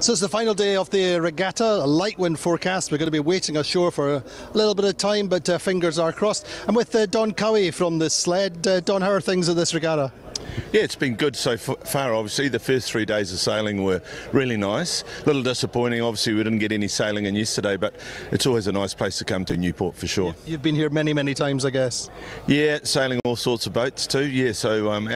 So it's the final day of the regatta, a light wind forecast. We're going to be waiting ashore for a little bit of time, but fingers are crossed. I'm with Don Cowie from the sled. Don, how are things at this regatta? Yeah, it's been good so far. Obviously, the first 3 days of sailing were really nice. A little disappointing, obviously, we didn't get any sailing in yesterday, but it's always a nice place to come to, Newport, for sure. You've been here many, many times, I guess. Yeah, sailing all sorts of boats too. Yeah, so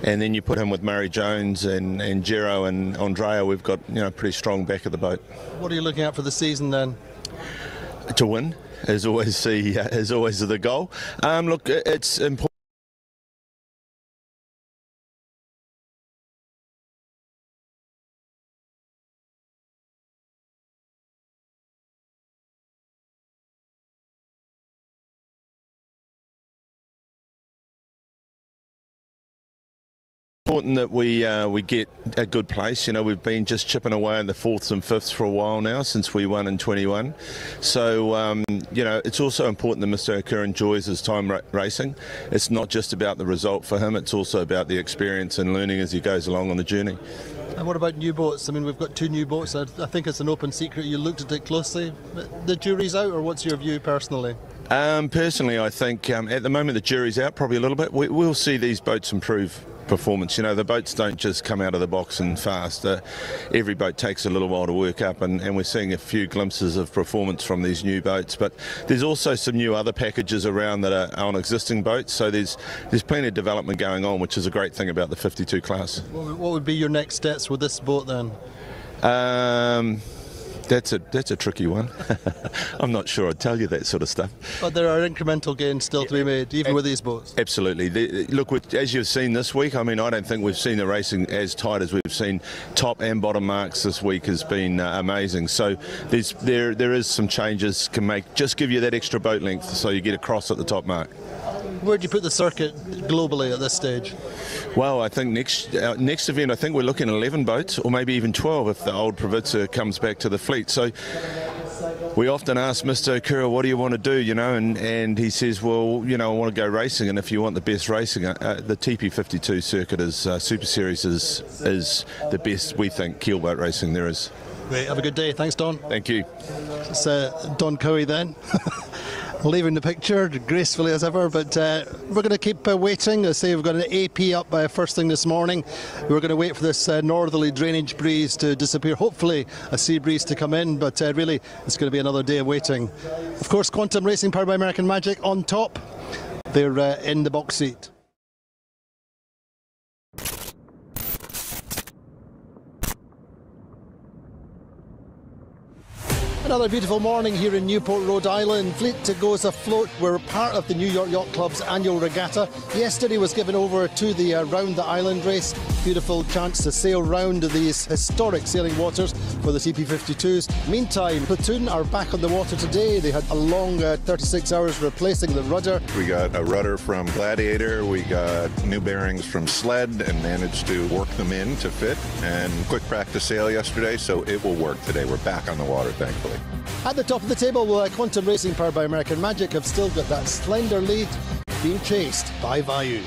and then you put him with Murray Jones and Gero and Andrea. We've got pretty strong back of the boat. What are you looking at for the season then? To win is always the goal. Look, it's important. Important that we get a good place. We've been just chipping away in the fourths and fifths for a while now since we won in 21. So it's also important that Mr. Kerr enjoys his time racing. It's not just about the result for him, it's also about the experience and learning as he goes along on the journey. And what about new boats? I mean, we've got 2 new boats. I think it's an open secret. You looked at it closely. The jury's out, or what's your view personally? Personally, I think at the moment the jury's out probably a little bit. We'll see these boats improve performance. The boats don't just come out of the box and fast. Every boat takes a little while to work up, and we're seeing a few glimpses of performance from these new boats. But there's also some new other packages around that are on existing boats, so there's plenty of development going on, which is a great thing about the 52 class. What would be your next steps with this boat then? That's a tricky one. I'm not sure I'd tell you that sort of stuff. But there are incremental gains still to be made, even with these boats. Absolutely. Look, as you've seen this week, I mean, I don't think we've seen the racing as tight as we've seen. Top and bottom marks this week has been amazing. So there is some changes can just give you that extra boat length so you get across at the top mark. Where do you put the circuit globally at this stage? Well, I think next event, I think we're looking at 11 boats, or maybe even 12 if the old Previtsa comes back to the fleet. So we often ask Mr. Kerr, what do you want to do, and he says, well, I want to go racing, and if you want the best racing, the TP52 circuit is Super Series is the best, we think, keelboat racing there is. Great, have a good day. Thanks, Don. Thank you. It's Don Cowie then. Leaving the picture gracefully as ever, but we're going to keep waiting. I say we've got an AP up first thing this morning. We're going to wait for this northerly drainage breeze to disappear, hopefully a sea breeze to come in, but really it's going to be another day of waiting. Of course, Quantum Racing powered by American Magic on top. They're in the box seat. Another beautiful morning here in Newport, Rhode Island. Fleet goes afloat. We're part of the New York Yacht Club's annual regatta. Yesterday was given over to the Round the Island race. Beautiful chance to sail round these historic sailing waters for the TP52s. Meantime, Platoon are back on the water today. They had a long 36 hours replacing the rudder. We got a rudder from Gladiator, we got new bearings from Sled, and managed to work them in to fit. And quick practice sail yesterday, so it will work today. We're back on the water, thankfully. At the top of the table, Quantum Racing powered by American Magic have still got that slender lead, being chased by Vayu.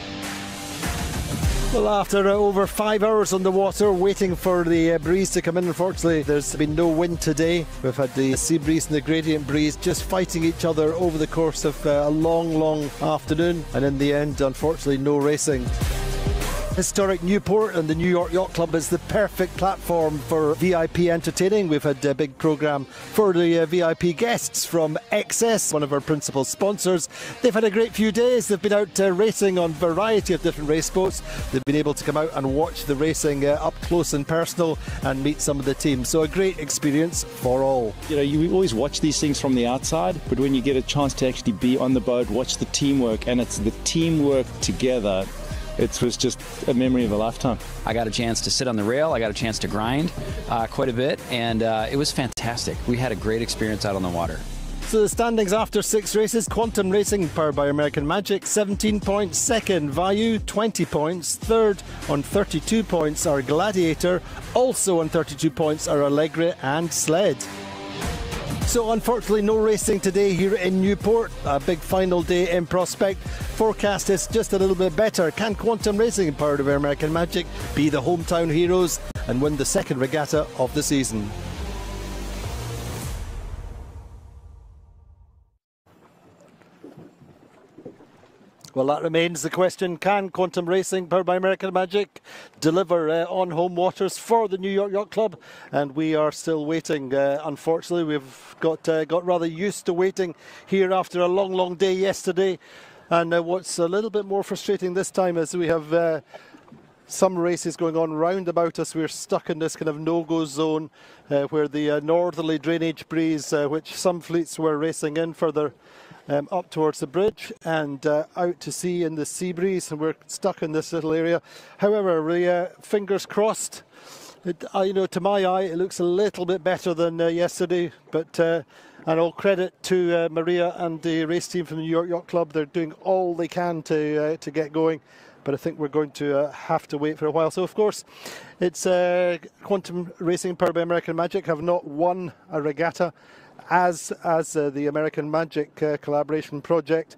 Well, after over 5 hours on the water waiting for the breeze to come in, unfortunately there's been no wind today. We've had the sea breeze and the gradient breeze just fighting each other over the course of a long afternoon, and in the end, unfortunately, no racing. Historic Newport and the New York Yacht Club is the perfect platform for VIP entertaining. We've had a big programme for the VIP guests from XS, one of our principal sponsors. They've had a great few days. They've been out racing on a variety of different race boats. They've been able to come out and watch the racing up close and personal and meet some of the teams. So a great experience for all. You know, you always watch these things from the outside, but when you get a chance to actually be on the boat, watch the teamwork, and it's the teamwork together. It was just a memory of a lifetime. I got a chance to sit on the rail. I got a chance to grind quite a bit, and it was fantastic. We had a great experience out on the water. So the standings after 6 races: Quantum Racing, powered by American Magic, 17 points. Second, Vayu, 20 points. Third, on 32 points, are Gladiator. Also on 32 points are Allegri and Sled. So unfortunately no racing today here in Newport. A big final day in prospect. Forecast is just a little bit better. Can Quantum Racing, powered by American Magic, be the hometown heroes and win the second regatta of the season? Well, that remains the question. Can Quantum Racing, powered by American Magic, deliver on home waters for the New York Yacht Club? And we are still waiting. Unfortunately, we've got rather used to waiting here after a long day yesterday. And what's a little bit more frustrating this time is we have some races going on round about us. We're stuck in this kind of no-go zone where the northerly drainage breeze, which some fleets were racing in further up towards the bridge and out to sea in the sea breeze, and we're stuck in this little area. However, fingers crossed. You know, to my eye, it looks a little bit better than yesterday, but and all credit to Maria and the race team from the New York Yacht Club. They're doing all they can to get going, but I think we're going to have to wait for a while. So, of course, it's Quantum Racing, powered by American Magic, have not won a regatta as the American Magic collaboration project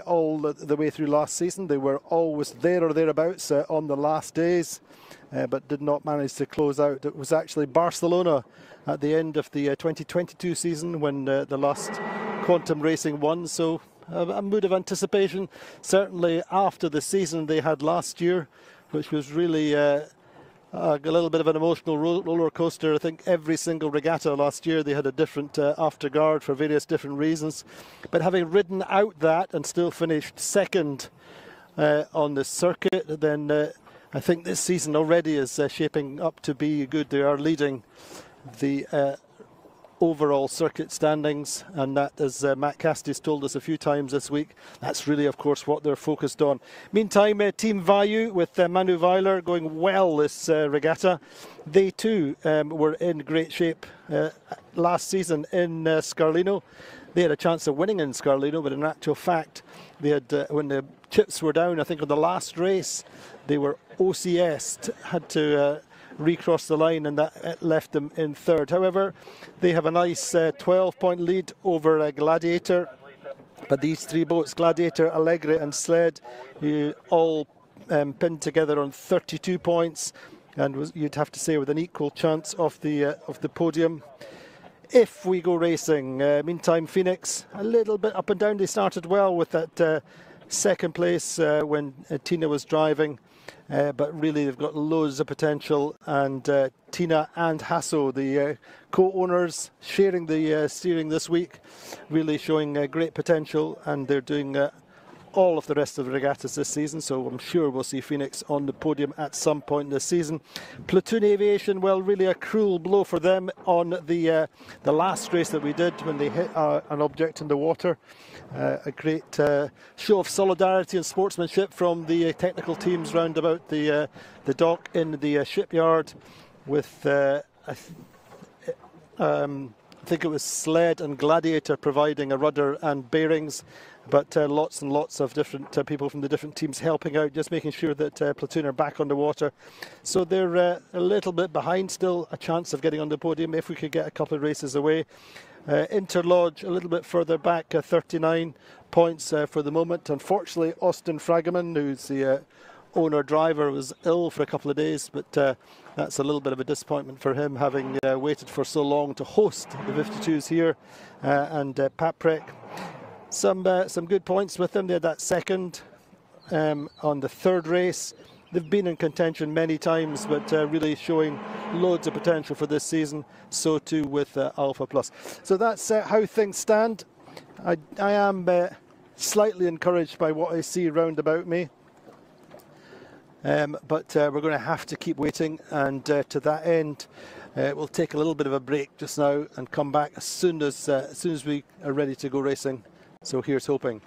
all the way through last season. They were always there or thereabouts on the last days, but did not manage to close out. It was actually Barcelona at the end of the 2022 season when the last Quantum Racing won. So a mood of anticipation, certainly after the season they had last year, which was really a little bit of an emotional roller coaster. I think every single regatta last year they had a different afterguard for various different reasons. But having ridden out that and still finished second on the circuit, then I think this season already is shaping up to be good. They are leading the overall circuit standings, and that, as Matt Cassidy's told us a few times this week, that's really, of course, what they're focused on. Meantime, Team Vayu with Manu Weiler going well this regatta. They too were in great shape last season in Scarlino. They had a chance of winning in Scarlino, but in actual fact, they had when the chips were down, I think on the last race, they were OCS, had to recross the line, and that left them in third. However, they have a nice 12-point lead over Gladiator. But these three boats, Gladiator, Allegri and Sled, all pinned together on 32 points, and you'd have to say with an equal chance of the podium. If we go racing, meantime, Phoenix, a little bit up and down. They started well with that second place when Tina was driving. But really they've got loads of potential, and Tina and Hasso, the co-owners, sharing the steering this week, really showing great potential, and they're doing all of the rest of the regattas this season, so I'm sure we'll see Phoenix on the podium at some point this season. Platoon Aviation, well, really a cruel blow for them on the last race that we did when they hit an object in the water. A great show of solidarity and sportsmanship from the technical teams round about the dock in the shipyard, with I think it was Sled and Gladiator providing a rudder and bearings, but lots and lots of different people from the different teams helping out, just making sure that Platoon are back on the water. So they're a little bit behind, still a chance of getting on the podium if we could get a couple of races away. Interlodge a little bit further back, 39 points for the moment. Unfortunately, Austin Fragaman, who's the owner-driver, was ill for a couple of days, but that's a little bit of a disappointment for him, having waited for so long to host the 52s here. And Paprec, some good points with them. They had that second on the third race. they've been in contention many times, but really showing loads of potential for this season. So too with Alpha Plus. So that's how things stand. I am slightly encouraged by what I see round about me. But we're going to have to keep waiting, and to that end, we'll take a little bit of a break just now and come back as soon as we are ready to go racing. So here's hoping.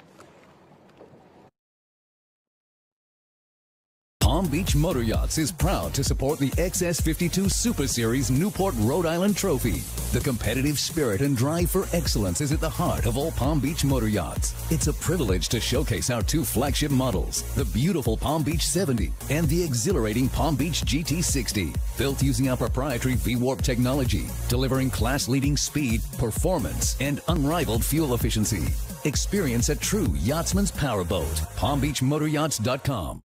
Palm Beach Motor Yachts is proud to support the XS52 Super Series Newport, Rhode Island Trophy. The competitive spirit and drive for excellence is at the heart of all Palm Beach Motor Yachts. It's a privilege to showcase our two flagship models, the beautiful Palm Beach 70 and the exhilarating Palm Beach GT60, built using our proprietary V-Warp technology, delivering class-leading speed, performance, and unrivaled fuel efficiency. Experience a true yachtsman's powerboat. PalmBeachMotorYachts.com.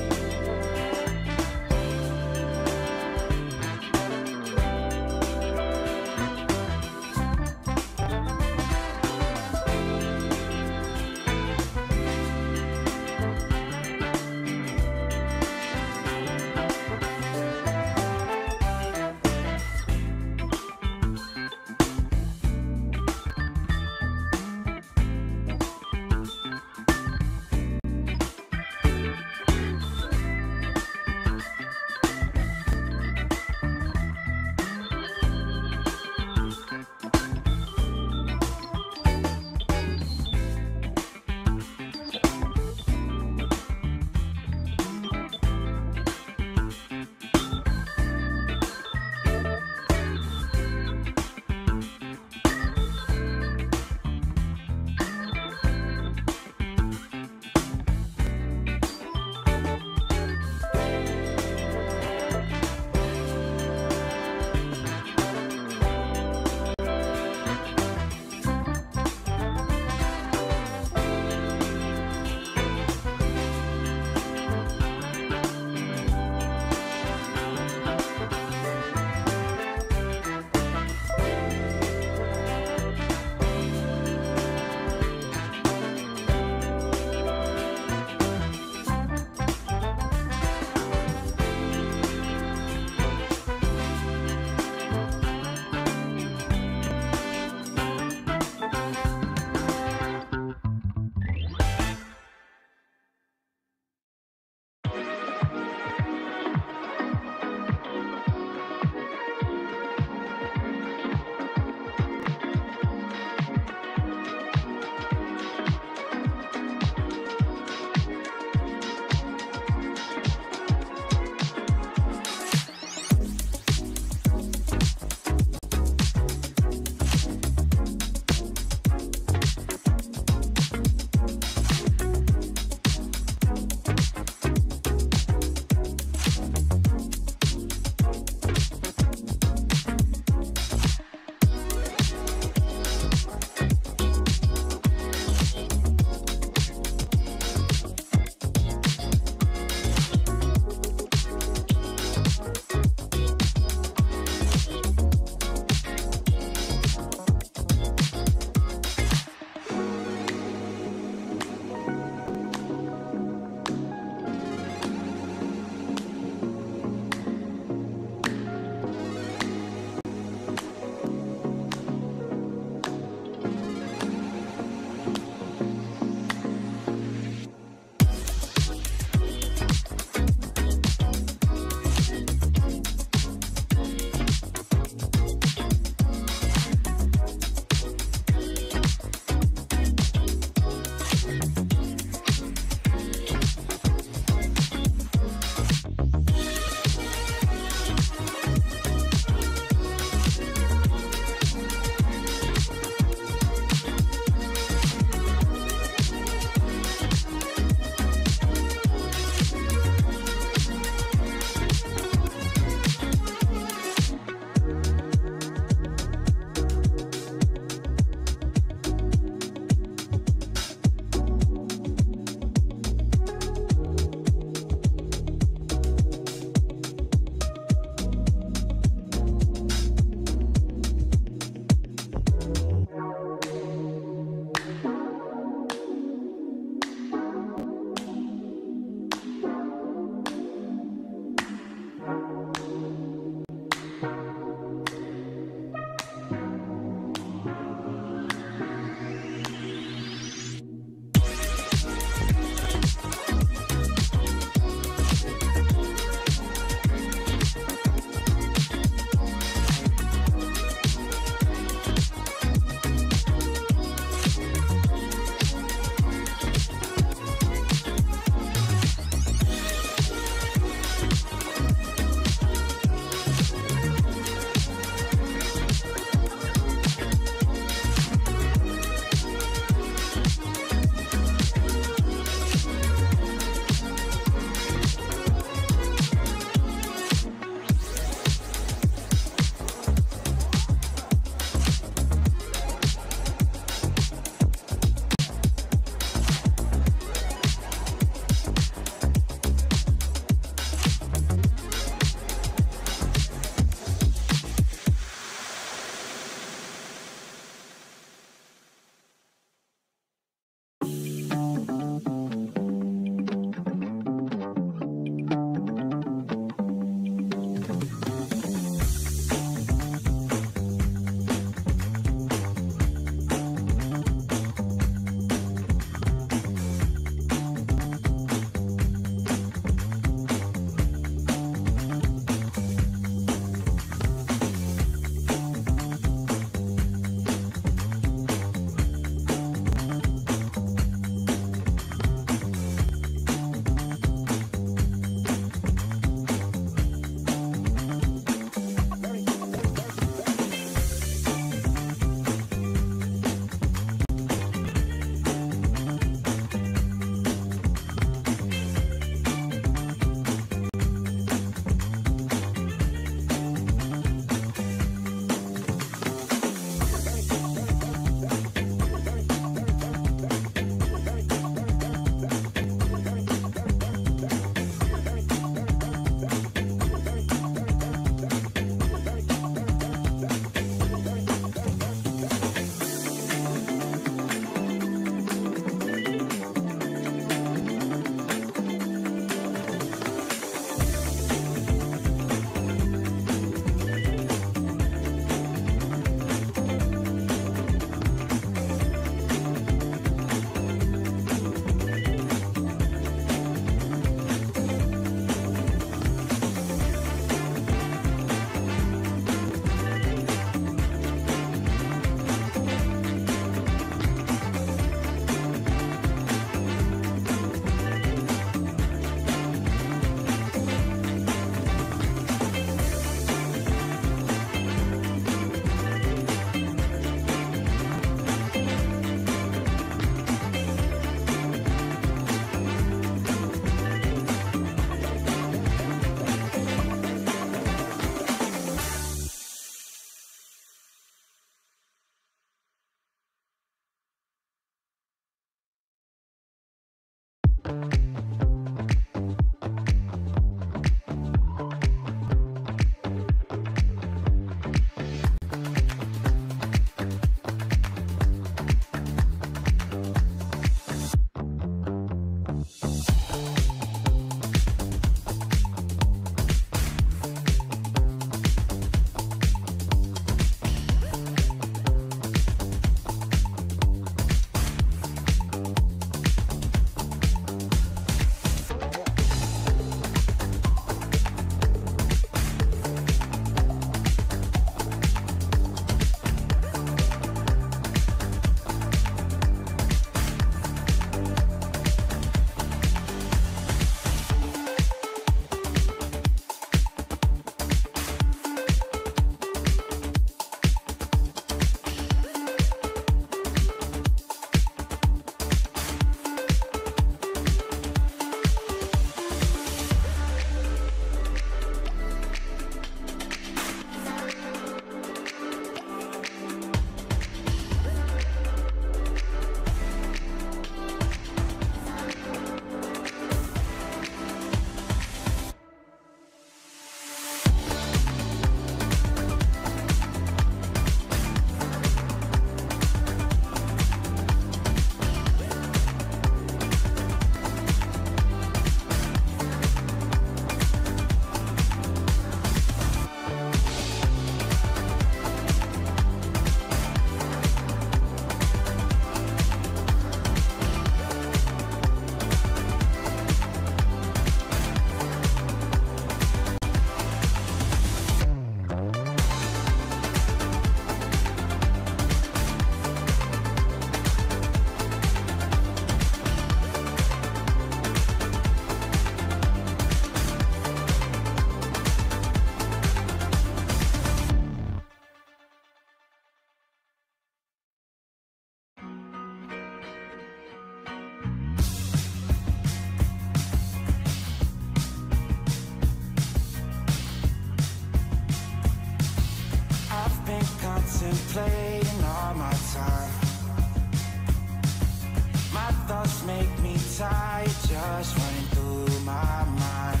my mind.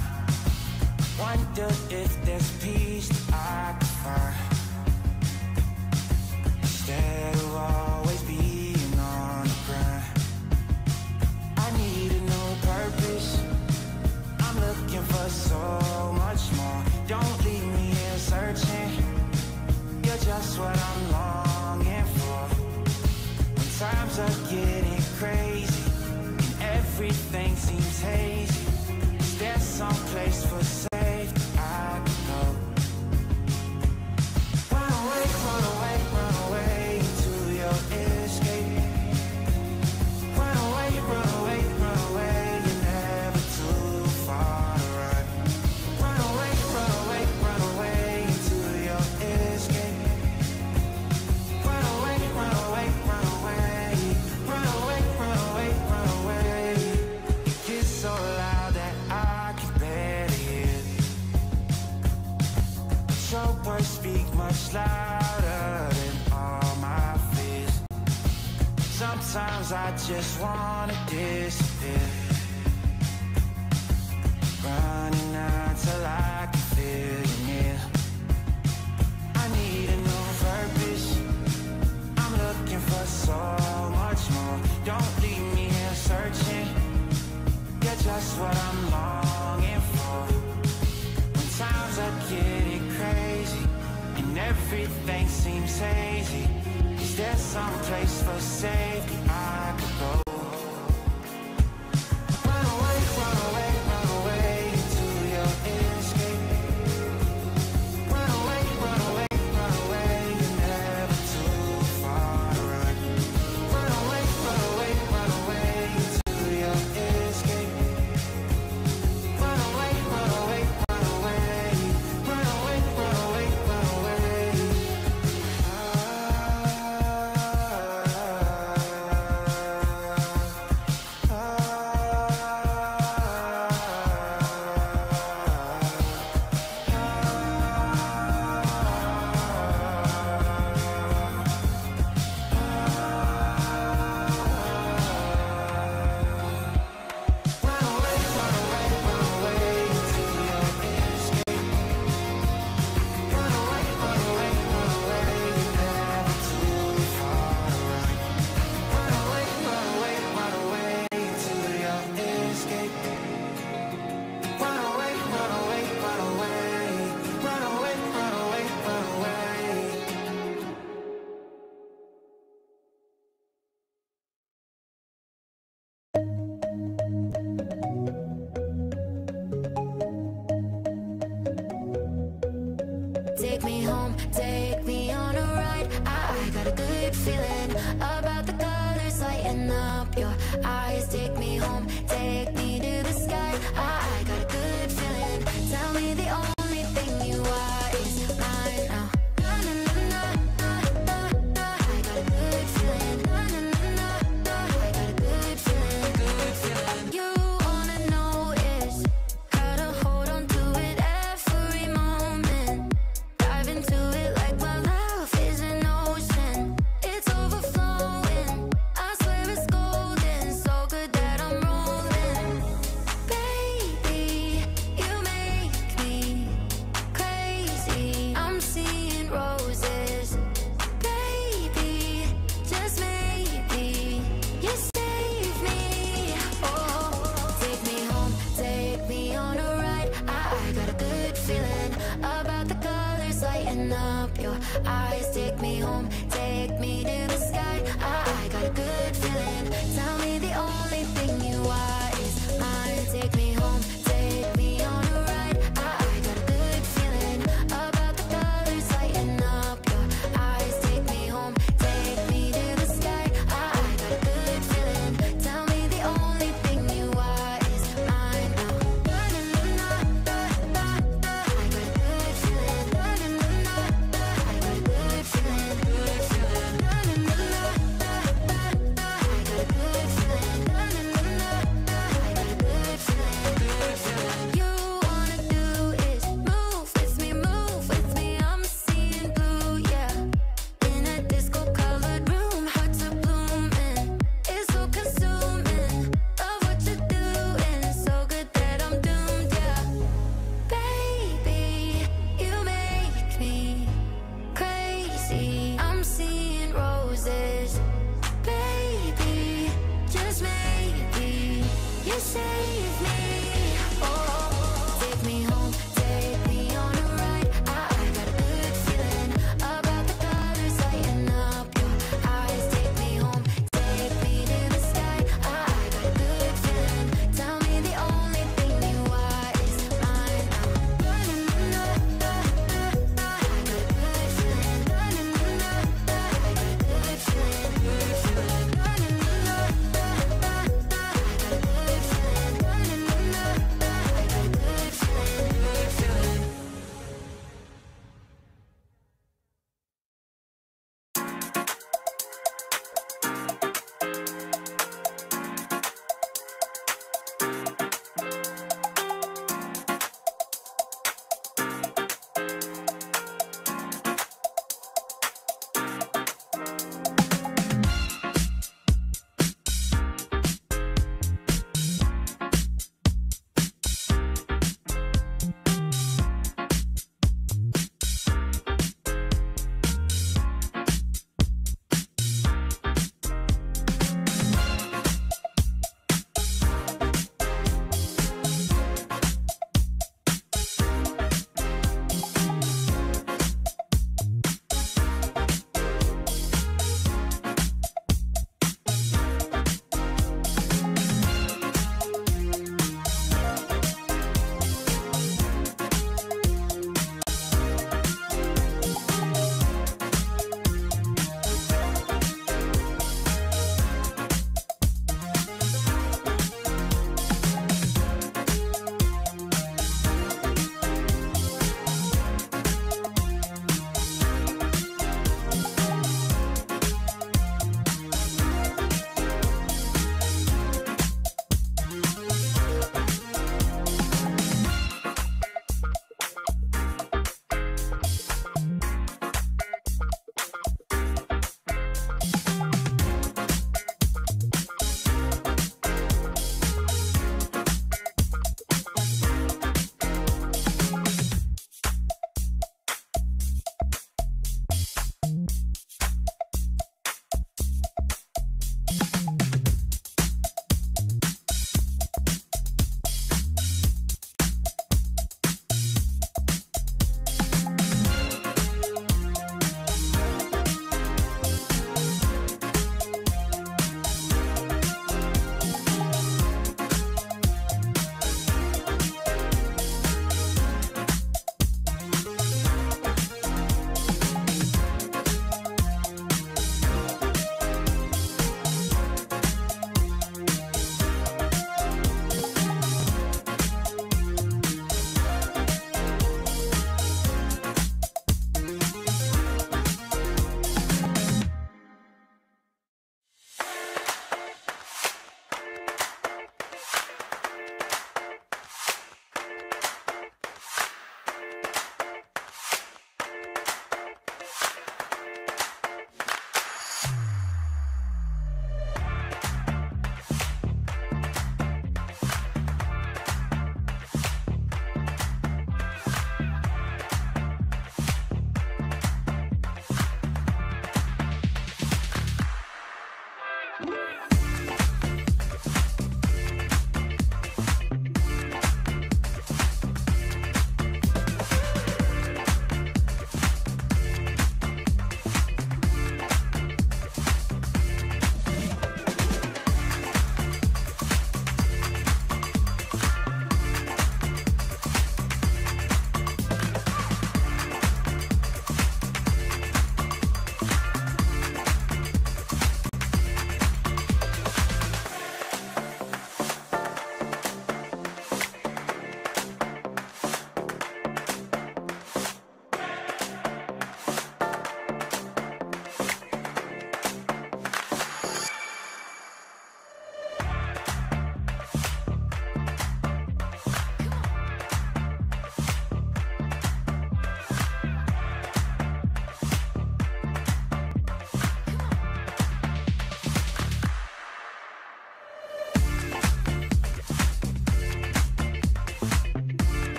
Wonder if there's peace that I could find, instead of always being on the grind. I need a new purpose, I'm looking for so much more. Don't leave me here searching, you're just what I'm longing for. When times are getting crazy and everything seems hazy, is there some place for safety I can go? Run away, run away, run away into your escape. Run away, run away, run away, you're never too far to run. Run away, run away, run away into your escape. Run away, run away, run away. Run away, run away, run away. It gets so loud that I can barely hear. But your words speak much louder than all my fears. Sometimes I just wanna disappear, running until I can feel you near. I need a new purpose, I'm looking for so much more. Don't leave me here searching, you're just what I'm longing for. When times are getting crazy and everything seems hazy, is there some place for safety I could go? Run away, run away, run away into your escape. Run away, run away, run away, you're never too far to run. Run away, run away, run away into your escape. Run away, run away, run away. Run away, run away, run away. Run away, run away, run away into your escape. Run away, run away, run away, you're never too far to run. Run away, run away, run away into your escape. Run away, run away, run away. Run away, run away, run away. Take me home, take me on a ride. I got a good feeling about the colors lighting up your eyes. Take me home, take me to the sky. I got a good feeling. Tell me the only thing you are is mine now. Na, na, na, na, na, na. I got a good feeling. Na, na, na, na, na. I got a good feeling. Good feeling. You wanna know is how to hold on to it every moment. Dive into it like my love is an ocean. It's overflowing, I swear it's golden. So good that I'm rolling. Baby, you make me crazy. I'm seeing roses. Baby, just maybe you save me. Oh, take me home, take me on a ride. I got a good feeling about the colors lighting up your eyes. Take me home, take me to the sky. I got a good feeling. Tell me the only thing you are is mine. Take me home, take me on a ride. I got a good feeling about the colors lighting up your eyes. Take me home, take me to the sky. I got a good feeling. Tell me the only thing you are is mine now. Na, na, na, na, na, na, na. I got a good feeling. Na, na, na, na, na. I got a good feeling. Good feeling. Na, na, na, na, na, na, na. I got a good feeling. Na, na, na, na, na. I got a good feeling.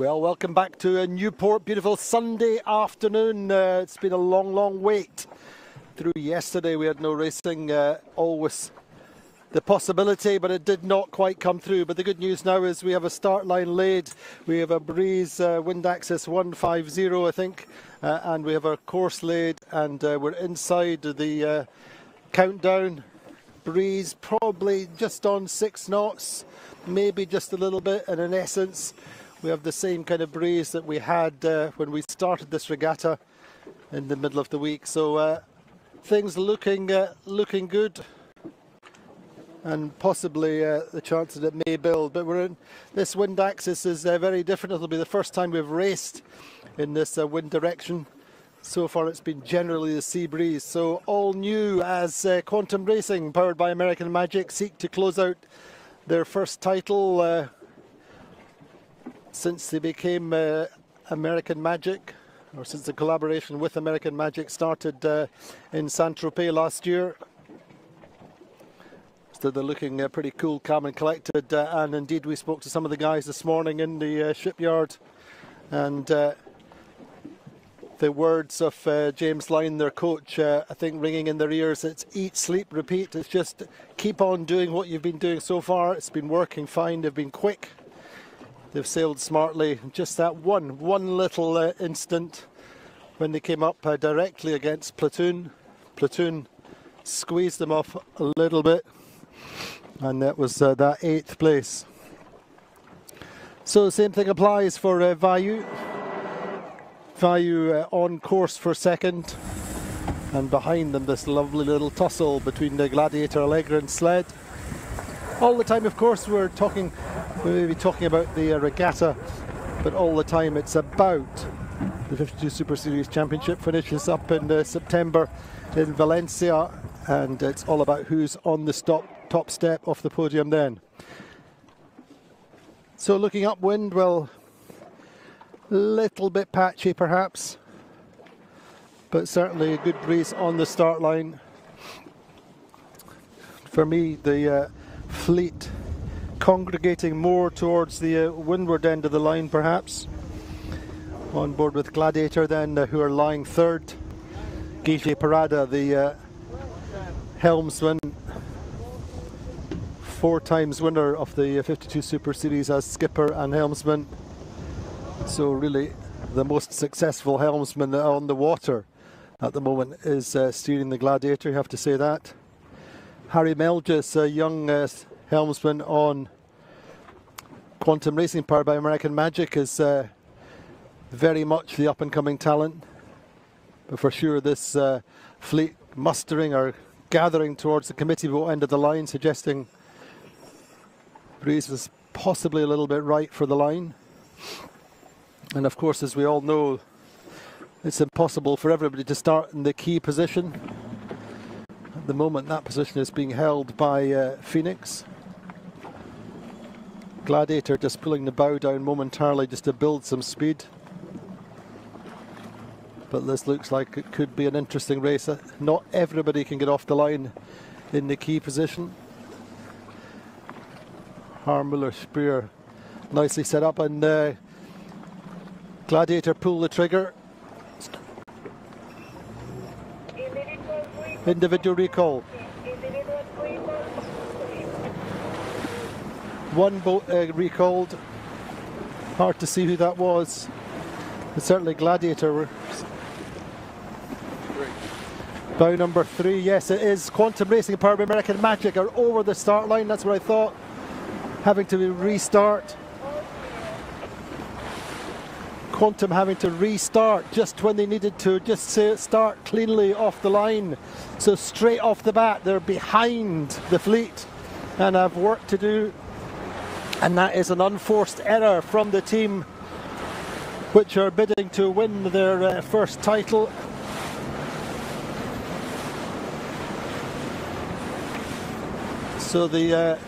Well, welcome back to Newport. Beautiful Sunday afternoon. It's been a long, long wait. Through yesterday we had no racing, always the possibility, but it did not quite come through. But the good news now is we have a start line laid. We have a breeze, wind axis 150, I think, and we have our course laid, and we're inside the countdown. Breeze probably just on 6 knots, maybe just a little bit, and in essence we have the same kind of breeze that we had when we started this regatta in the middle of the week. So things looking good, and possibly the chance that it may build. But we're in this wind axis is very different. It'll be the first time we've raced in this wind direction. So far it's been generally the sea breeze. So all new as Quantum Racing, powered by American Magic, seek to close out their first title since they became American Magic, or since the collaboration with American Magic started in Saint-Tropez last year. So they're looking pretty cool, calm and collected, and indeed we spoke to some of the guys this morning in the shipyard, and the words of James Lyne, their coach, I think ringing in their ears, it's eat, sleep, repeat. It's just keep on doing what you've been doing so far. It's been working fine. They've been quick. They've sailed smartly. Just that one little instant when they came up directly against Platoon. Platoon squeezed them off a little bit, and that was that 8th place. So the same thing applies for Vayu. Vayu on course for second, and behind them this lovely little tussle between the Gladiator, Allegra and Sled. All the time, of course, we may be talking about the regatta, but all the time it's about the 52 Super Series Championship. Finishes up in September in Valencia, and it's all about who's on the top step off the podium then. So looking upwind, well, little bit patchy perhaps, but certainly a good breeze on the start line. For me, the fleet congregating more towards the windward end of the line perhaps, on board with Gladiator then, who are lying third. Guille Parada, the helmsman, 4 times winner of the 52 Super Series as skipper and helmsman, so really the most successful helmsman on the water at the moment is steering the Gladiator, you have to say that. Harry Melgis, a young helmsman on Quantum Racing, powered by American Magic, is very much the up-and-coming talent. But for sure this fleet mustering or gathering towards the committee boat end of the line, suggesting breeze was possibly a little bit right for the line. And of course, as we all know, it's impossible for everybody to start in the key position. At the moment that position is being held by Phoenix. Gladiator just pulling the bow down momentarily just to build some speed. But this looks like it could be an interesting race. Not everybody can get off the line in the key position. Harmuller Spear nicely set up, and Gladiator pull the trigger. Individual recall. One boat recalled. Hard to see who that was. But certainly Gladiator. Bow number 3, yes it is. Quantum Racing, powered by American Magic, are over the start line. That's what I thought. Having to restart. Quantum having to restart just when they needed to, just start cleanly off the line. So straight off the bat, they're behind the fleet and have work to do. And that is an unforced error from the team, which are bidding to win their first title. So the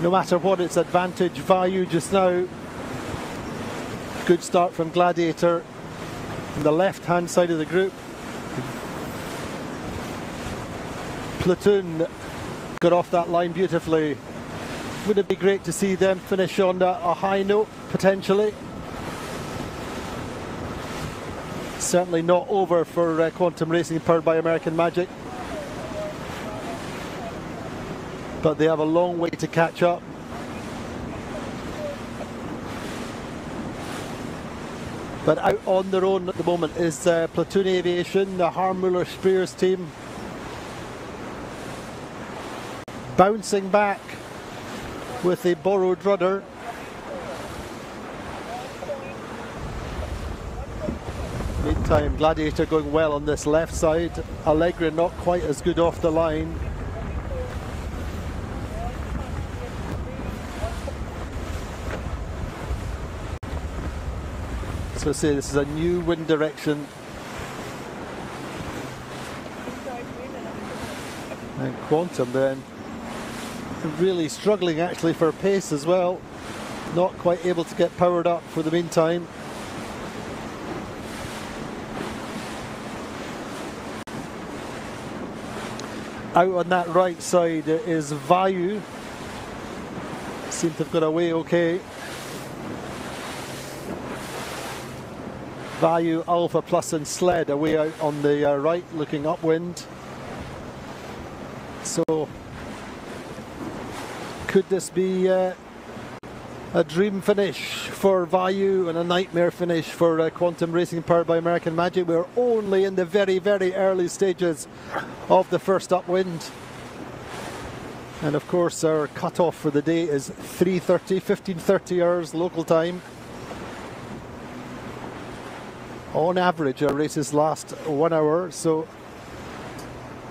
no matter what, it's advantage Vayu just now. Good start from Gladiator on the left hand side of the group. Platoon got off that line beautifully. Would it be great to see them finish on a high note? potentially. Certainly not over for Quantum Racing, powered by American Magic. But they have a long way to catch up. But out on their own at the moment is Platoon Aviation, the Harmuller-Spears team. Bouncing back with a borrowed rudder. Meantime, Gladiator going well on this left side. Allegra not quite as good off the line. So say this is a new wind direction. And Quantum then really struggling actually for pace as well. Not quite able to get powered up for the meantime. Out on that right side is Vayu. Seem to have got away okay. Vayu, Alpha Plus and Sled away out on the right, looking upwind. So, could this be a dream finish for Vayu and a nightmare finish for Quantum Racing, powered by American Magic? We're only in the very, very early stages of the first upwind. And of course our cut-off for the day is 3:30, 15:30 hours local time. On average our races last 1 hour, so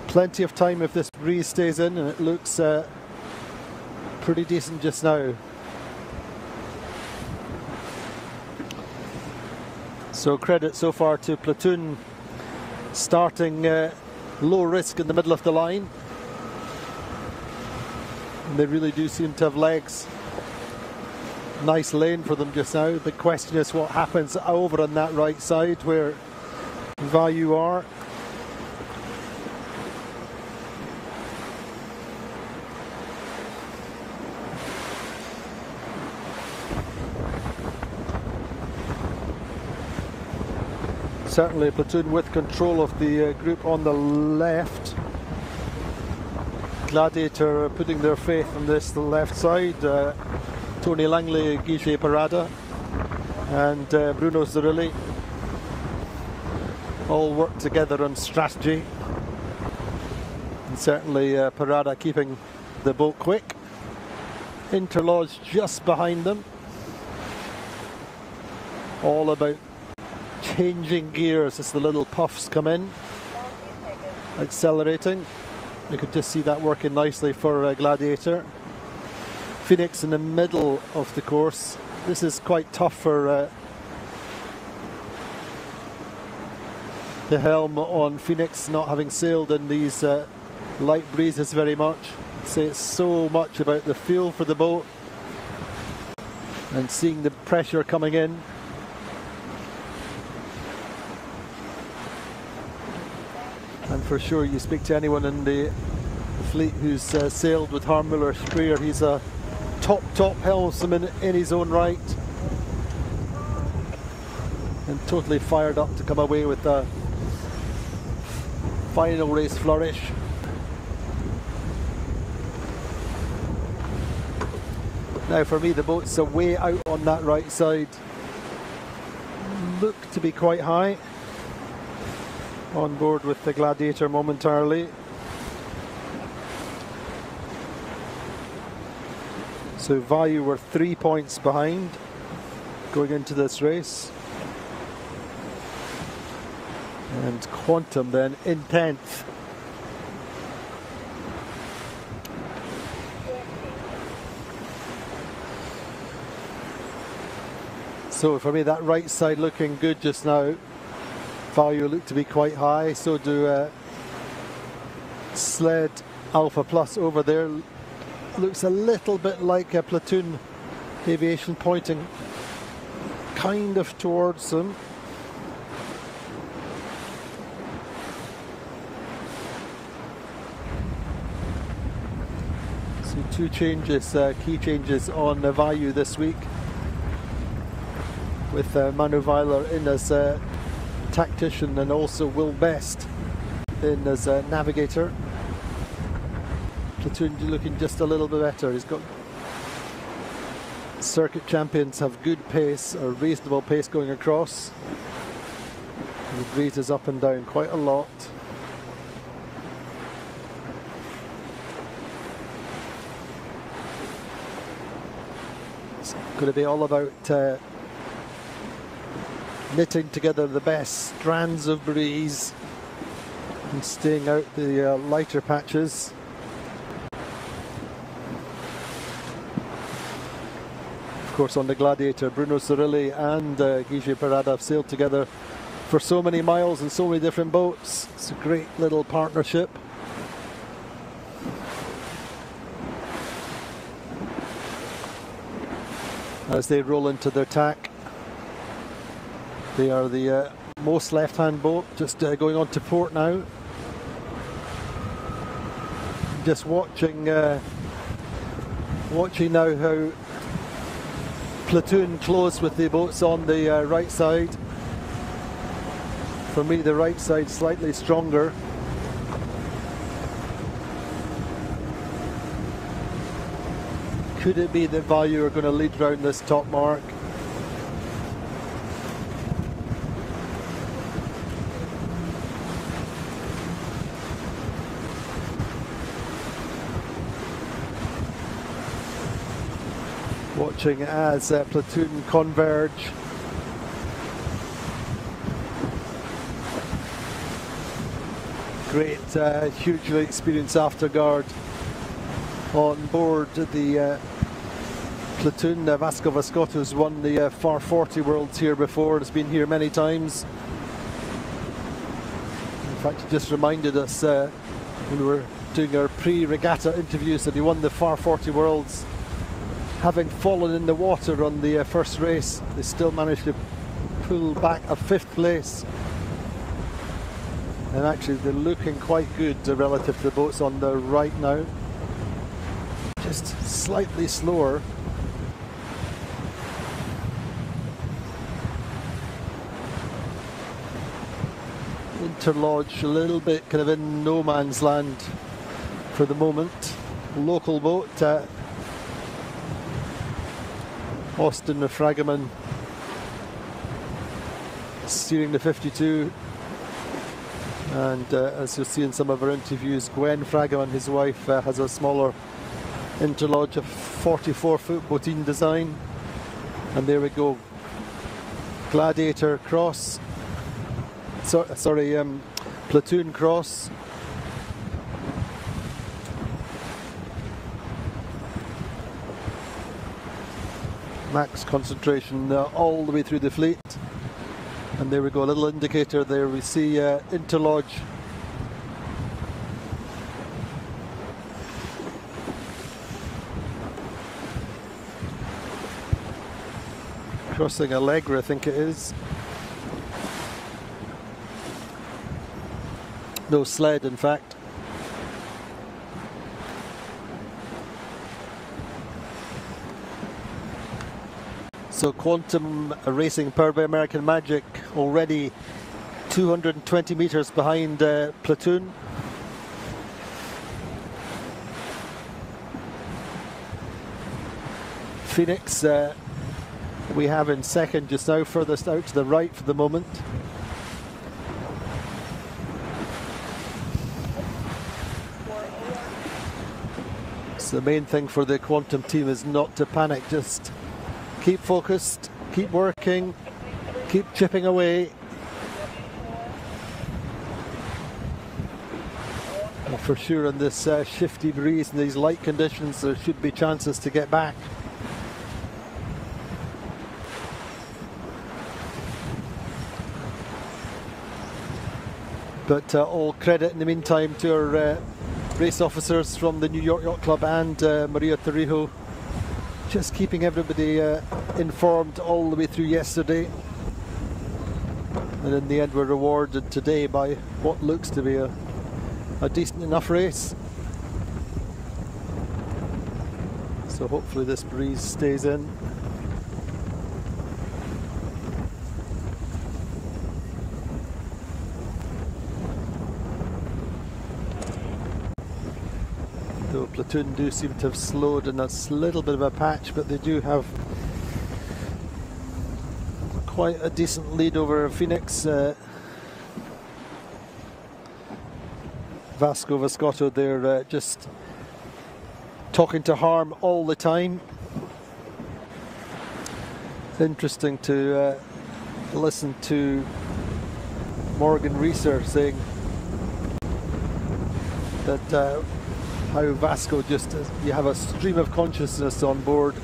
plenty of time if this breeze stays in, and it looks pretty decent just now. So credit so far to Platoon, starting low risk in the middle of the line. And they really do seem to have legs. Nice lane for them just now. The question is what happens over on that right side where Vayu are. Certainly Platoon with control of the group on the left. Gladiator putting their faith on this left side. Tony Langley, Guichet Parada and Bruno Zerilli all work together on strategy. And certainly Parada keeping the boat quick. Interlodge just behind them. All about changing gears as the little puffs come in, accelerating. You could just see that working nicely for Gladiator. Phoenix in the middle of the course. This is quite tough for the helm on Phoenix, not having sailed in these light breezes very much. So it's so much about the feel for the boat and seeing the pressure coming in. And for sure, you speak to anyone in the fleet who's sailed with Harmuller-Speer, he's a top helmsman in his own right. And totally fired up to come away with the final race flourish. Now for me, the boats are way out on that right side. Look to be quite high. On board with the Gladiator momentarily. So Vayu were 3 points behind going into this race. And Quantum then in 10th. So for me, that right side looking good just now. Vayu look to be quite high, so do Sled, Alpha Plus over there. Looks a little bit like a Platoon Aviation, pointing kind of towards them. So two changes, key changes on Vayu this week. with Manu Weiler in as tactician and also Will Best in as navigator. Platoon looking just a little bit better. He's got circuit champions have good pace or reasonable pace going across. The breeze is up and down quite a lot. It's going to be all about knitting together the best strands of breeze and staying out the lighter patches. Of course, on the Gladiator, Bruno Cirilli and Guille Parada have sailed together for so many miles and so many different boats. It's a great little partnership. As they roll into their tack, they are the most left-hand boat, just going on to port now. Just watching now how Platoon close with the boats on the right side. For me, the right side slightly stronger. Could it be that Value are going to lead round this top mark? Watching as Platoon converge. Great, hugely experienced afterguard on board the Platoon. Vasco Vascotto has won the Far 40 Worlds here before. It's been here many times. In fact, he just reminded us when we were doing our pre-regatta interviews that he won the Far 40 Worlds. Having fallen in the water on the first race, they still managed to pull back a 5th place. And actually they're looking quite good relative to the boats on the right now. Just slightly slower. Interlodge a little bit kind of in no man's land for the moment. Local boat. Austin Fragaman steering the 52, and as you'll see in some of our interviews, Gwen Fragaman, his wife, has a smaller interlodge, a 44-foot boating design. And there we go, Gladiator cross, Platoon cross. Max concentration all the way through the fleet. And there we go, a little indicator there. We see interlodge. Crossing Allegra, I think it is. No, Sled, in fact. So Quantum Racing, powered by American Magic, already 220 meters behind Platoon. Phoenix we have in second just now, furthest out to the right for the moment. So the main thing for the Quantum team is not to panic, just keep focused, keep working, keep chipping away. And for sure in this shifty breeze and these light conditions, there should be chances to get back. But all credit in the meantime to our race officers from the New York Yacht Club and Maria Torrijos, just keeping everybody informed all the way through yesterday. And in the end we're rewarded today by what looks to be a decent enough race. So hopefully this breeze stays in. Though Platoon do seem to have slowed in a little bit of a patch, but they do have quite a decent lead over Phoenix. Vasco Vascotto, they're just talking to Harm all the time. It's interesting to listen to Morgan Reeser saying that how Vasco just, you have a stream of consciousness on board,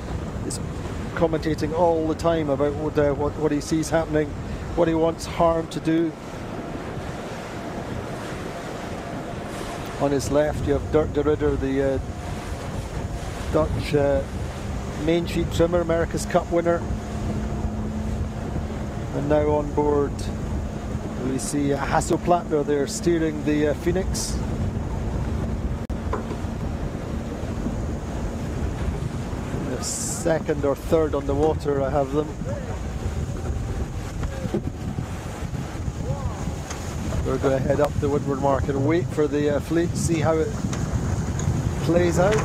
is commentating all the time about what he sees happening, what he wants Harm to do. On his left you have Dirk de Ridder, the Dutch main sheet trimmer, America's Cup winner. And now on board we see Hasso Plattner there steering the Phoenix. They're second or third on the water, I have them. We're going to head up the windward mark and wait for the fleet, see how it plays out.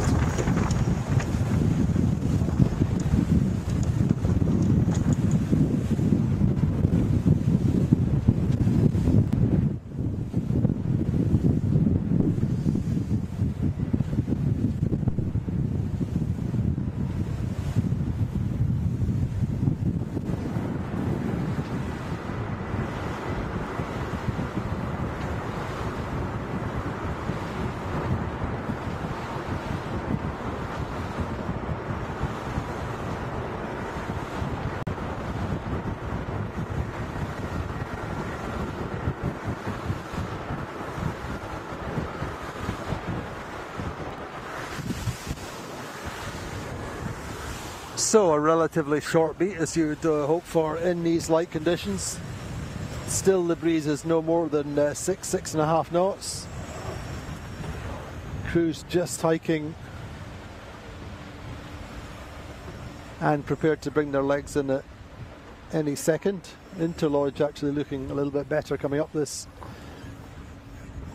So a relatively short beat, as you would hope for in these light conditions. Still the breeze is no more than 6.5 knots. Crew's just hiking and prepared to bring their legs in at any second. Interlodge actually looking a little bit better coming up this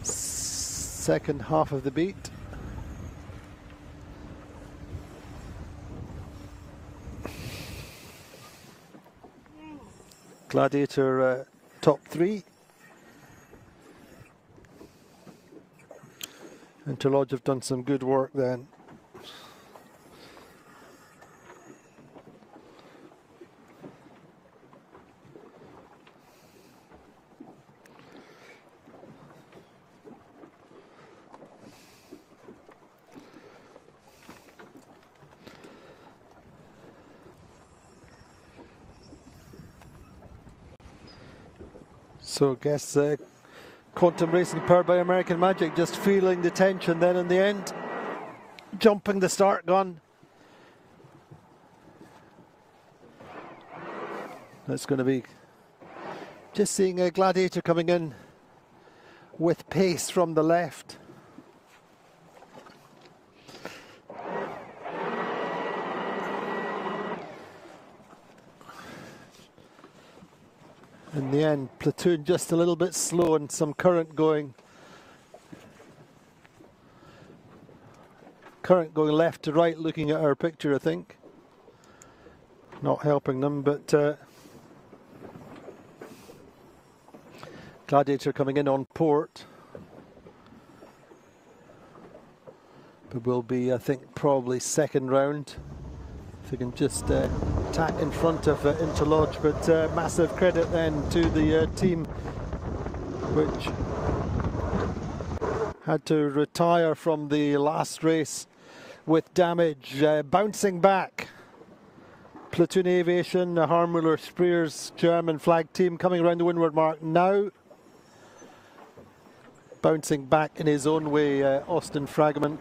second half of the beat. Gladiator top 3. Interlodge have done some good work then. So I guess Quantum Racing powered by American Magic just feeling the tension then in the end. Jumping the start gun. That's going to be just seeing a Gladiator coming in with pace from the left. In the end, Platoon just a little bit slow and some current going. Current going left to right, looking at our picture, I think. Not helping them, but Gladiator coming in on port. But will be, I think, probably second round. If we can just tack in front of Interlodge, but massive credit then to the team which had to retire from the last race with damage. Bouncing back, Platoon Aviation, Harmuller Spears German flag team coming around the windward mark now. Bouncing back in his own way, Austin Fragment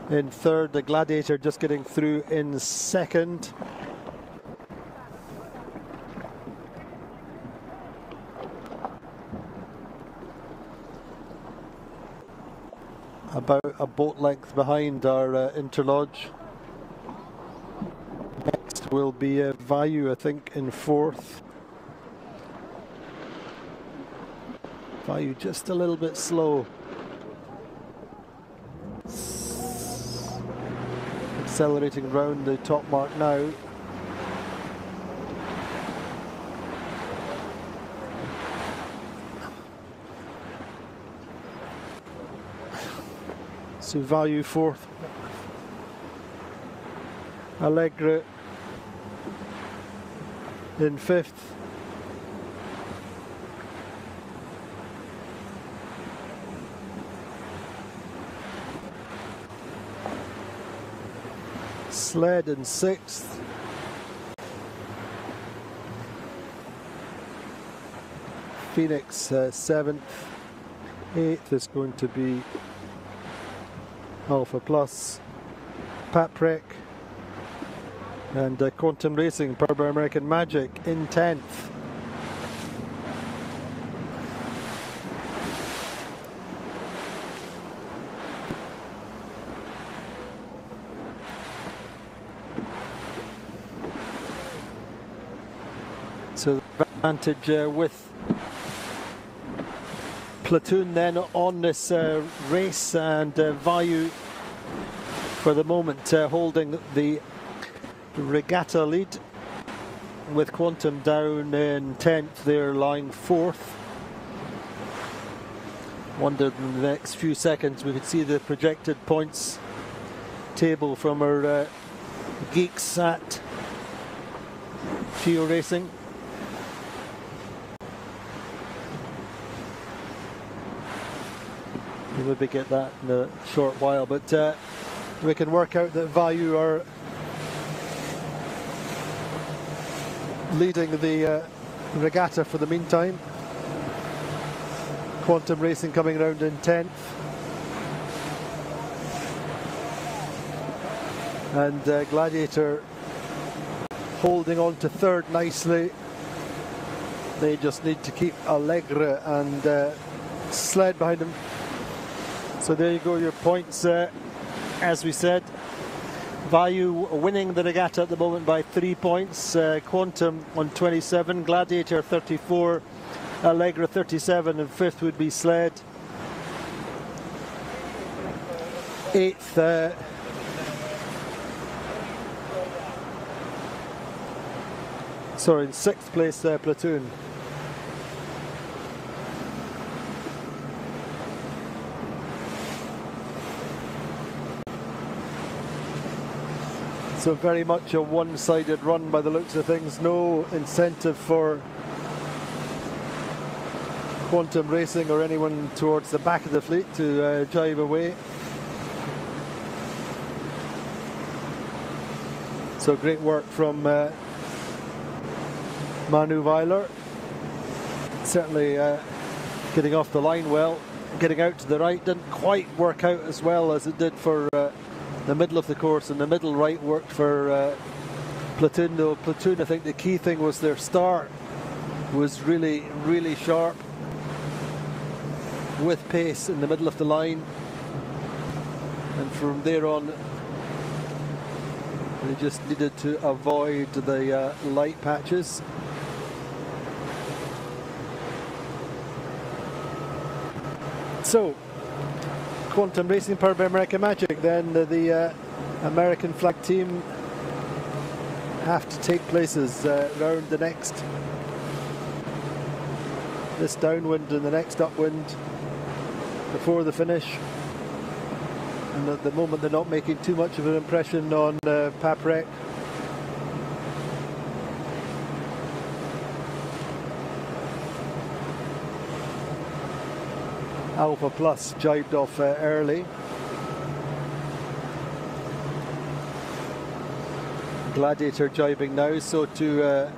in third, the Gladiator just getting through in second. About a boat length behind our Interlodge. Next will be Vayu, I think, in fourth. Vayu just a little bit slow. Accelerating round the top mark now. So Value fourth. Allegra in fifth. Sled in sixth. Phoenix seventh. Eighth is going to be Alpha Plus, Paprec, and Quantum Racing, powered by American Magic, in 10th. So the advantage with Platoon then on this race, and Value for the moment holding the regatta lead, with Quantum down in 10th, they're lying 4th. Wondered in the next few seconds we could see the projected points table from our geeks at Geo Racing. We'll maybe get that in a short while, but we can work out that Value are leading the regatta for the meantime. Quantum Racing coming round in 10th. And Gladiator holding on to third nicely. They just need to keep Allegra and Sled behind them. So there you go, your points. As we said, Value winning the regatta at the moment by 3 points. Quantum on 27, Gladiator 34, Allegra 37, and fifth would be Sled. Eighth, in sixth place, Platoon. So very much a one-sided run by the looks of things. No incentive for Quantum Racing or anyone towards the back of the fleet to drive away. So great work from Manu Weiler. Certainly getting off the line well, getting out to the right. Didn't quite work out as well as it did for the middle of the course, and the middle right worked for Platoon. Though Platoon, I think the key thing was their start was really, really sharp, with pace in the middle of the line, and from there on they just needed to avoid the light patches. So Quantum Racing powered by American Magic, then the American flag team have to take places round the next, this downwind and the next upwind before the finish. And at the moment they're not making too much of an impression on Paprec. Alpha Plus jibed off early. Gladiator jibing now, so to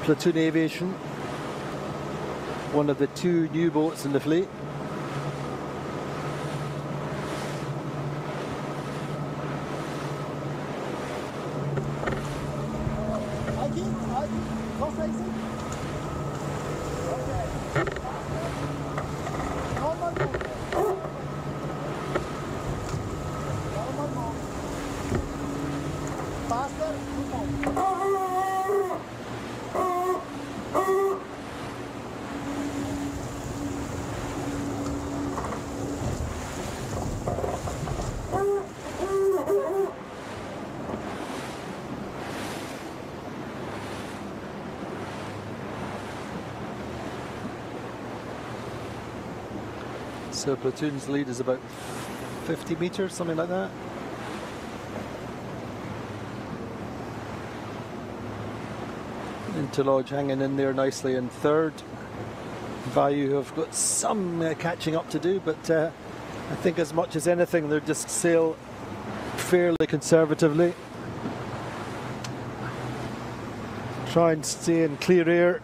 Platoon Aviation, one of the two new boats in the fleet. So platoon's lead is about 50 metres, something like that. Interlodge hanging in there nicely in third. Value have got some catching up to do, but I think as much as anything they're just sail fairly conservatively. Try and stay in clear air.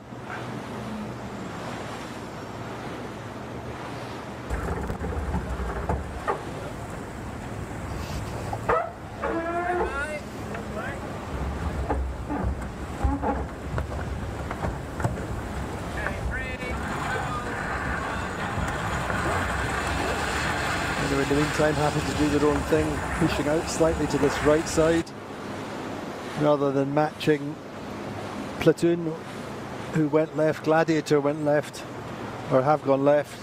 In the meantime, happy to do their own thing, pushing out slightly to this right side rather than matching platoon who went left. Gladiator went left, or have gone left.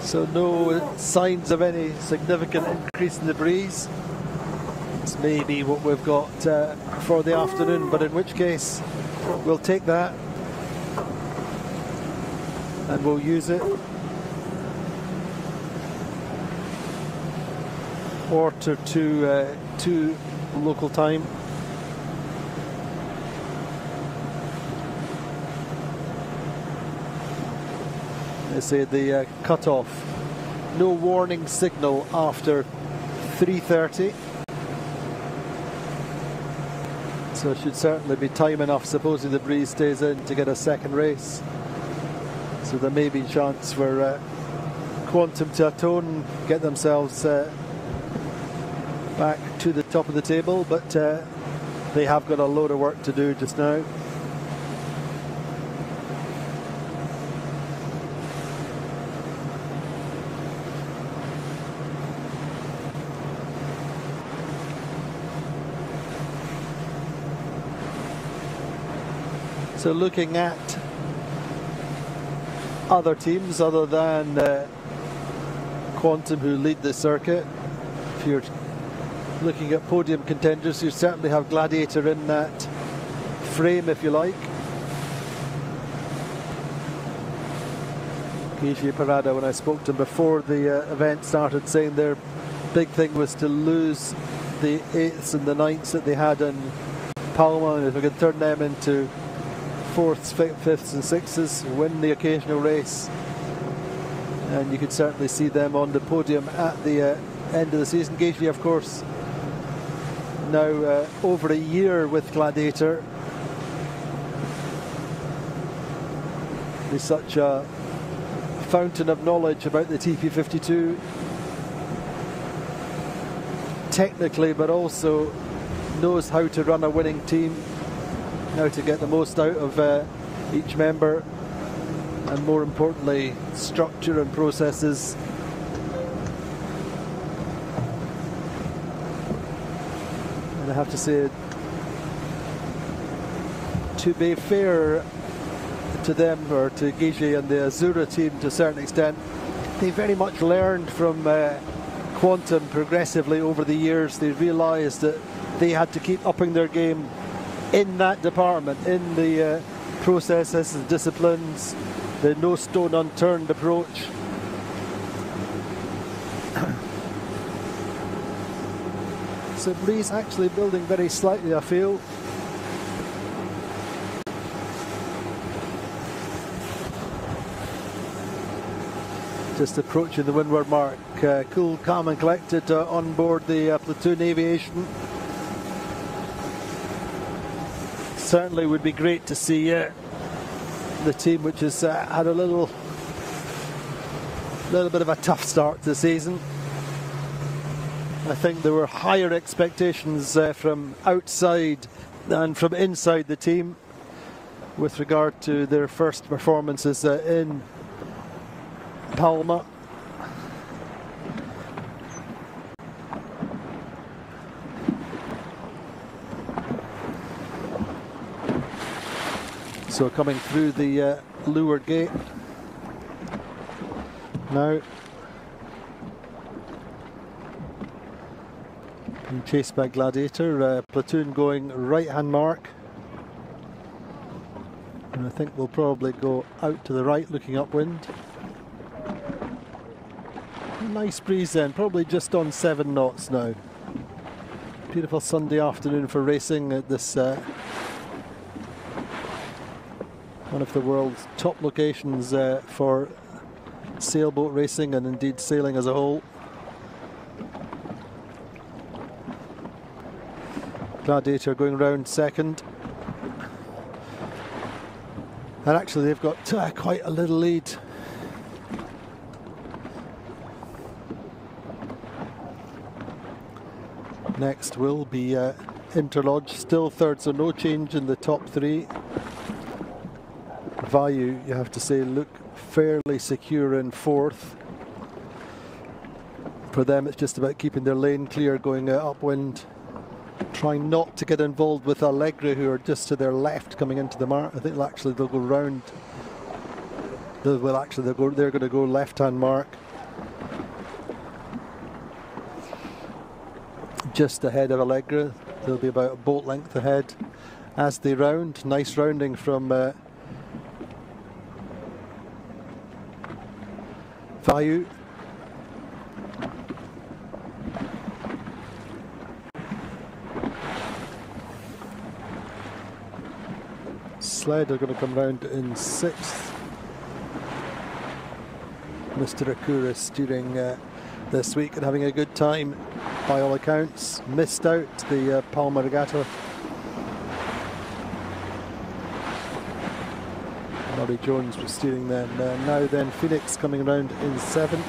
So no signs of any significant increase in the breeze. It's maybe what we've got for the afternoon, but in which case we'll take that and we'll use it. Quarter to 2 local time. They say the cut-off, no warning signal after 3:30. So it should certainly be time enough, supposing the breeze stays in, to get a second race. So there may be a chance for Quantum to atone, get themselves back to the top of the table, but they have got a load of work to do just now. So looking at other teams other than Quantum, who lead the circuit, if you're looking at podium contenders, you certainly have Gladiator in that frame, if you like. Keiji Parada, when I spoke to him before the event started, saying their big thing was to lose the 8ths and the 9ths that they had in Palma, and if we could turn them into 4ths, 5ths and 6ths, win the occasional race, and you could certainly see them on the podium at the end of the season. Gagey, of course, now over a year with Gladiator. He's such a fountain of knowledge about the TP52, technically, but also knows how to run a winning team, how to get the most out of each member, and more importantly, structure and processes. And I have to say, to be fair to them, or to Gigi and the Azura team to a certain extent, they very much learned from Quantum progressively over the years. They realised that they had to keep upping their game in that department, in the processes and disciplines, the no stone unturned approach. So breeze actually building very slightly, I feel. Just approaching the windward mark. Cool, calm and collected on board the platoon aviation. Certainly would be great to see the team, which has had a little bit of a tough start to the season, I think there were higher expectations from outside than from inside the team with regard to their first performances in Palma. So coming through the leeward gate now, being chased by Gladiator, platoon going right hand mark, and I think we'll probably go out to the right looking upwind. A nice breeze then, probably just on 7 knots now. Beautiful Sunday afternoon for racing at this one of the world's top locations for sailboat racing and indeed sailing as a whole. Gladiator going round second. And actually they've got quite a little lead. Next will be Interlodge, still third, so no change in the top 3. Value, you have to say, look fairly secure in 4th. For them it's just about keeping their lane clear going upwind, trying not to get involved with Allegra, who are just to their left coming into the mark. I think they'll go round. They're going to go left hand mark, just ahead of Allegra. They'll be about a boat length ahead as they round. Nice rounding from Value. Sled are going to come round in 6th. Mr. Akura steering this week and having a good time by all accounts. Missed out the Palma Regatta. Murray Jones was steering then. Now then, Phoenix coming around in 7th.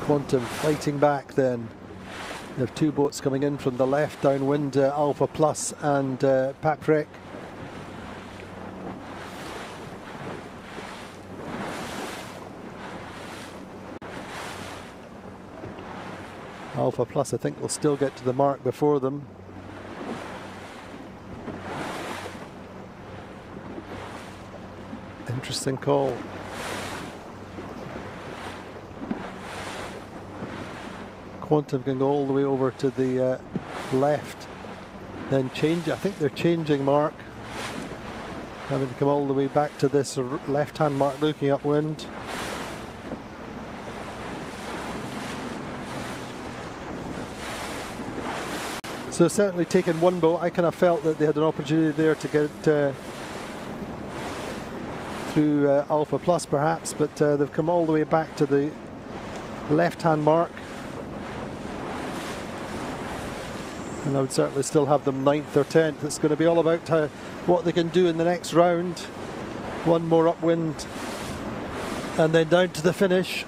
Quantum fighting back then. There are 2 boats coming in from the left downwind, Alpha Plus and Paprec. Alpha Plus, I think, will still get to the mark before them. Interesting call. Quantum can go all the way over to the left, then change. I think they're changing mark, having to come all the way back to this left-hand mark looking upwind. So certainly taking one boat, I kind of felt that they had an opportunity there to get through Alpha Plus perhaps, but they've come all the way back to the left-hand mark. And I would certainly still have them 9th or 10th. It's going to be all about what they can do in the next round. One more upwind and then down to the finish.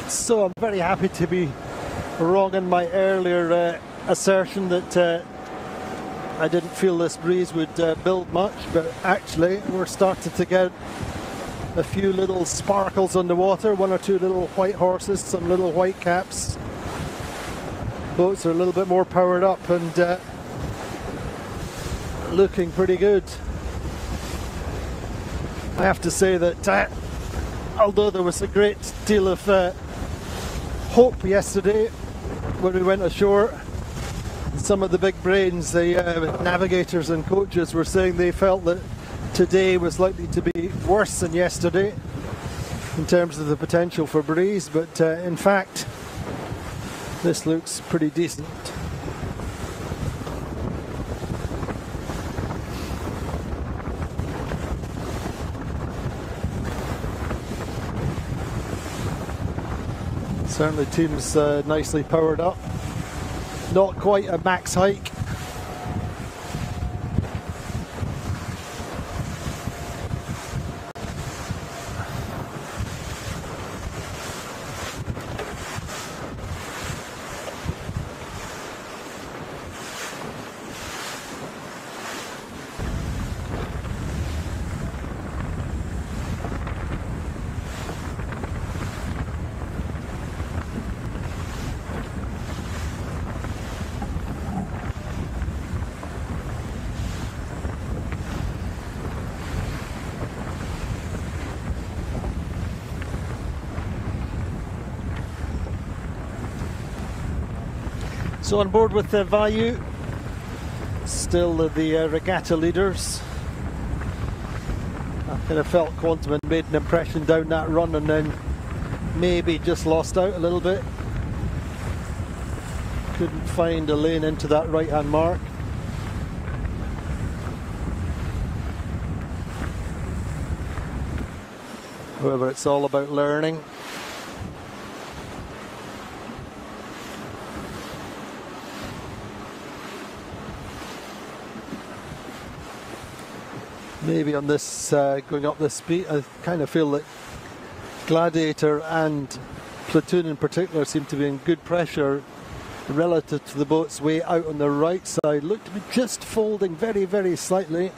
So I'm very happy to be wrong in my earlier assertion that I didn't feel this breeze would build much, but actually we're starting to get a few little sparkles on the water, 1 or 2 little white horses, some little white caps. Boats are a little bit more powered up and looking pretty good. I have to say that although there was a great deal of hope yesterday when we went ashore, some of the big brains, the navigators and coaches, were saying they felt that today was likely to be worse than yesterday. in terms of the potential for breeze, but in fact this looks pretty decent. Certainly team's nicely powered up. Not quite a max hike. So on board with the Vayu, still the regatta leaders. I kind of felt Quantum had made an impression down that run and then maybe just lost out a little bit. Couldn't find a lane into that right hand mark. However, it's all about learning. Maybe on this, going up this speed, I kind of feel that Gladiator and Platoon in particular seem to be in good pressure relative to the boat's way out on the right side. Look to be just folding very, very slightly.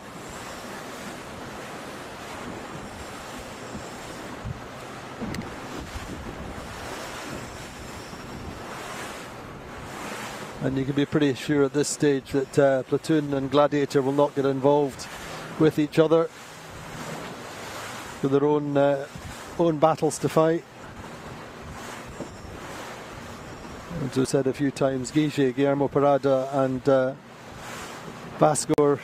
And you can be pretty sure at this stage that Platoon and Gladiator will not get involved with each other, with their own battles to fight. As I said a few times, Guillermo Parada and Vasco are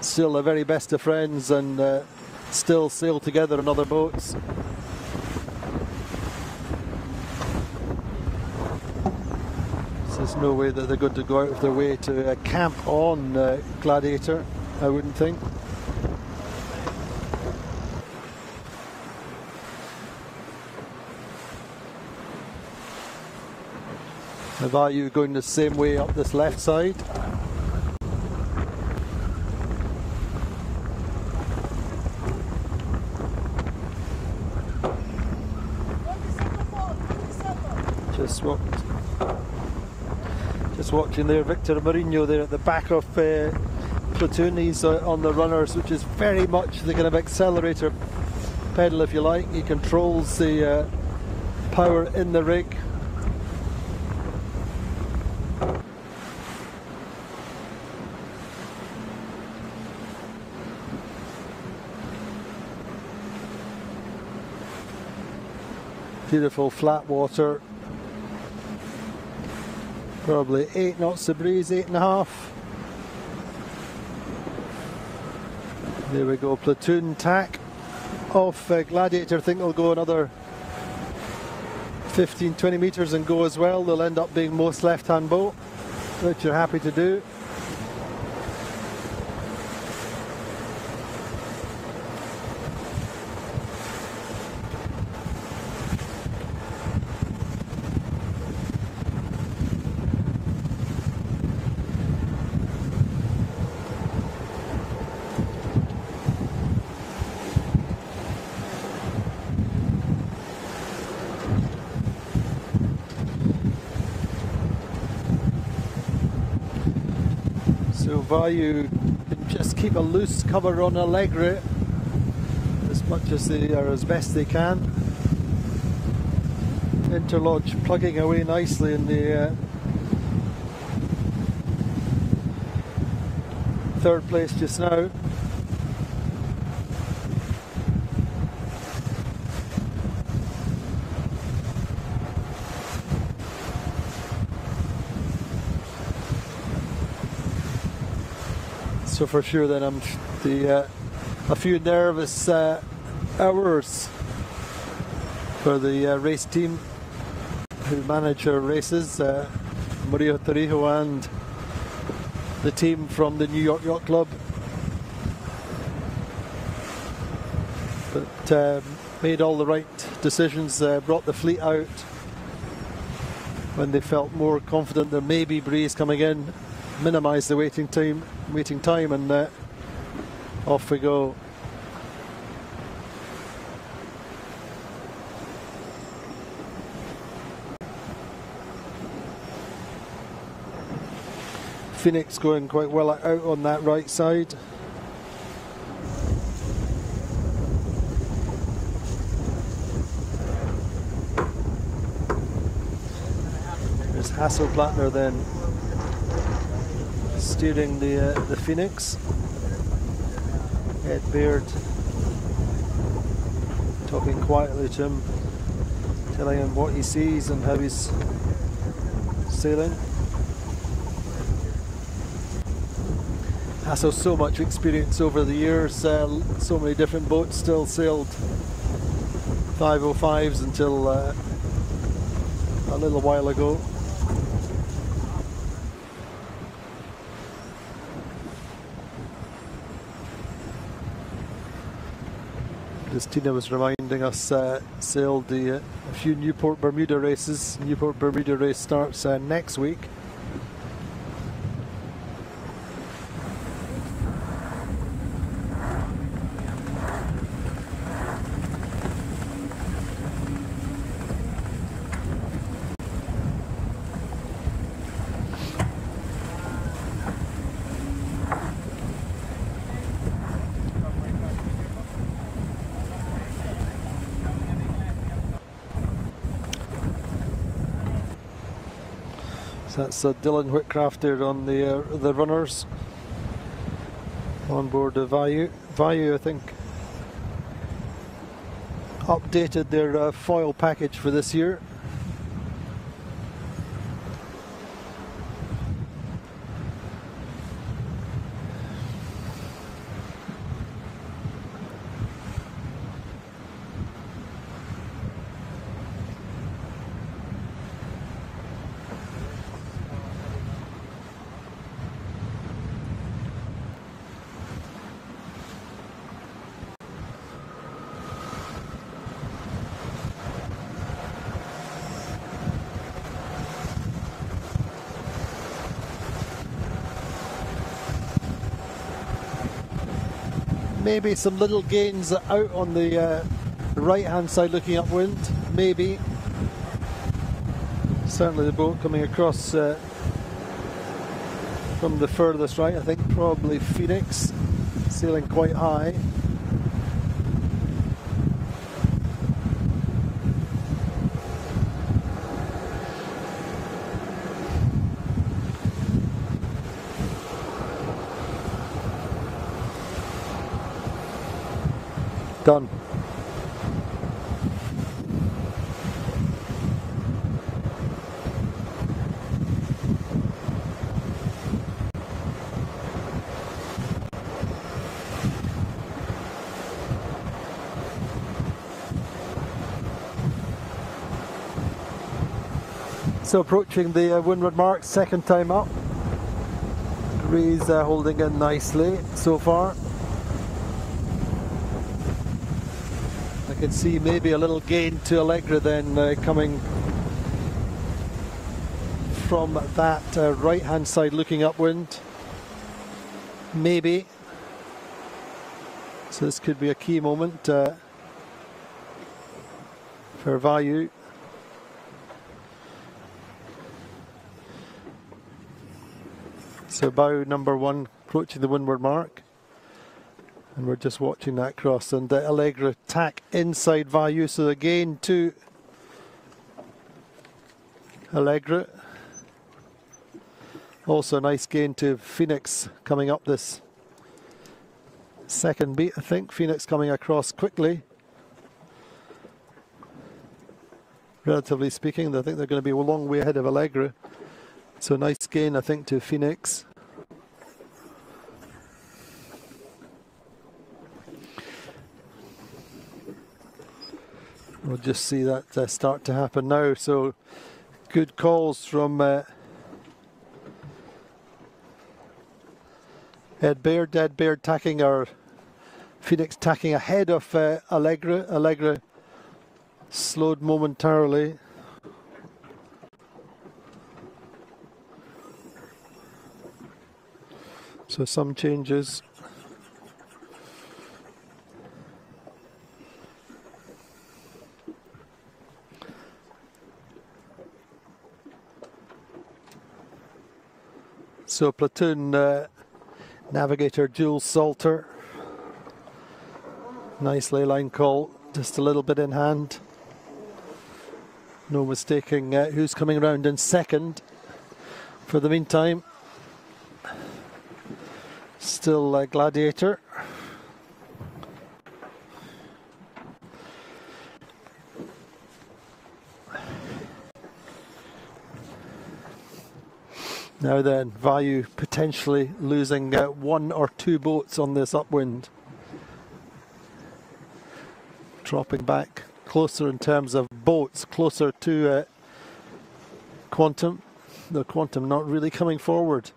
still the very best of friends and still sail together on other boats. So there's no way that they're going to go out of their way to camp on Gladiator, I wouldn't think. The Vayu going the same way up this left side. Just watching there, Victor Mourinho there at the back of Platoon. He's on the runners, which is very much the kind of accelerator pedal, if you like. He controls the power in the rig. Beautiful flat water. Probably 8 knots of breeze, 8.5. There we go, Platoon tack off Gladiator. I think they'll go another 15-20 metres and go as well. They'll end up being most left-hand boat, which you're happy to do. So Vayu can just keep a loose cover on Allegre as much as they are, as best they can. Interlodge plugging away nicely in the third place just now. So for sure then a few nervous hours for the race team who manage our races, Maria Torrijos and the team from the New York Yacht Club. But made all the right decisions, brought the fleet out when they felt more confident there may be breeze coming in, minimised the waiting time, and off we go. Phoenix going quite well out on that right side. There's Hasselblattner then steering the Phoenix. Ed Baird talking quietly to him, telling him what he sees and how he's sailing. Hassel, so much experience over the years, so many different boats, still sailed 505s until a little while ago. As Tina was reminding us, sailed a few Newport Bermuda races. Newport Bermuda race starts next week. That's Dylan Whitcraft there on the runners on board the Vayu. Vayu, I think, updated their foil package for this year. Maybe some little gains out on the right hand side looking upwind, maybe. Certainly the boat coming across from the furthest right, I think probably Phoenix, sailing quite high. Done. So approaching the windward mark, second time up. Breeze holding in nicely so far. I can see maybe a little gain to Allegra then coming from that right hand side looking upwind, maybe. So this could be a key moment for Vayu. So bow number one approaching the windward mark. And we're just watching that cross, and Allegra tack inside Vayu, so again to Allegra. Also a nice gain to Phoenix coming up this second beat, I think. Phoenix coming across quickly. Relatively speaking, I think they're going to be a long way ahead of Allegra. So nice gain, I think, to Phoenix. We'll just see that start to happen now. So good calls from Ed Baird. Ed Baird tacking, our Phoenix tacking ahead of Allegra. Allegra slowed momentarily. So some changes. So platoon navigator Jules Salter. Nice ley line call, just a little bit in hand. No mistaking who's coming around in second. For the meantime, still Gladiator. Now then, Vayu potentially losing 1 or 2 boats on this upwind. Dropping back closer in terms of boats, closer to Quantum. The Quantum not really coming forward.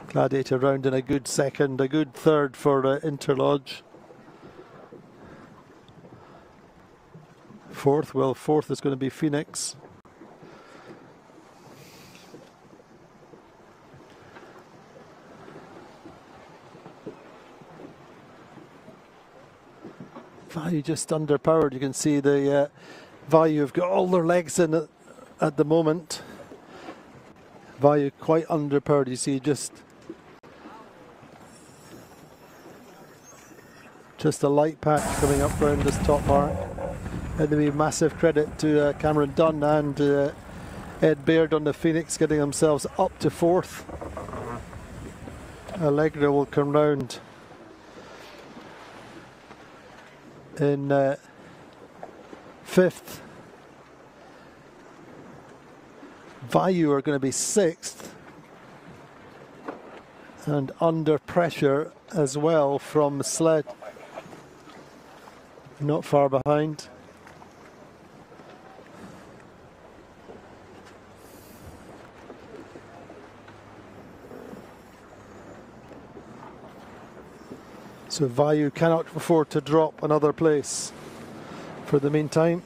Gladiator round in a good second, a good third for Interlodge. Fourth, well, fourth is going to be Phoenix. Vayu just underpowered. You can see the Vayu have got all their legs in it at the moment. Vayu quite underpowered. You see just a light patch coming up around this top mark. And there'll be massive credit to Cameron Dunn and Ed Baird on the Phoenix, getting themselves up to fourth. Allegra will come round in fifth. Vayu are going to be sixth, and under pressure as well from Sled. Not far behind. So Vayu cannot afford to drop another place for the meantime.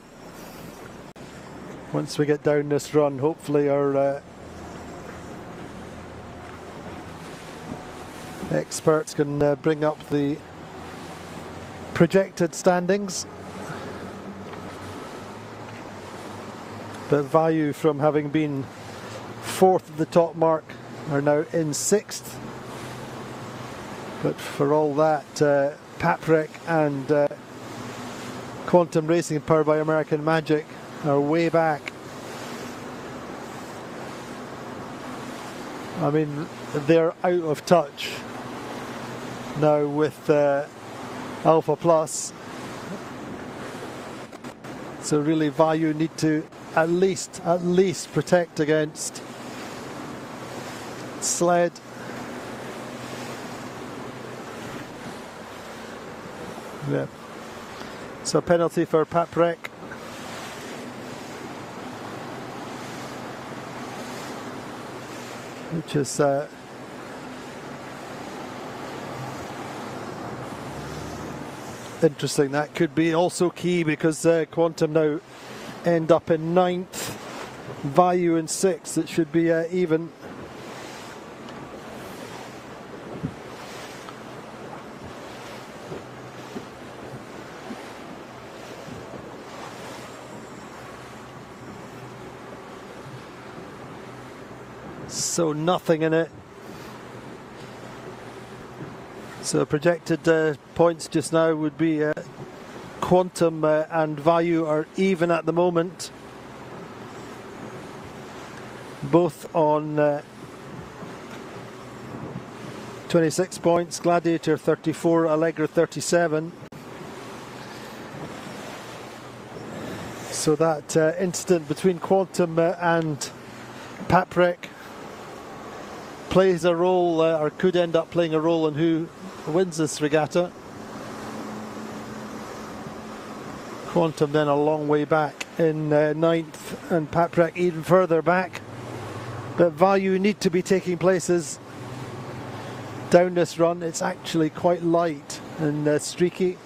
Once we get down this run, hopefully our experts can bring up the projected standings. But Vayu, from having been fourth at the top mark, are now in sixth. But for all that, Paprec and Quantum Racing, powered by American Magic, are way back. I mean, they're out of touch now with Alpha Plus. So really Vayu need to at least protect against Sled. Yeah. So penalty for Paprec. Which is interesting. That could be also key, because Quantum now end up in ninth, Vayu in sixth. It should be even. So nothing in it. So projected points just now would be Quantum and Vayu are even at the moment. Both on 26 points. Gladiator 34, Allegra 37. So that incident between Quantum and Paprec plays a role, or could end up playing a role in who wins this regatta. Quantum then a long way back in ninth, and Paprec even further back. But Value need to be taking places down this run. It's actually quite light and streaky.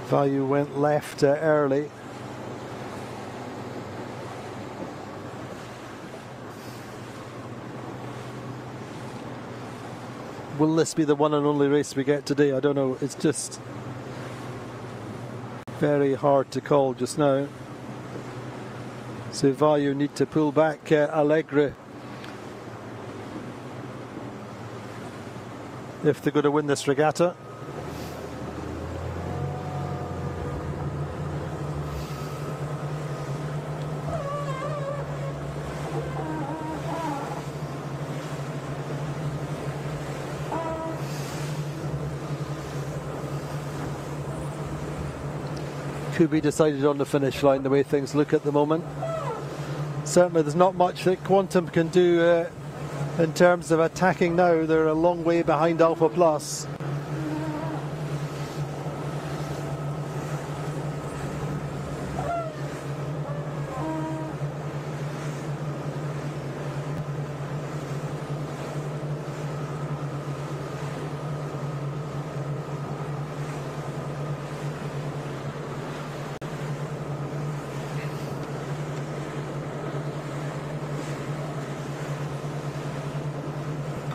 Value went left early. Will this be the one and only race we get today? I don't know. It's just very hard to call just now. So Value need to pull back Allegri if they're going to win this regatta. Could be decided on the finish line the way things look at the moment. Certainly there's not much that Quantum can do in terms of attacking now. They're a long way behind Alpha Plus.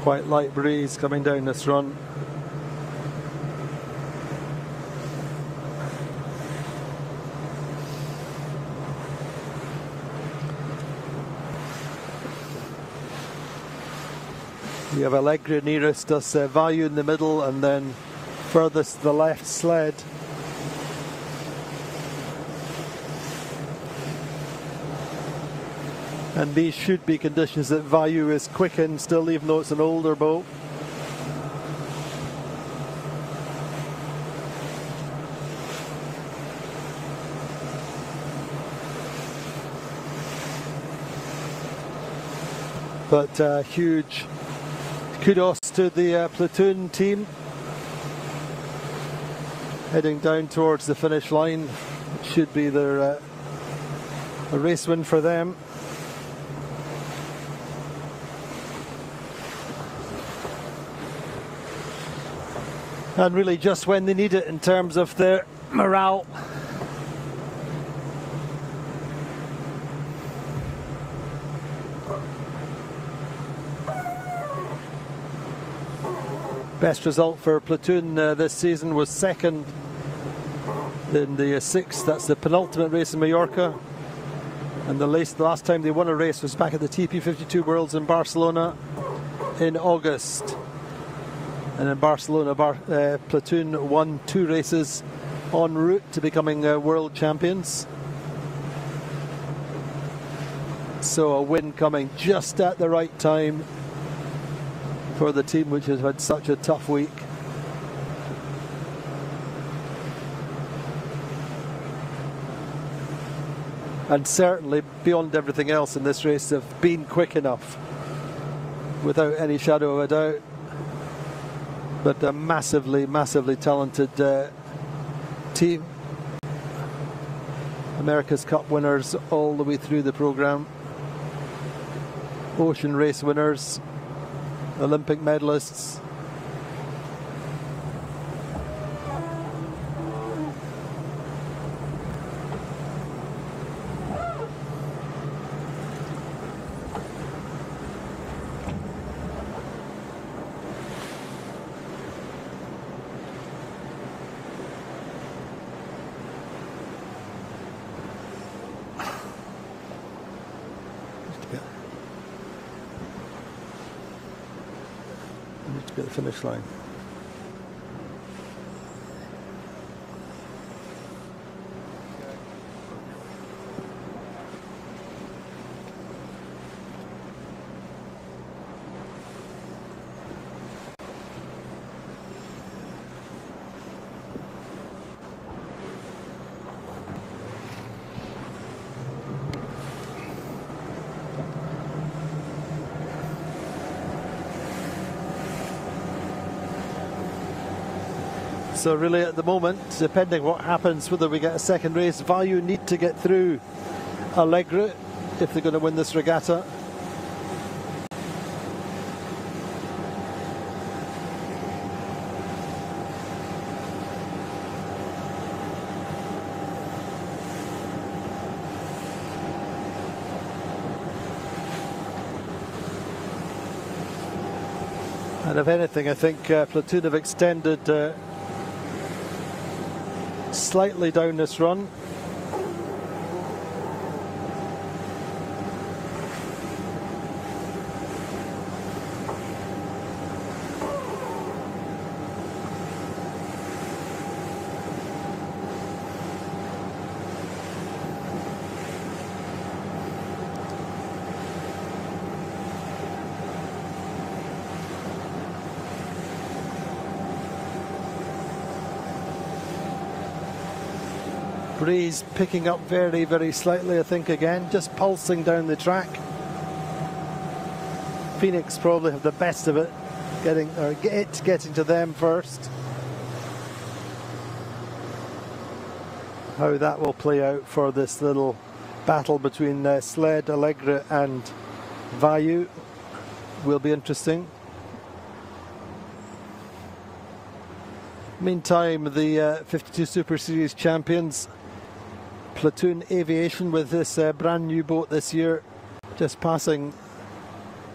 Quite light breeze coming down this run. We have Allegri nearest us, Value in the middle, and then furthest the left Sled. And these should be conditions that Value is quick in still, even though it's an older boat. But huge kudos to the platoon team heading down towards the finish line. It should be their a race win for them. And really just when they need it in terms of their morale. Best result for Platoon this season was second in the sixth. That's the penultimate race in Mallorca. And the last time they won a race was back at the TP52 Worlds in Barcelona in August. And in Barcelona, Platoon won 2 races en route to becoming world champions. So a win coming just at the right time for the team, which has had such a tough week. And certainly, beyond everything else in this race, have been quick enough, without any shadow of a doubt. But a massively, massively talented team. America's Cup winners all the way through the programme. Ocean race winners. Olympic medalists. The finish line. So really at the moment, depending what happens, whether we get a second race, Value need to get through Allegri if they're going to win this regatta. And if anything, I think Platoon have extended slightly down this run. Breeze picking up very, very slightly, I think, again, just pulsing down the track. Phoenix probably have the best of it, getting to them first. How that will play out for this little battle between Sled, Allegri and Value will be interesting. Meantime, the 52 Super Series champions, Platoon Aviation, with this brand new boat this year, just passing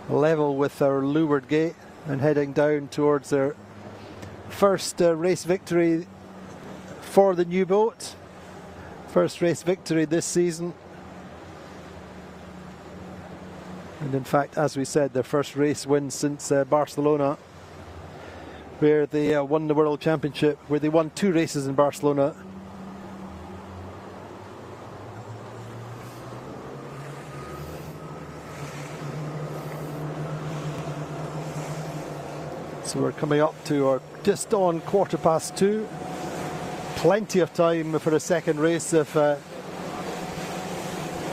level with our leeward gate and heading down towards their first race victory for the new boat. First race victory this season. And in fact, as we said, their first race win since Barcelona, where they won the World Championship, where they won 2 races in Barcelona. So we're coming up to, or just on 2:15. Plenty of time for a second race if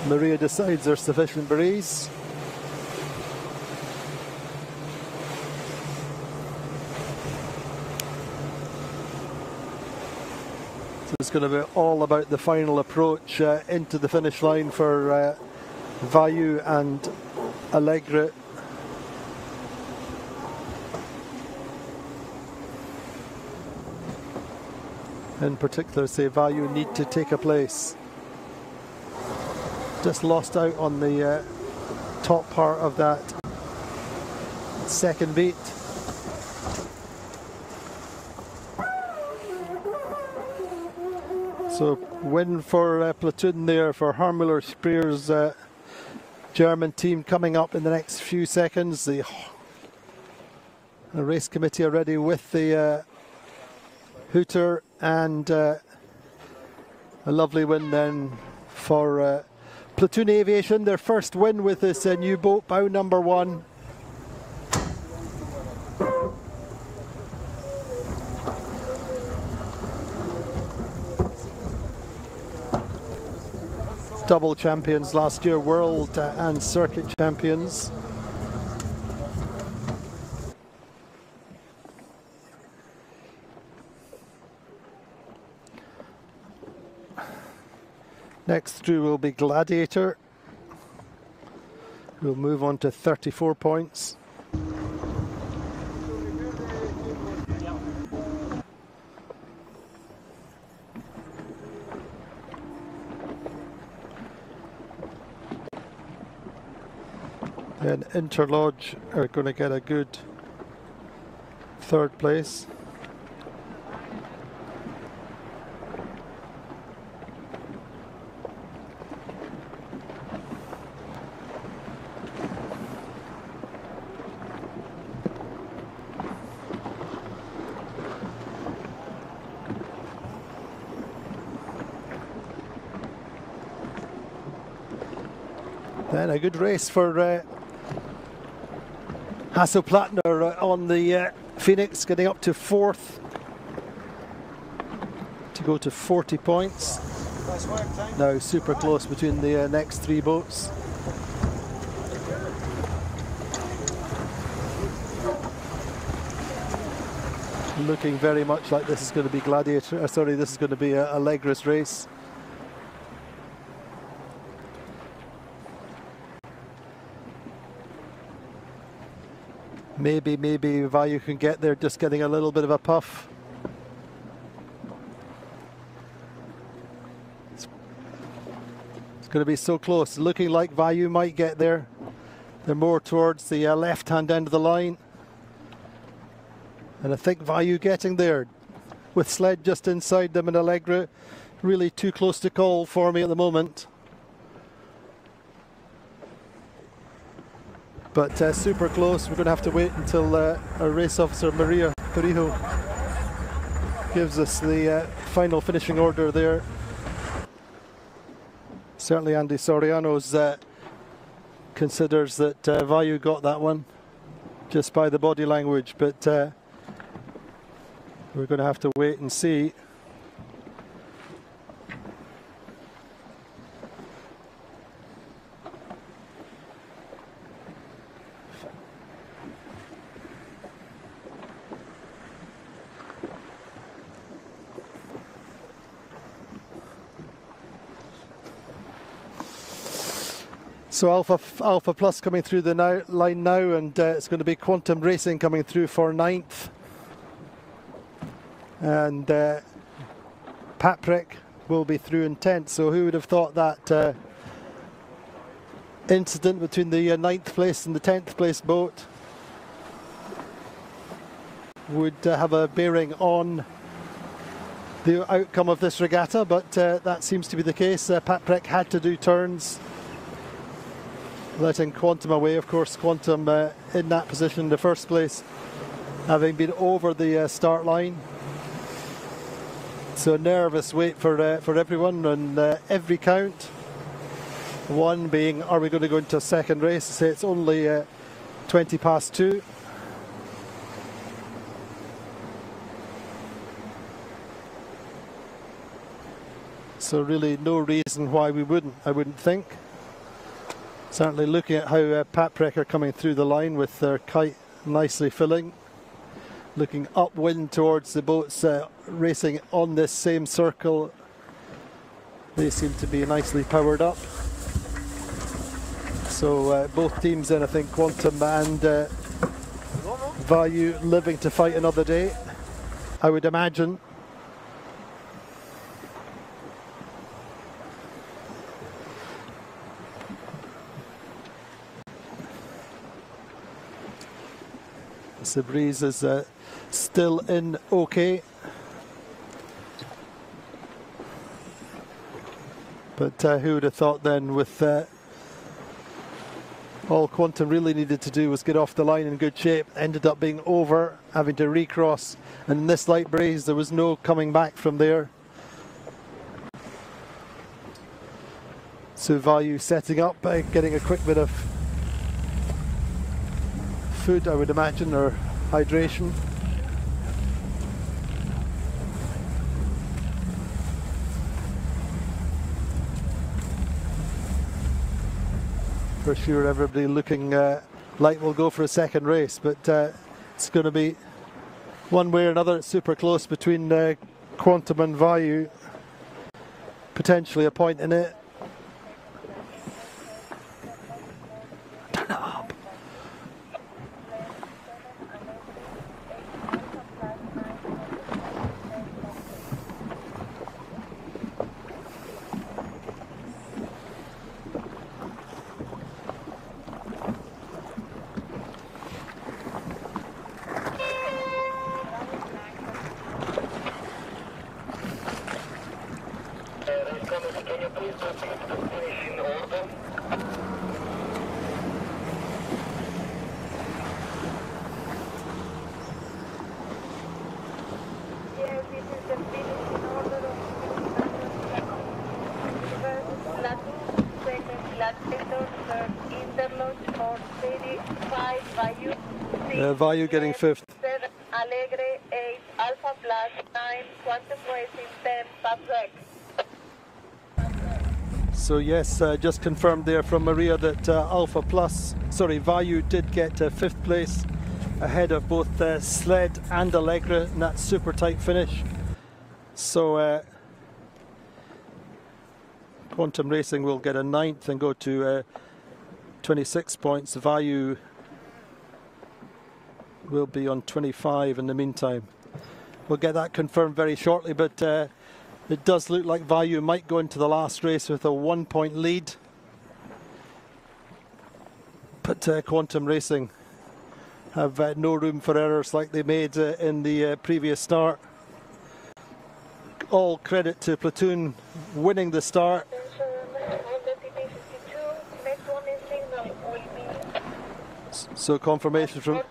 Maria decides there's sufficient breeze. So it's going to be all about the final approach into the finish line for Value and Allegri. In particular, say Value need to take a place. Just lost out on the top part of that second beat. So win for Platoon there for Harmuller Speer's German team coming up in the next few seconds. The race committee already with the hooter, and a lovely win then for Platoon Aviation, their first win with this new boat, bow number 1. Double champions last year, world and circuit champions. Next through will be Gladiator. We'll move on to 34 points. Then Interlodge are going to get a good 3rd place. Then a good race for Hasselplattner on the Phoenix, getting up to 4th to go to 40 points. Now super close between the next 3 boats. Looking very much like this is going to be gladiator. Sorry, this is going to be a legless race. Maybe Vayu can get there, just getting a little bit of a puff. It's going to be so close. Looking like Vayu might get there. They're more towards the left-hand end of the line. And I think Vayu getting there with Sled just inside them and Allegra really too close to call for me at the moment. But super close. We're going to have to wait until our race officer Maria Perijo gives us the final finishing order there. Certainly Andy Soriano's considers that Vayu got that one just by the body language, but we're going to have to wait and see. So Alpha Plus coming through the line now, and it's going to be Quantum Racing coming through for 9th. And Patrick will be through in 10th. So who would have thought that incident between the 9th place and the 10th place boat would have a bearing on the outcome of this regatta, but that seems to be the case. Patrick had to do turns, letting Quantum away. Of course, Quantum in that position in the first place, having been over the start line. So a nervous wait for everyone on every count. One being, are we going to go into a second race? Say it's only 20 past 2. So really no reason why we wouldn't, I wouldn't think. Certainly looking at how Patrick are coming through the line with their kite nicely filling. Looking upwind towards the boats racing on this same circle. They seem to be nicely powered up. So both teams then, I think Quantum and Vayu living to fight another day, I would imagine. The breeze is still in okay, but who would have thought then, with all Quantum really needed to do was get off the line in good shape, ended up being over, having to recross, and in this light breeze there was no coming back from there. So Vayu setting up, getting a quick bit of food, I would imagine, or hydration. For sure, everybody looking like we'll go for a second race, but it's going to be one way or another. It's super close between Quantum and Vayu. Potentially a point in it. Turn it up. Vayu getting 5th. 7, Alegre, 8, Alpha Plus, 9, Quantum Racing, 10, Pazar. So yes, just confirmed there from Maria that Vayu did get 5th place, ahead of both Sled and Allegra in that super tight finish. So Quantum Racing will get a 9th and go to 26 points. Value will be on 25 in the meantime. We'll get that confirmed very shortly, but it does look like Value might go into the last race with a 1-point lead. But Quantum Racing have no room for errors like they made in the previous start. All credit to Platoon winning the start. So confirmation from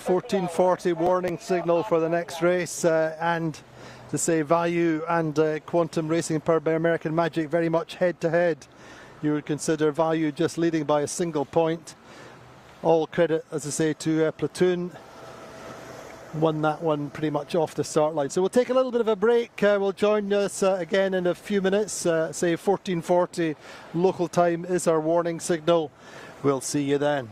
1440 warning signal for the next race, and to say Value and Quantum Racing powered by American Magic very much head to head. You would consider Value just leading by a single point. All credit, as I say, to Platoon. Won that one pretty much off the start line. So we'll take a little bit of a break. We'll join us again in a few minutes. Say 1440 local time is our warning signal. We'll see you then.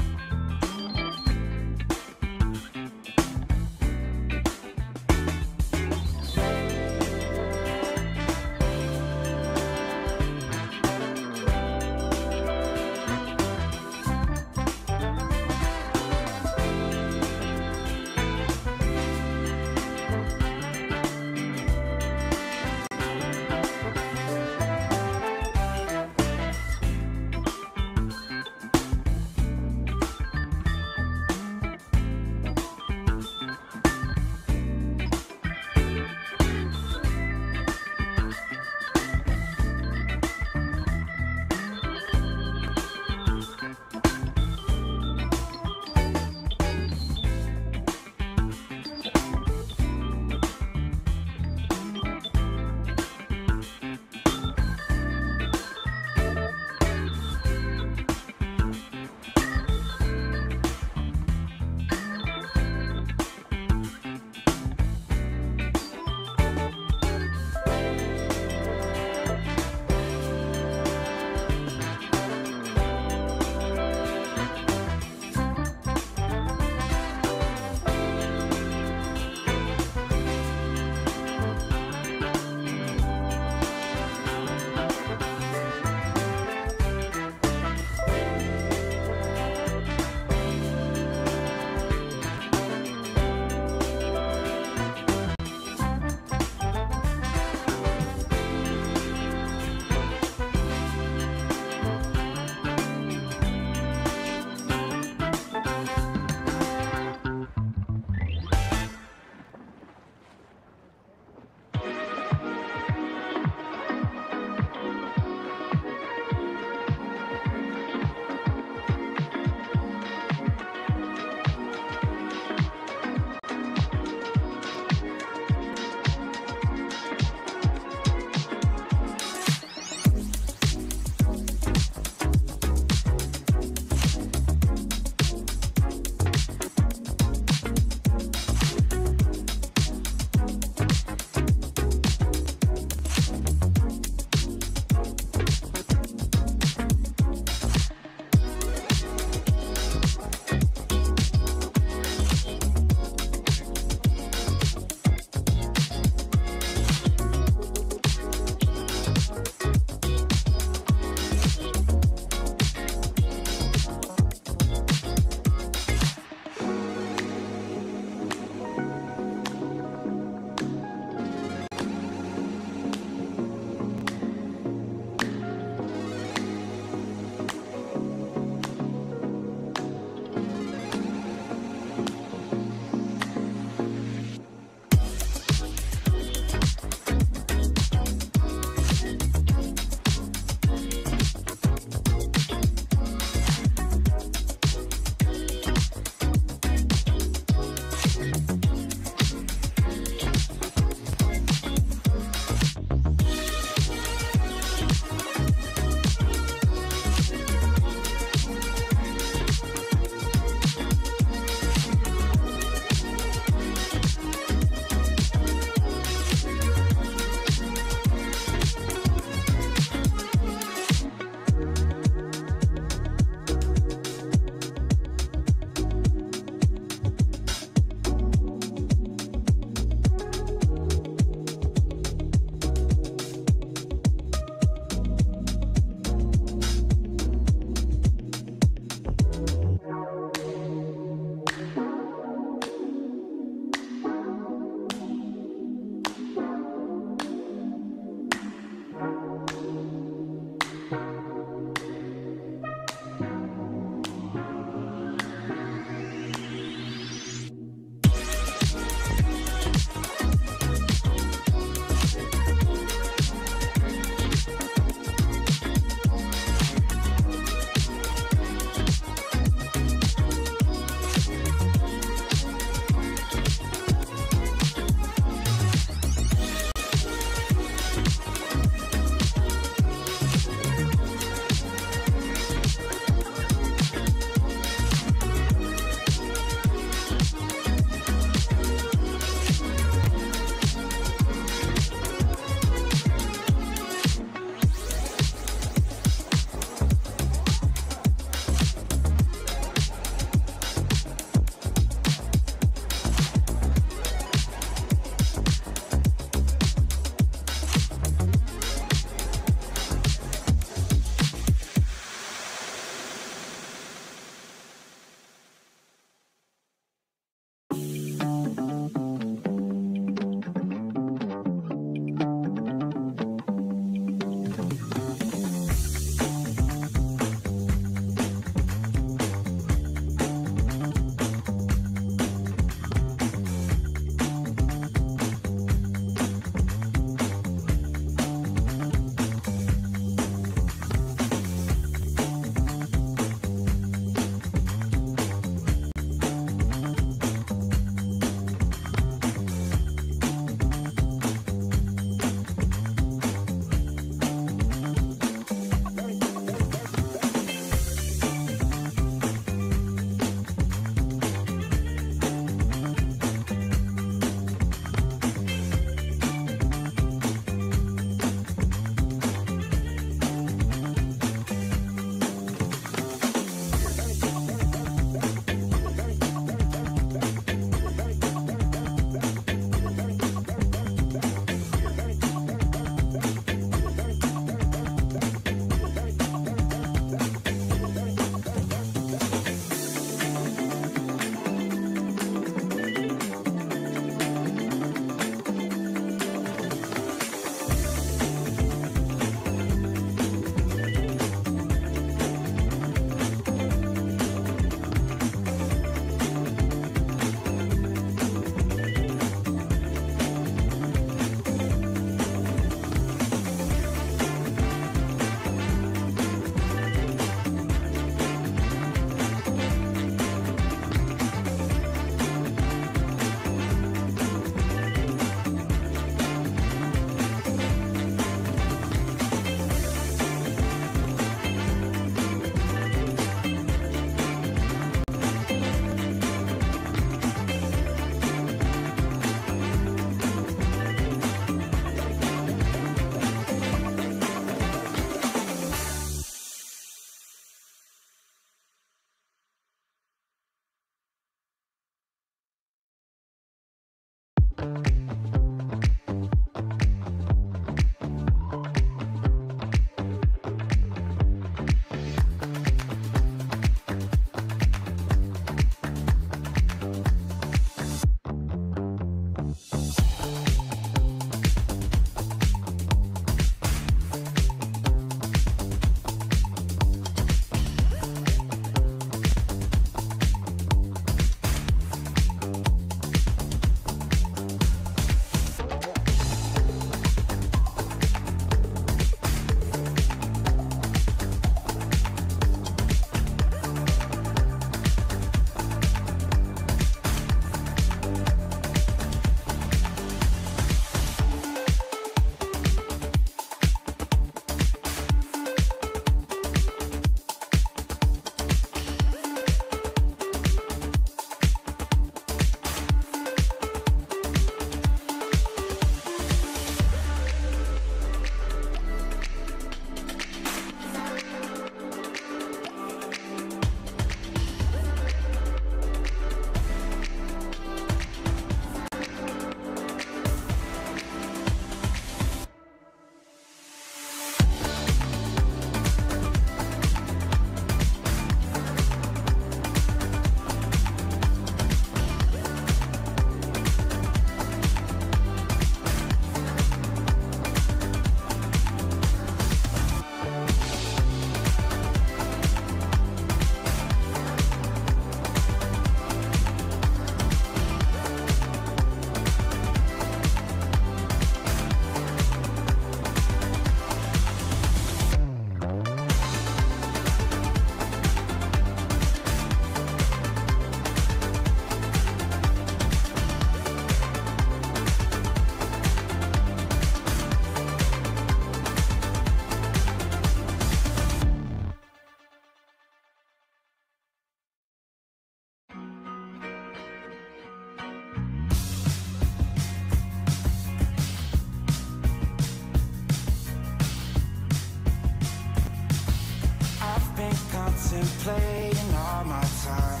contemplating all my time.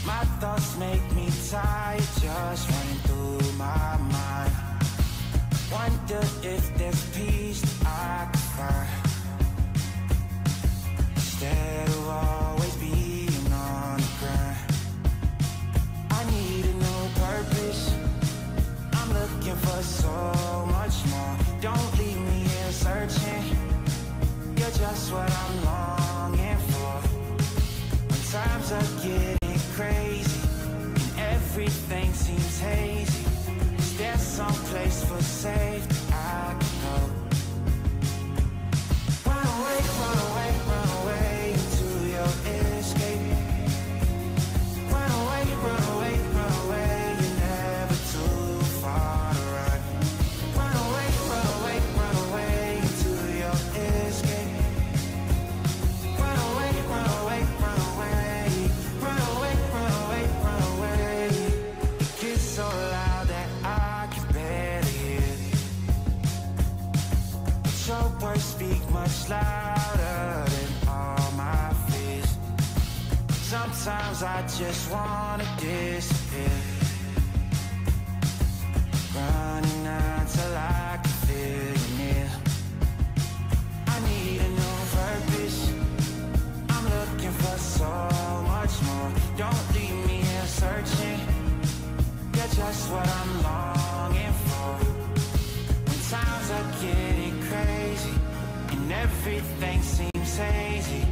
My thoughts make me tired, just running through my mind. Wonder if there's peace that I can find, instead of always being on the grind. I need a new purpose, I'm looking for so much more. Don't leave me here searching, you're just what I'm longing for. When times are getting crazy and everything seems hazy, is there some place for safety I can go? Run away, run away, run away into your escape. Run away, run away, run away, you're never too far to run. Run away, run away, run away into your escape. Run away, run away, run away. Run away, run away, run away. It gets so loud that I can barely hear. But your words speak much louder than all my fears. Sometimes I just wanna disappear, running until I can feel you near. I need a new purpose, I'm looking for so much more. Don't leave me here searching, you're just what I'm longing for. When times are getting crazy and everything seems hazy,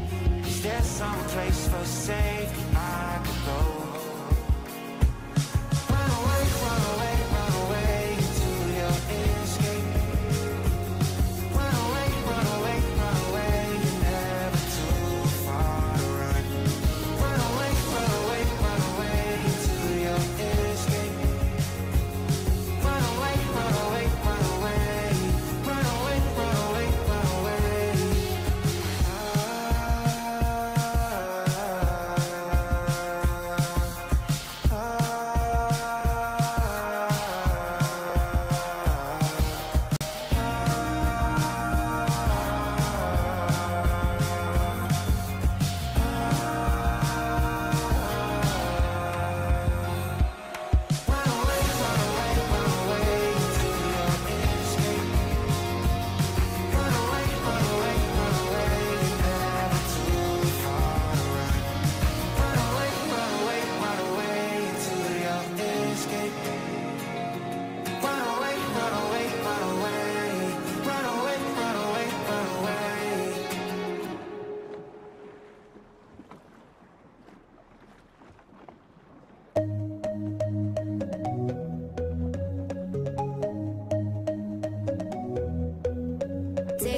is there some place for safety I could go? Run away, run away, run away into your escape. Run away, run away, run away, you're never too far to run. Run away, run away, run away into your escape. Run away, run away, run away. Run away, run away, run away.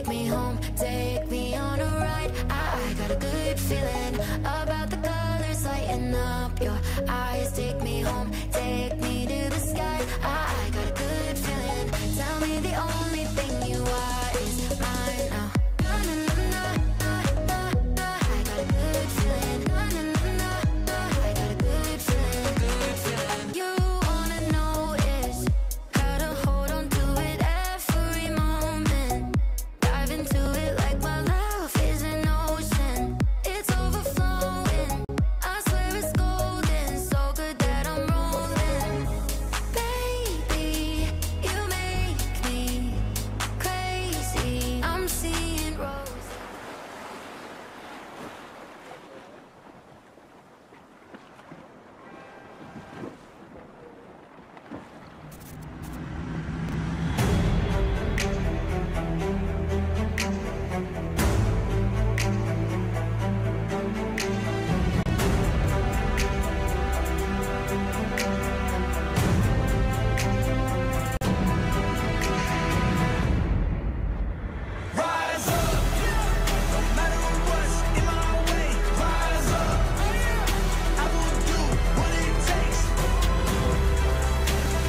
take me home, take me on a ride. I got a good feeling about the colors lighting up your eyes. Take me home, take me to the sky. I got a good feeling. Tell me the only thing you are is mine now. Na, na, na, na, na, na. I got a good feeling. Na, na, na, na, na. I got a good feeling, good feeling. You wanna know is how to hold on to it every moment. Dive into it like my love is an ocean. It's overflowing. I swear it's golden, so good that I'm rolling. Baby, you make me crazy. I'm seeing rose. Rise up, no matter what's in my way. Rise up, I will do what it takes.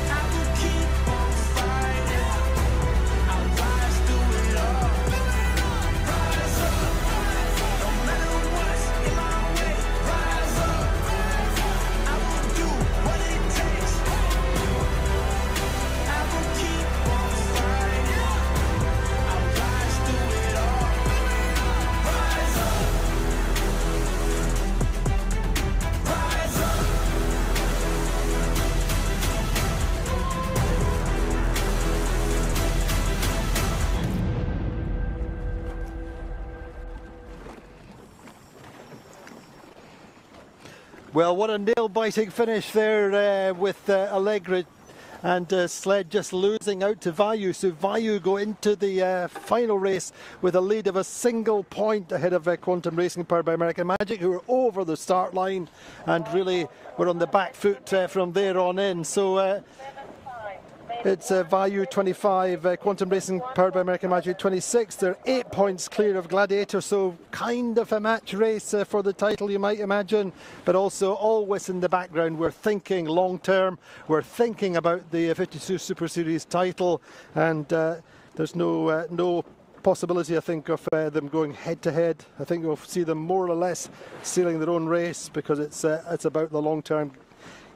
I will keep on fighting. I'll rise through it all. Rise up, no matter what's in my way. Rise up, I will do what it takes. I will keep on fighting. I'll rise through it all. Rise up. Rise up. Well, what a nail-biting finish there with Allegra and Sled just losing out to Vayu. So Vayu go into the final race with a lead of a single point ahead of Quantum Racing powered by American Magic, who were over the start line and really were on the back foot from there on in. So it's Vayu 25, Quantum Racing powered by American Magic 26. They're 8 points clear of Gladiator, so kind of a match race for the title, you might imagine. But also always in the background, we're thinking long term. We're thinking about the 52 Super Series title, and there's no possibility, I think, of them going head to head. I think we'll see them more or less sealing their own race because it's about the long term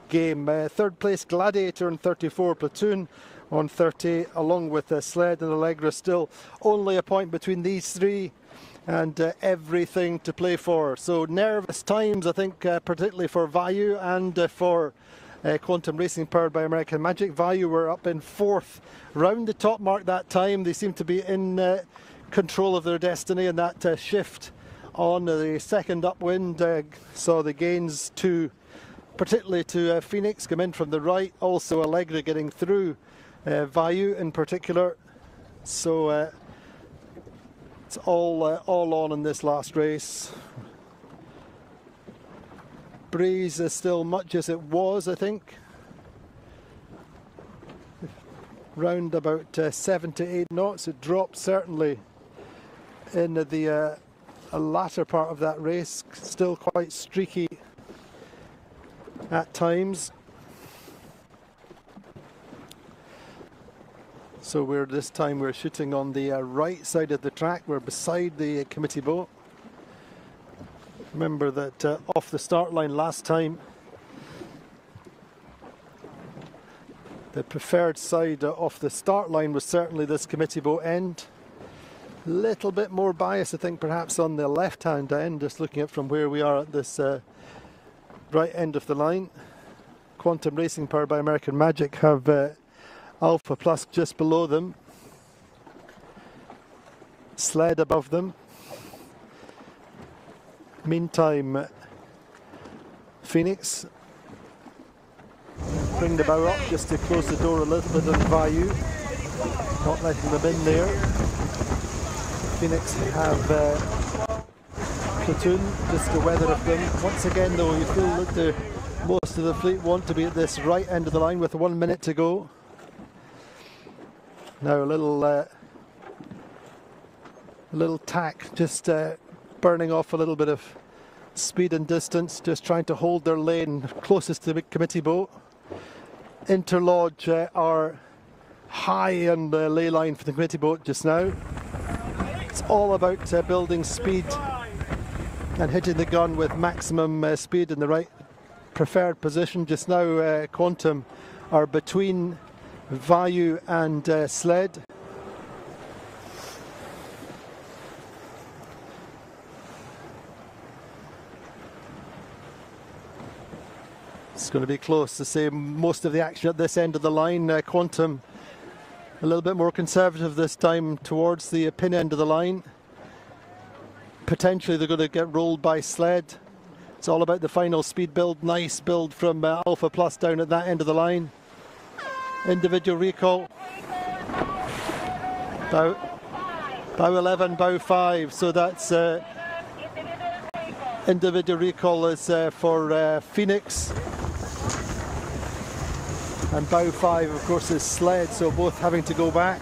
game. Third place Gladiator and 34, Platoon on 30, along with Sled and Allegra. Still only a point between these three, and everything to play for. So nervous times, I think, particularly for Vayu and for Quantum Racing powered by American Magic. Vayu were up in fourth, round the top mark that time. They seem to be in control of their destiny, and that shift on the second upwind saw the gains particularly to Phoenix come in from the right. Also Allegra getting through Vayu in particular. So it's all on in this last race. Breeze is still much as it was, I think. Round about 7 to 8 knots. It dropped certainly in the latter part of that race. Still quite streaky at times. So this time we're shooting on the right side of the track. We're beside the committee boat. Remember that off the start line last time, the preferred side off the start line was certainly this committee boat end. Little bit more bias, I think, perhaps on the left-hand end, just looking at from where we are at this right end of the line. Quantum Racing powered by American Magic have Alpha Plus just below them, Sled above them. Meantime, Phoenix bring the bow up just to close the door a little bit on Vayu, not letting them in there. Phoenix have Platoon just to weather of them. Once again though, you feel that most of the fleet want to be at this right end of the line with 1 minute to go. Now a little A little tack, just burning off a little bit of speed and distance, just trying to hold their lane closest to the committee boat. Interlodge are high on the ley line for the committee boat just now. It's all about building speed and hitting the gun with maximum speed in the right preferred position. Just now Quantum are between Vayu and Sled. It's going to be close to say most of the action at this end of the line. Quantum a little bit more conservative this time towards the pin end of the line. Potentially they're going to get rolled by Sled. It's all about the final speed build. Nice build from Alpha Plus down at that end of the line. Individual recall. Bow 11, bow 5. So that's individual recall is for Phoenix. And bow 5, of course, is Sled, so both having to go back.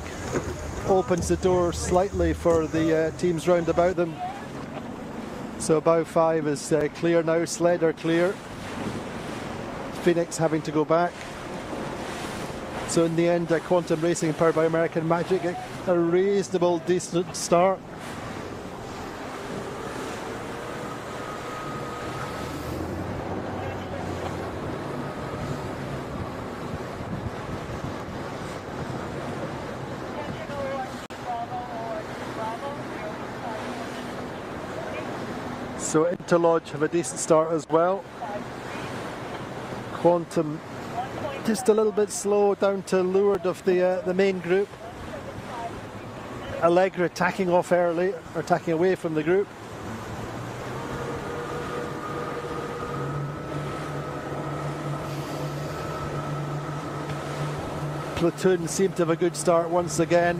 Opens the door slightly for the teams round about them. So bow 5 is clear now, Sled are clear. Phoenix having to go back. So in the end, Quantum Racing, powered by American Magic, a reasonable, decent start. So Interlodge have a decent start as well. Quantum just a little bit slow down to leeward of the main group. Allegra attacking off early, or attacking away from the group. Platoon seem to have a good start once again.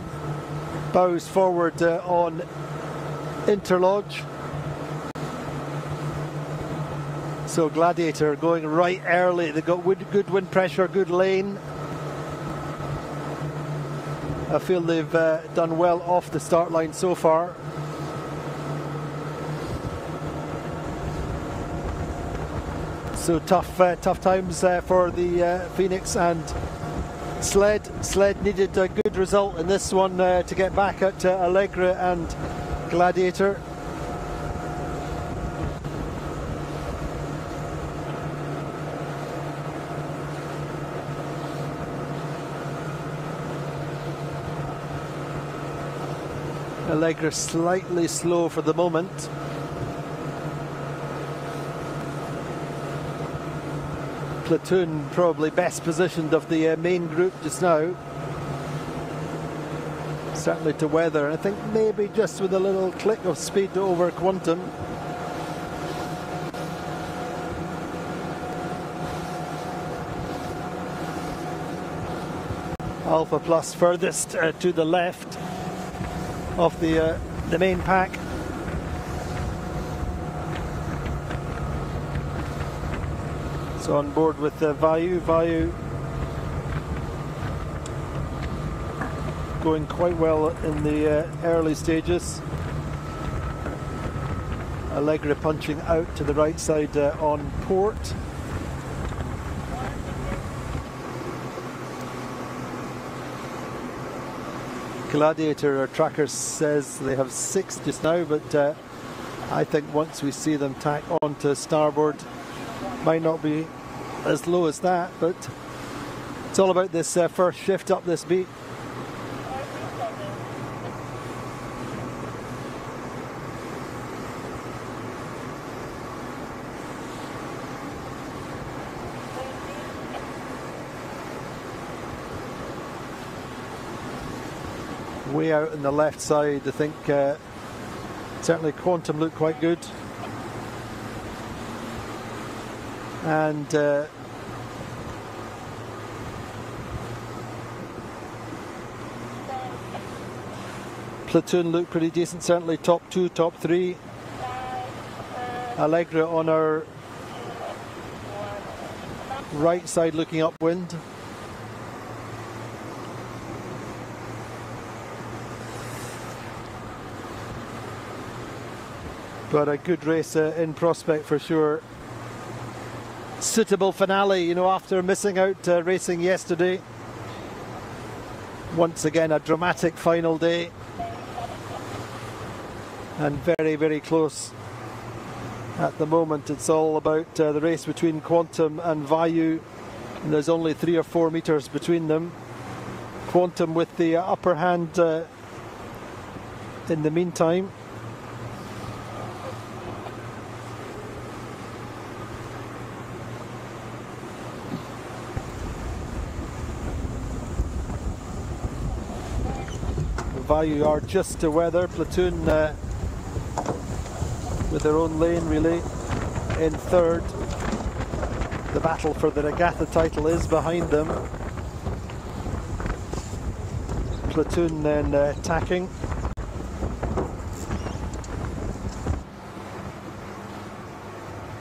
Bows forward on Interlodge. So Gladiator going right early. They've got good wind pressure, good lane. I feel they've done well off the start line so far. So tough times for the Phoenix and Sled. Sled needed a good result in this one to get back at Allegra and Gladiator. Allegra slightly slow for the moment. Platoon probably best positioned of the main group just now. Certainly to weather, and I think maybe just with a little click of speed over Quantum. Alpha Plus furthest to the left of the main pack. So on board with Vayu. Vayu going quite well in the early stages. Allegra punching out to the right side on port. Gladiator, our tracker says they have 6 just now, but I think once we see them tack onto starboard, might not be as low as that, but it's all about this first shift up this beat. Way out on the left side, I think certainly Quantum looked quite good. And Platoon looked pretty decent, certainly top 2, top 3. Allegra on our right side looking upwind. But a good race in prospect for sure. Suitable finale, you know, after missing out racing yesterday. Once again, a dramatic final day. And very, very close. At the moment, it's all about the race between Quantum and Vayu. And there's only 3 or 4 meters between them. Quantum with the upper hand in the meantime. Vayu are just to weather. Platoon with their own lane really in third. The battle for the regatta title is behind them. Platoon then attacking.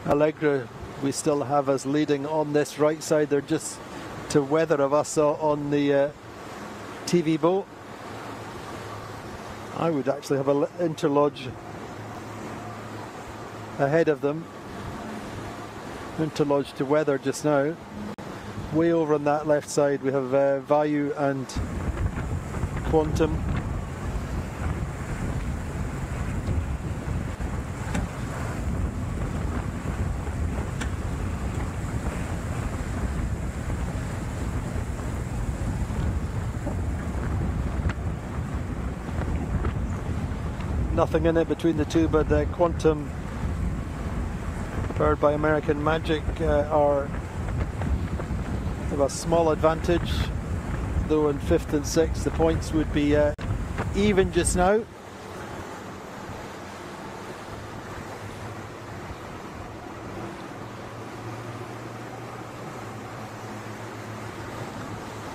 Allegra we still have as leading on this right side. They're just to weather of us on the TV boat. I would actually have an interlodge ahead of them. Interlodge to weather just now. Way over on that left side we have Vayu and Quantum. Nothing in it between the two, but Quantum, powered by American Magic, have a small advantage, though in 5th and 6th the points would be even just now.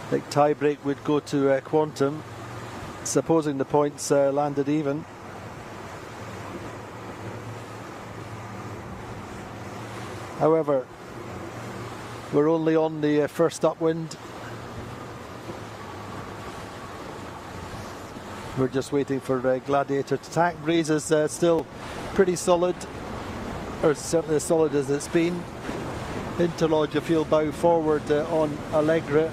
I think tie break would go to Quantum, supposing the points landed even. However, we're only on the first upwind. We're just waiting for Gladiator to tack. Breeze is still pretty solid, or certainly as solid as it's been. Interlodge a field bow forward on Allegra.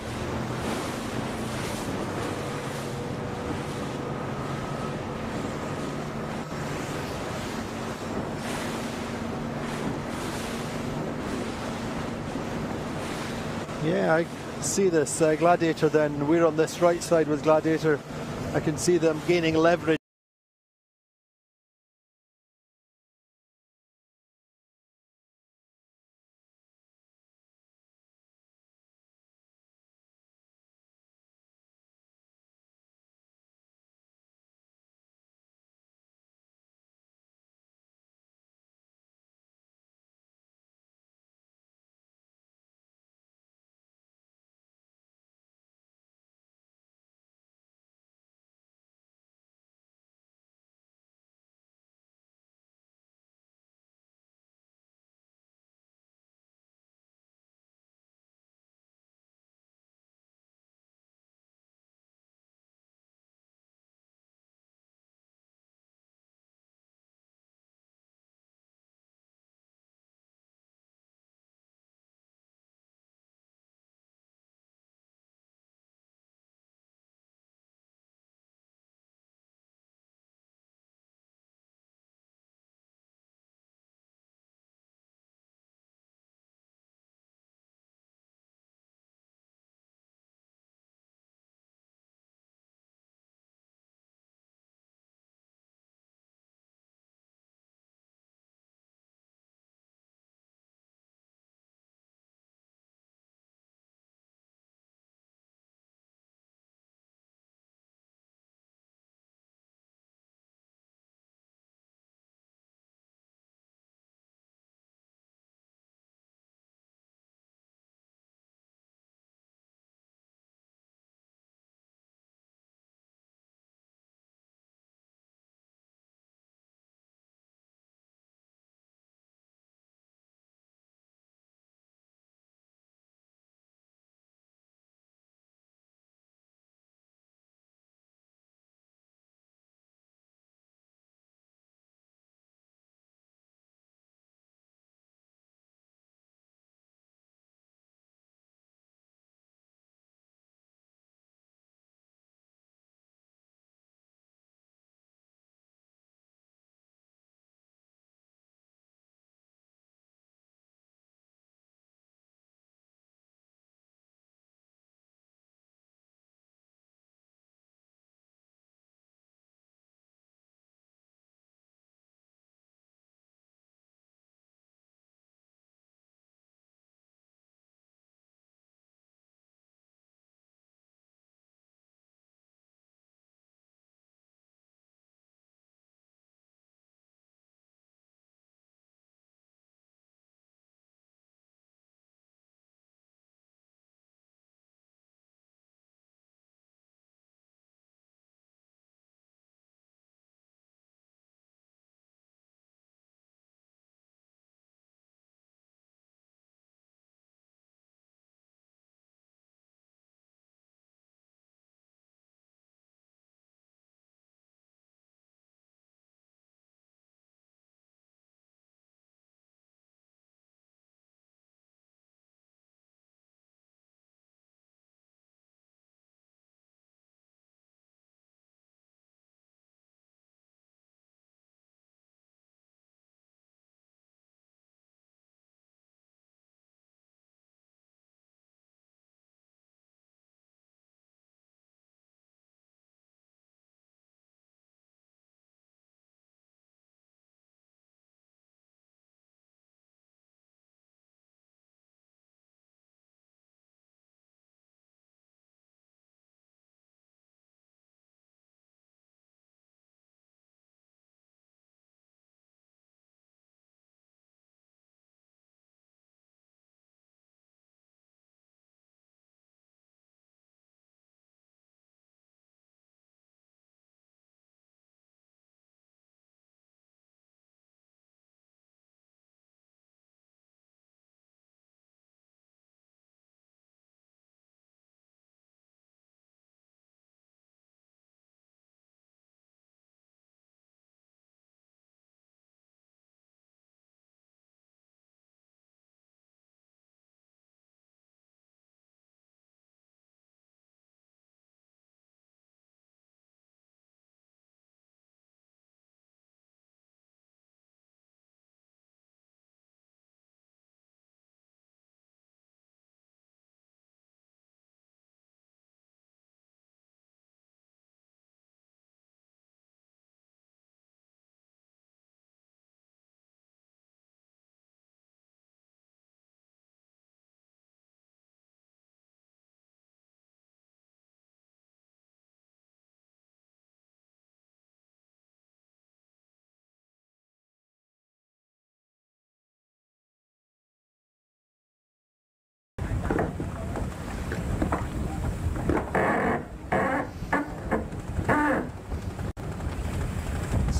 Yeah, I see this Gladiator then. We're on this right side with Gladiator. I can see them gaining leverage.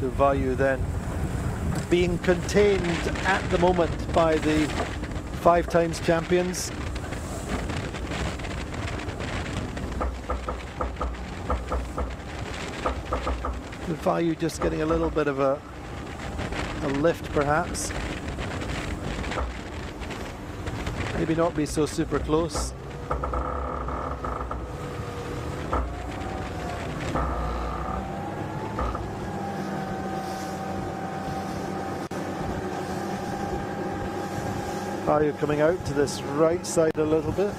So Value then being contained at the moment by the 5 times champions. The Value just getting a little bit of a lift perhaps. Maybe not be so super close. Value coming out to this right side a little bit.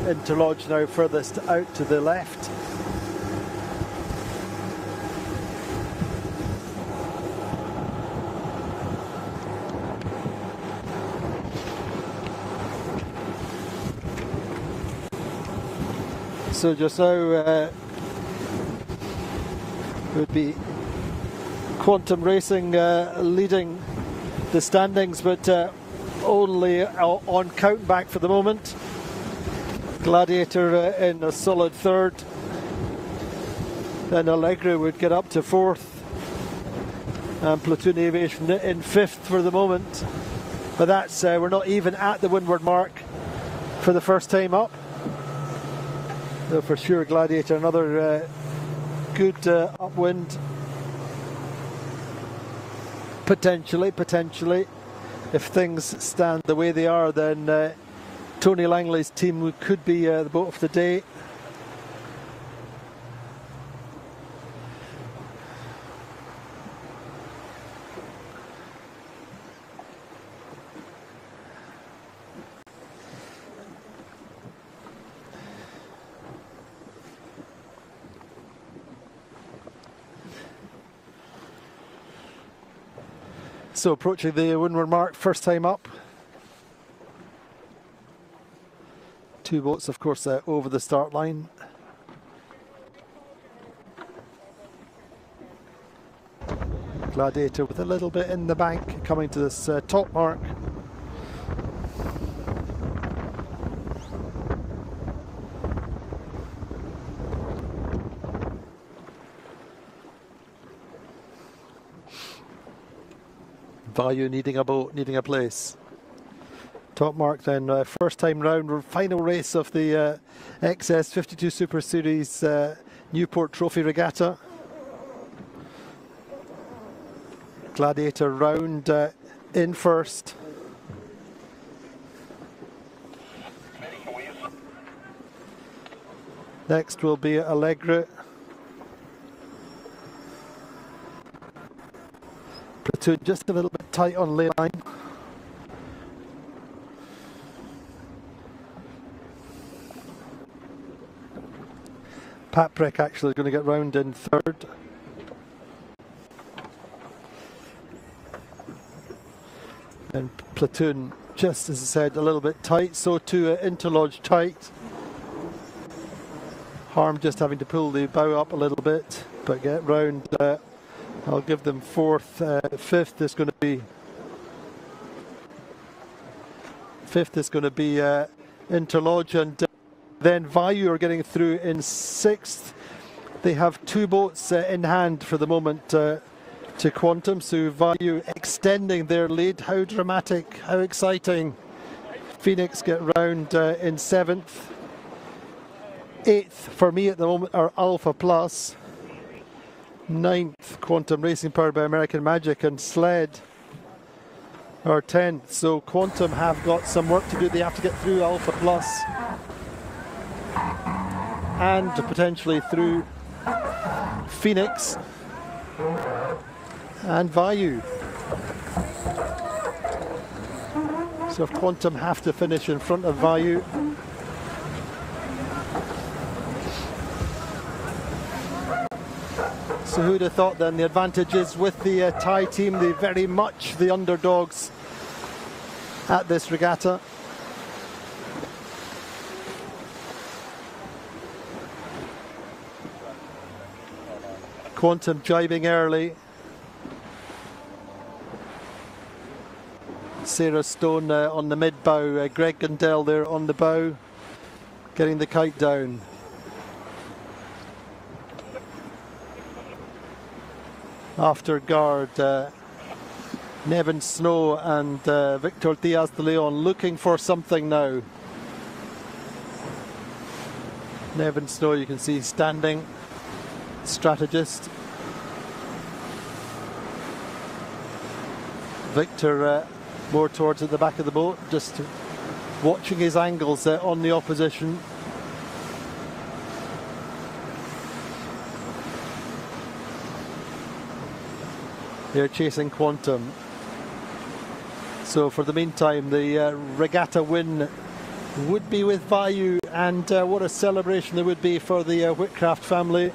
Interlodge now furthest out to the left. So just now would be Quantum Racing leading the standings, but only on count back for the moment. Gladiator in a solid third. Then Allegra would get up to fourth. And Platoon Aviation in fifth for the moment. But that's, we're not even at the windward mark for the first time up. So for sure Gladiator, another good upwind. Potentially. If things stand the way they are, then Tony Langley's team could be the boat of the day. So approaching the windward mark, first time up. 2 boats, of course, over the start line. Gladiator with a little bit in the bank, coming to this top mark. Value needing a boat, needing a place. Top mark then, first time round, final race of the XS52 Super Series Newport Trophy Regatta. Gladiator round in first. Next will be Allegra. Platoon just a little bit tight on lay line. Patrick actually going to get round in third. And Platoon, just as I said, a little bit tight, so too Interlodge tight. Harm just having to pull the bow up a little bit, but get round. I'll give them fourth. Fifth is going to be Interlodge, and then Value are getting through in sixth. They have 2 boats in hand for the moment to Quantum, so Value extending their lead. How dramatic, how exciting. Phoenix get round in 7th. 8th for me at the moment are Alpha Plus. 9th, Quantum Racing powered by American Magic, and Sled are 10th. So Quantum have got some work to do. They have to get through Alpha Plus and potentially through Phoenix and Value. So if Quantum have to finish in front of Value, so who'd have thought then the advantage is with the Thai team, the very much the underdogs at this regatta. Quantum jibing early. Sarah Stone on the mid bow, Greg Gundell there on the bow. getting the kite down. After guard, Nevin Snow and Victor Diaz de Leon looking for something now. Nevin Snow, you can see standing, strategist. Victor more towards at the back of the boat, just watching his angles on the opposition. They're chasing Quantum. So for the meantime, the regatta win would be with Vayu, and what a celebration there would be for the Whitcraft family.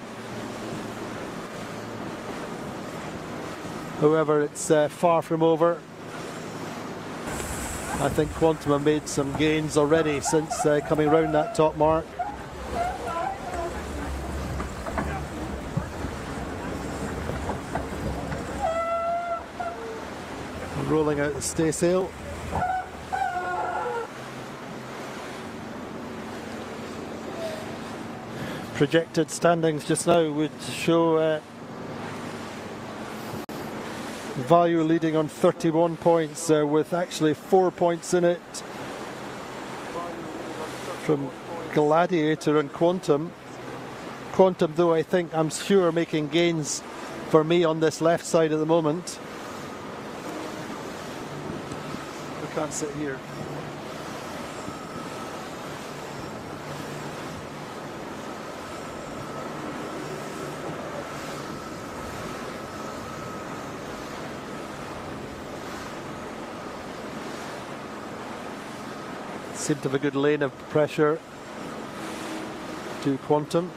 However, it's far from over. I think Quantum have made some gains already since coming round that top mark. Rolling out the staysail. Projected standings just now would show Vayu leading on 31 points with actually 4 points in it from Gladiator and Quantum. Quantum, though, I'm sure making gains for me on this left side at the moment. We can't sit here. Seem to have a good lane of pressure to Quantum.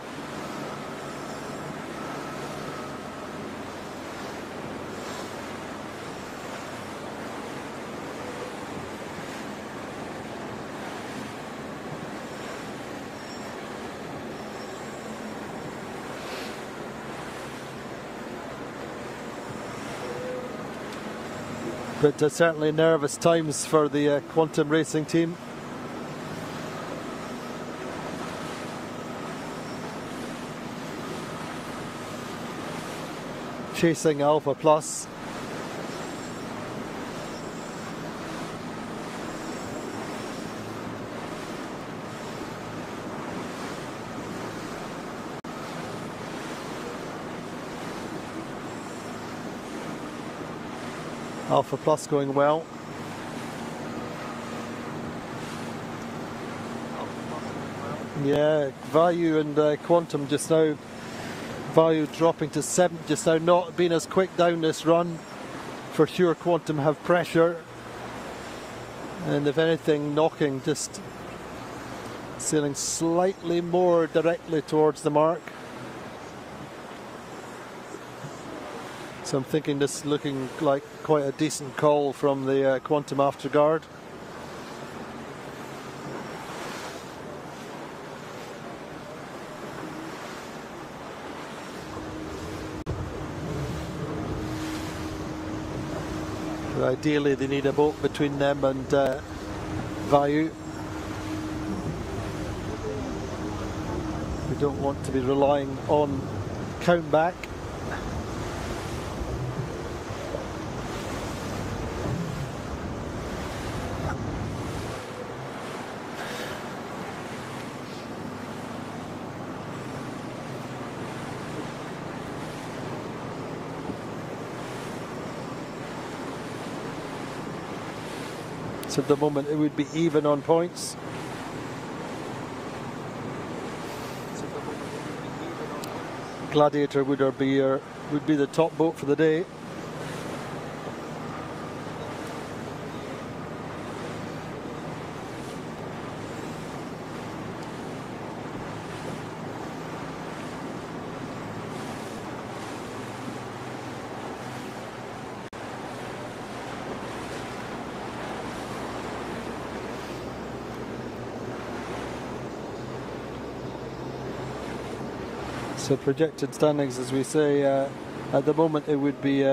But certainly nervous times for the Quantum racing team. Chasing Alpha Plus. Alpha Plus going well. Yeah, Vayu and Quantum just now. Vayu dropping to 7th just now, not being as quick down this run. For sure Quantum have pressure, and if anything knocking, just sailing slightly more directly towards the mark. So I'm thinking this is looking like quite a decent call from the Quantum afterguard. Ideally they need a boat between them and Vayu. We don't want to be relying on countback. So at the moment it would be even on points. Gladiator would be the top boat for the day. So projected standings, as we say, at the moment it would be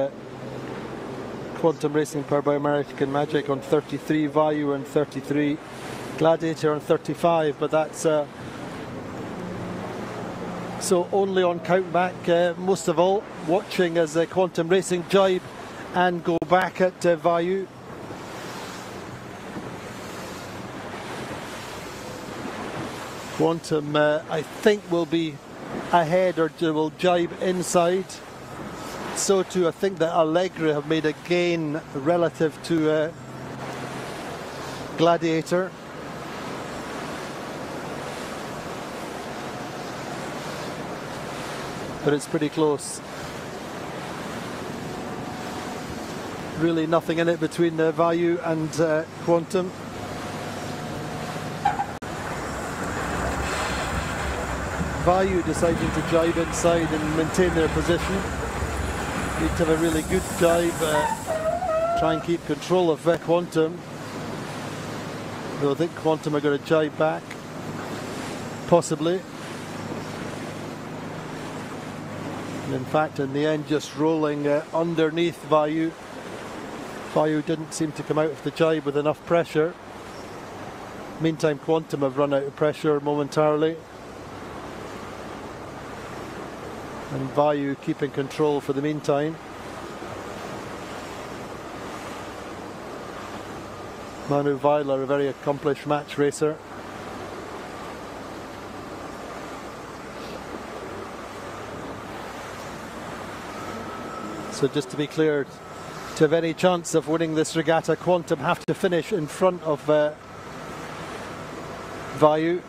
Quantum Racing powered by American Magic on 33, Vayu on 33, Gladiator on 35, but that's so only on count back. Most of all, watching as Quantum Racing jibe and go back at Vayu. Quantum, I think, will be ahead or will jibe inside. So too, I think that Allegra have made a gain relative to Gladiator. But it's pretty close. Really nothing in it between Vayu and Quantum. Vayu deciding to jibe inside and maintain their position. Need to have a really good jibe, try and keep control of Quantum. Though I think Quantum are going to jibe back, possibly. And in fact, in the end, just rolling underneath Vayu. Vayu didn't seem to come out of the jibe with enough pressure. Meantime, Quantum have run out of pressure momentarily. And Vayu keeping control for the meantime. Manu Weiler, a very accomplished match racer. So just to be clear, to have any chance of winning this regatta, Quantum have to finish in front of Vayu.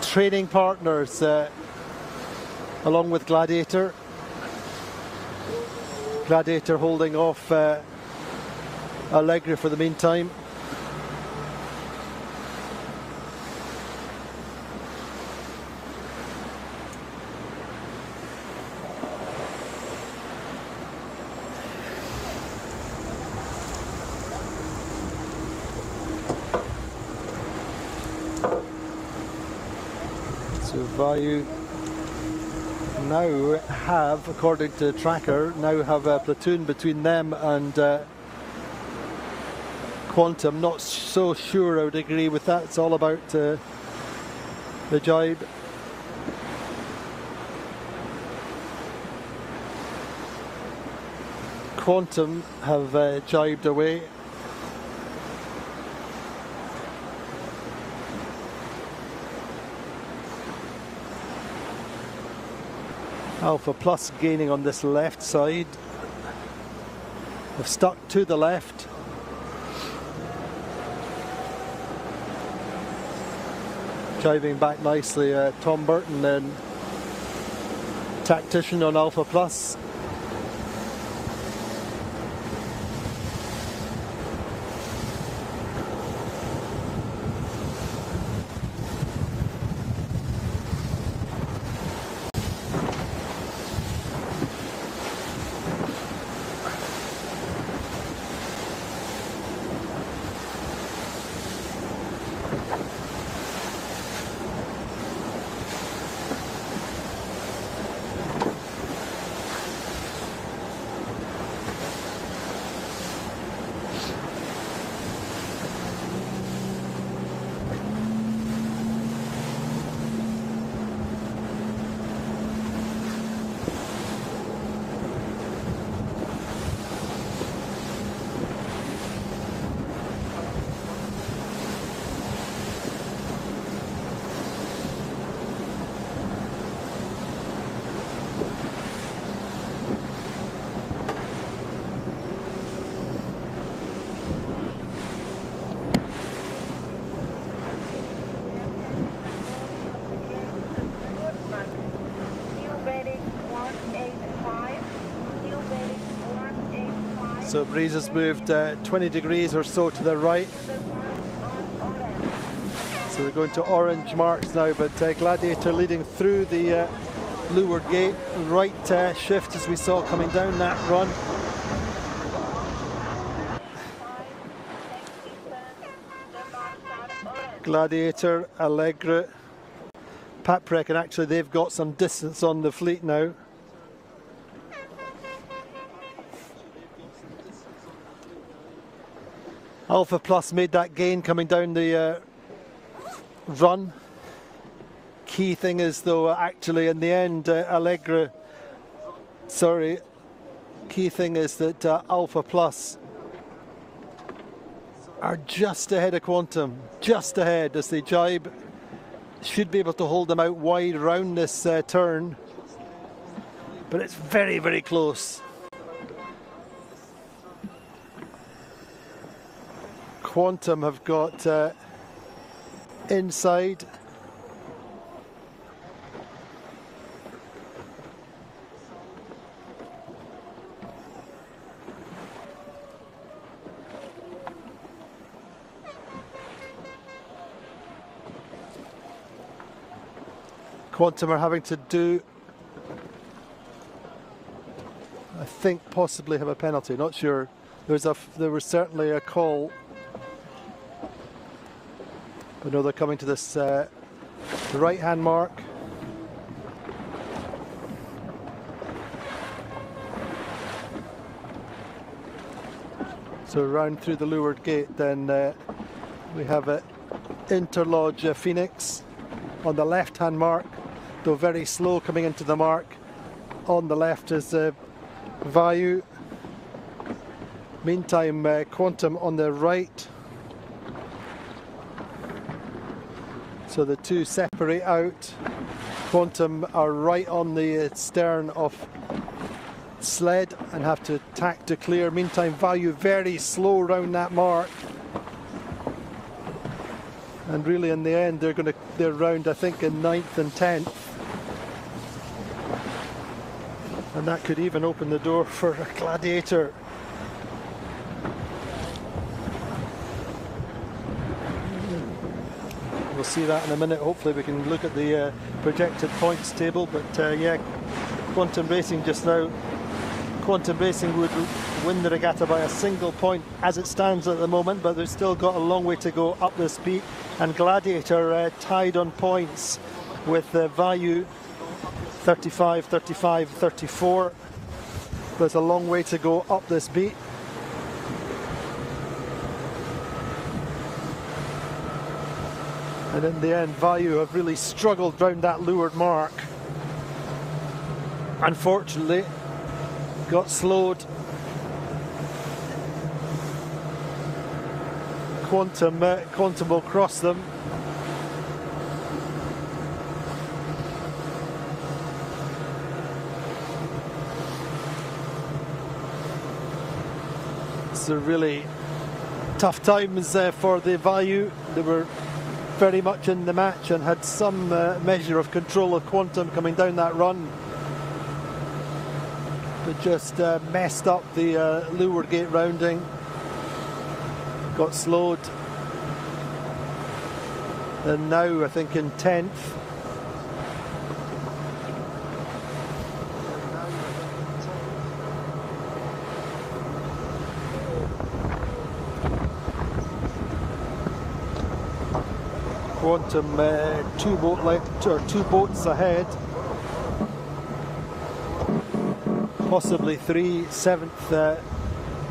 Training partners along with Gladiator. Gladiator holding off Allegra for the meantime. So Vayu now have, according to Tracker, now have a platoon between them and Quantum. Not so sure I would agree with that. It's all about the jibe. Quantum have jibed away. Alpha Plus gaining on this left side. Have stuck to the left. Jibing back nicely, Tom Burton and Tactician on Alpha Plus. So breeze has moved 20 degrees or so to the right. So we're going to orange marks now, but Gladiator leading through the leeward gate. Right shift as we saw coming down that run. Gladiator, Allegra, Paprec, and actually they've got some distance on the fleet now. Alpha Plus made that gain coming down the run. Key thing is, though, actually in the end, key thing is that Alpha Plus are just ahead of Quantum, just ahead as they jibe. Should be able to hold them out wide round this turn, but it's very, very close. Quantum have got inside. Quantum are having to do, I think, possibly have a penalty. Not sure. There was certainly a call. But no, they're coming to this right-hand mark. So round through the leeward gate, then we have Interlodge Phoenix on the left-hand mark, though very slow coming into the mark. On the left is Vayu. Meantime, Quantum on the right. So the two separate out. Quantum are right on the stern of Sled and have to tack to clear. Meantime, Vayu very slow round that mark. And really in the end they're round, I think, in 9th and 10th. And that could even open the door for a Gladiator. We'll see that in a minute. Hopefully we can look at the projected points table. But yeah, Quantum Racing just now. Quantum Racing would win the regatta by a single point as it stands at the moment, but they've still got a long way to go up this beat. And Gladiator tied on points with Vayu 35, 35, 34. There's a long way to go up this beat. And in the end, Vayu have really struggled round that leeward mark. Unfortunately, got slowed. Quantum will cross them. So really tough times for the Vayu. They were very much in the match and had some measure of control of Quantum coming down that run, but just messed up the leeward gate rounding, got slowed, and now I think in 10th. Quantum two boats ahead, possibly 3, 7th,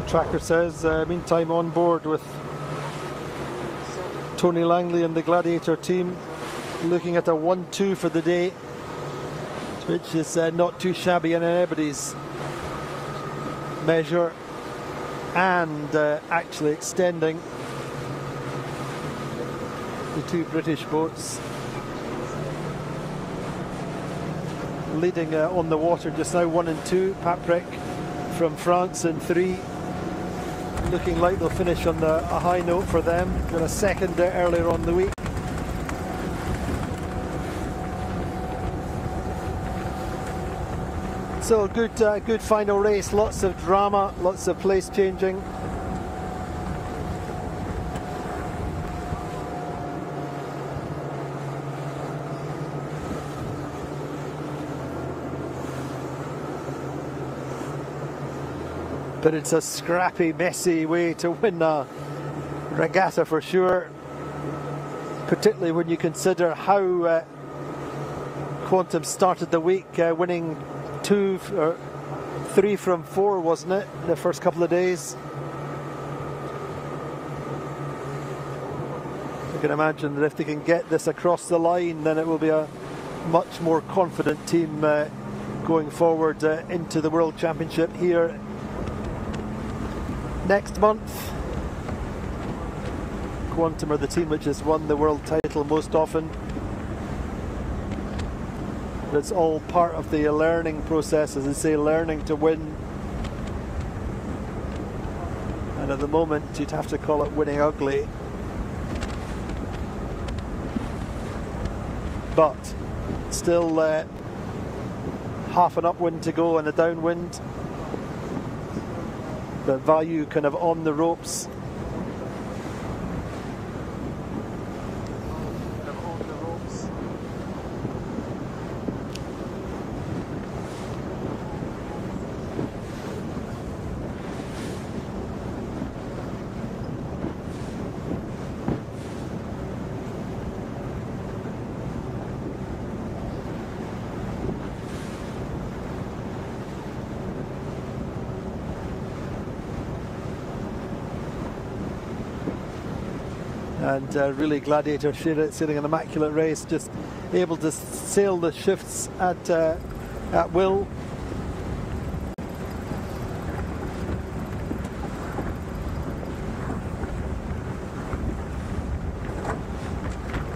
tracker says. Meantime, on board with Tony Langley and the Gladiator team, looking at a 1-2 for the day, which is not too shabby in anybody's measure, and actually extending the two British boats. Leading on the water just now, 1 and 2. Paprec from France in 3. Looking like they'll finish on a high note for them. Got a second earlier on the week. So good final race. Lots of drama, lots of place changing. But it's a scrappy, messy way to win a regatta for sure, particularly when you consider how Quantum started the week, winning 2 or 3 from 4, wasn't it, the first couple of days? can imagine that if they can get this across the line, then it will be a much more confident team going forward into the World Championship here next month. Quantum are the team which has won the world title most often. But it's all part of the learning process, as I say, learning to win. And at the moment, you'd have to call it winning ugly. But still half an upwind to go and a downwind. But Value kind of on the ropes. And really Gladiator sailing an immaculate race, just able to sail the shifts at will.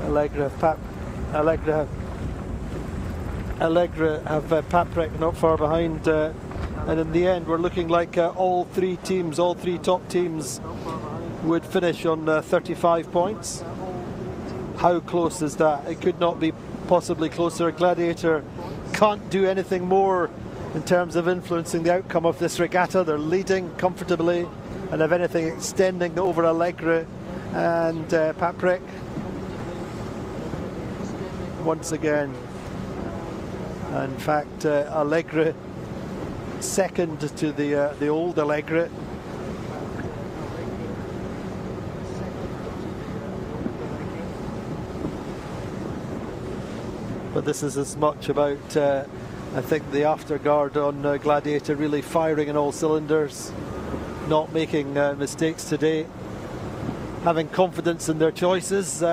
Allegra have Paprec not far behind, and in the end we're looking like all three top teams would finish on 35 points. How close is that? It could not be possibly closer. Gladiator can't do anything more in terms of influencing the outcome of this regatta. They're leading comfortably, and if anything, extending over Allegra and Paprec. Once again, in fact, Allegra second to the old Allegra. But this is as much about, I think, the afterguard on Gladiator really firing in all cylinders, not making mistakes today, having confidence in their choices.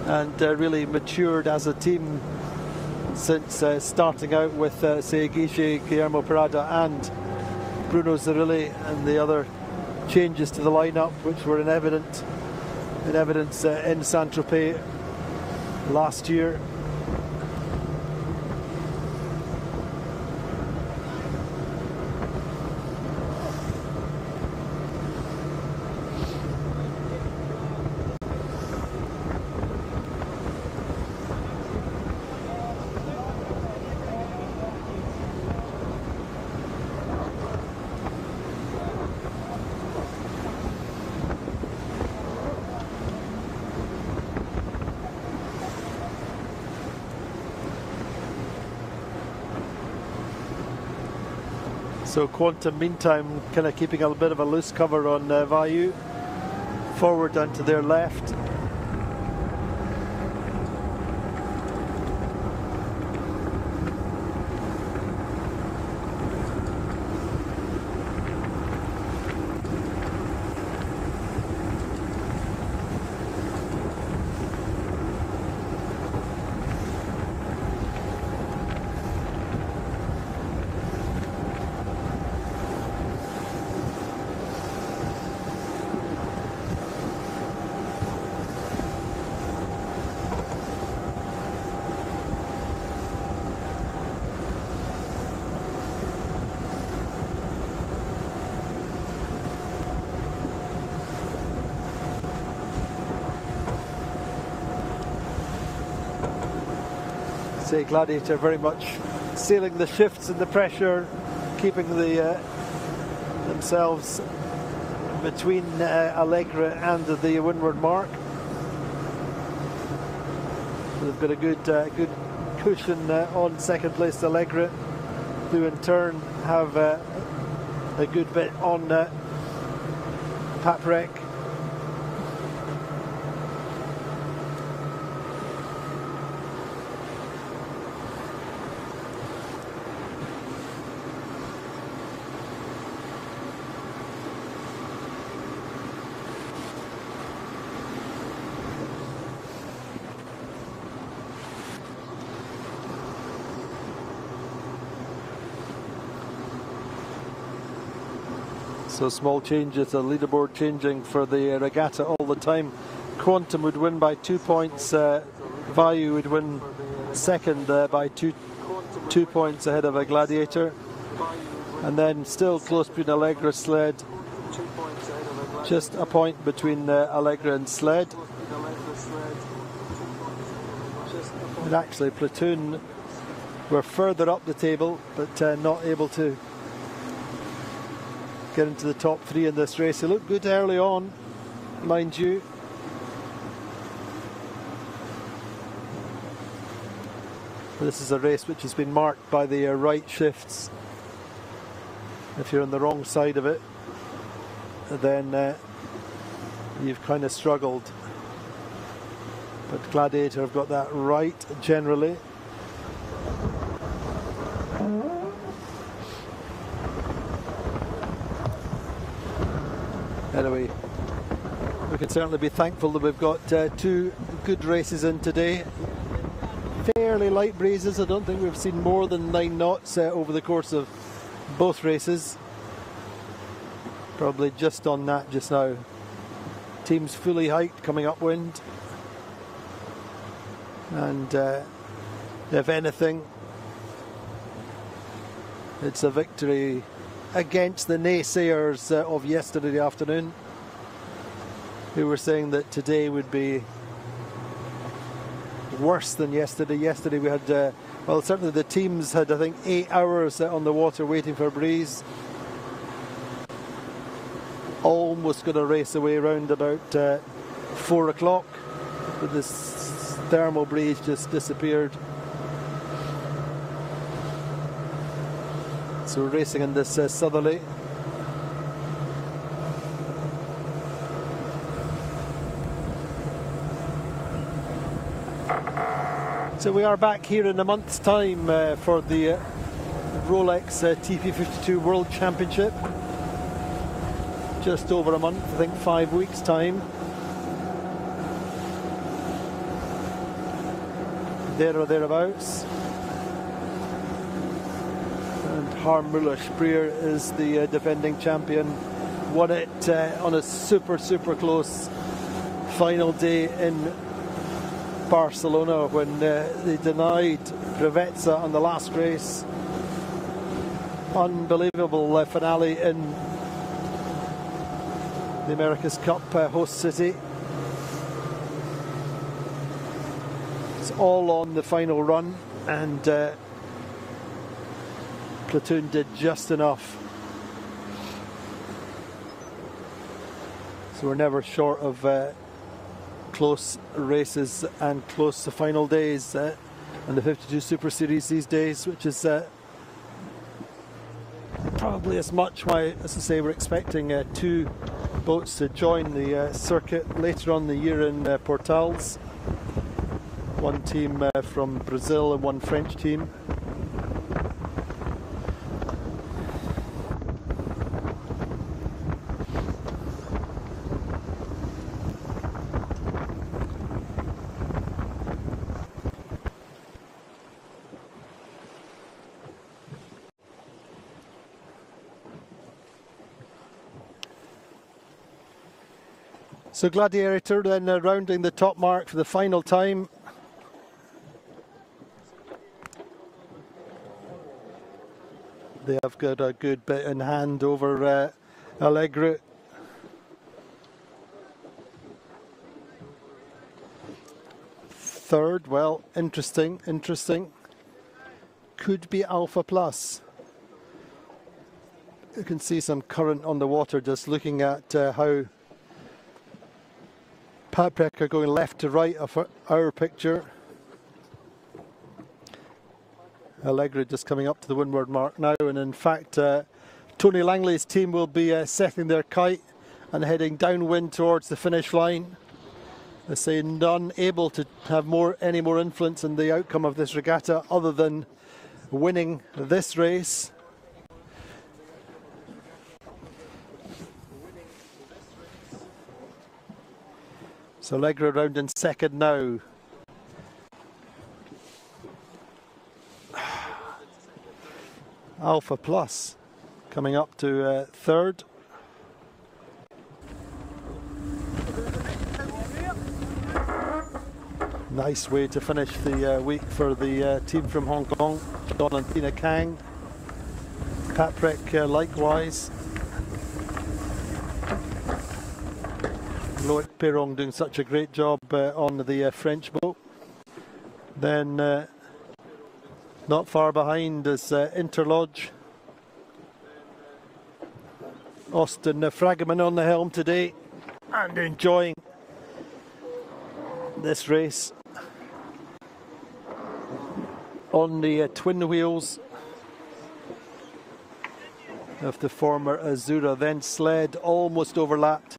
And really matured as a team since starting out with, say, Guiche, Guillermo Parada and Bruno Zerilli, and the other changes to the lineup which were in evidence in Saint-Tropez last year. So Quantum, meantime, kind of keeping a bit of a loose cover on Value, forward and to their left. Gladiator very much sailing the shifts and the pressure, keeping themselves between Allegra and the windward mark. They've got a good cushion on second place Allegra, who in turn have a good bit on Paprec. So small changes, the leaderboard changing for the regatta all the time. Quantum would win by 2 points. Vayu would win second by two points ahead of a Gladiator. And then still close between Allegra, Sled. Just a point between Allegra and Sled. And actually Platoon were further up the table, but not able to get into the top three in this race. They looked good early on, mind you. But this is a race which has been marked by the right shifts. If you're on the wrong side of it, then you've kind of struggled. But Gladiator have got that right generally. Anyway, we can certainly be thankful that we've got two good races in today. Fairly light breezes. I don't think we've seen more than 9 knots over the course of both races. Probably just on that just now. Teams fully hiked coming upwind. And if anything, it's a victory against the naysayers of yesterday afternoon, who were saying that today would be worse than yesterday. Yesterday we had, well, certainly the teams had, I think, 8 hours on the water waiting for a breeze. Almost going to race away around about 4 o'clock, but this thermal breeze just disappeared. So we're racing in this southerly. So we are back here in a month's time for the Rolex TP52 World Championship. Just over a month, I think 5 weeks' time. There or thereabouts. And Harmula Spreer is the defending champion. Won it on a super close final day in Barcelona when they denied Privezza on the last race. Unbelievable finale in the America's Cup host city. It's all on the final run, and Platoon did just enough. So we're never short of close races and close to final days in the 52 Super Series these days, which is probably as much why, as I say, we're expecting 2 boats to join the circuit later on in the year in Portals. One team from Brazil and one French team. So Gladiator then rounding the top mark for the final time. They have got a good bit in hand over Allegra. Third, well, interesting. Could be Alpha Plus. You can see some current on the water just looking at how Paprika going left to right of our picture. Allegra just coming up to the windward mark now, and in fact Tony Langley's team will be setting their kite and heading downwind towards the finish line. I say none able to have any more influence in the outcome of this regatta other than winning this race. So Allegra round in second now. Alpha Plus coming up to third. Nice way to finish the week for the team from Hong Kong. Don and Tina Kang. Patrick likewise. Loic Perron doing such a great job on the French boat. Then not far behind is Interlodge. Austin Fragaman on the helm today and enjoying this race on the twin wheels of the former Azura. Then Sled almost overlapped.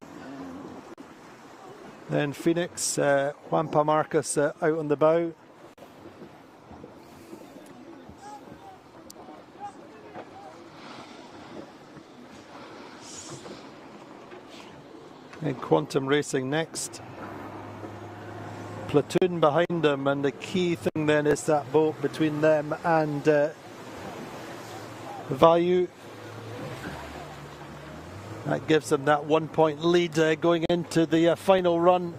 Then Phoenix, Juanpa Marcus out on the bow. And Quantum Racing next. Platoon behind them, and the key thing then is that boat between them and Vayu. That gives them that 1 point lead going into the final run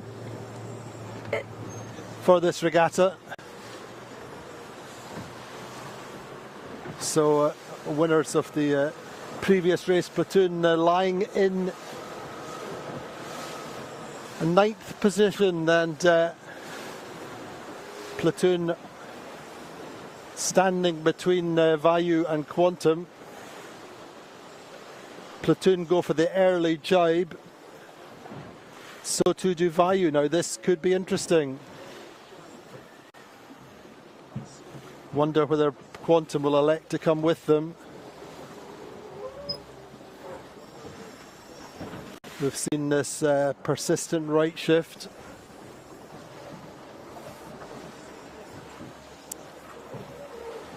for this regatta. So winners of the previous race, Platoon lying in 9th position, and Platoon standing between Vayu and Quantum. Platoon go for the early jibe, so too do Vayu. Now this could be interesting. Wonder whether Quantum will elect to come with them. We've seen this persistent right shift.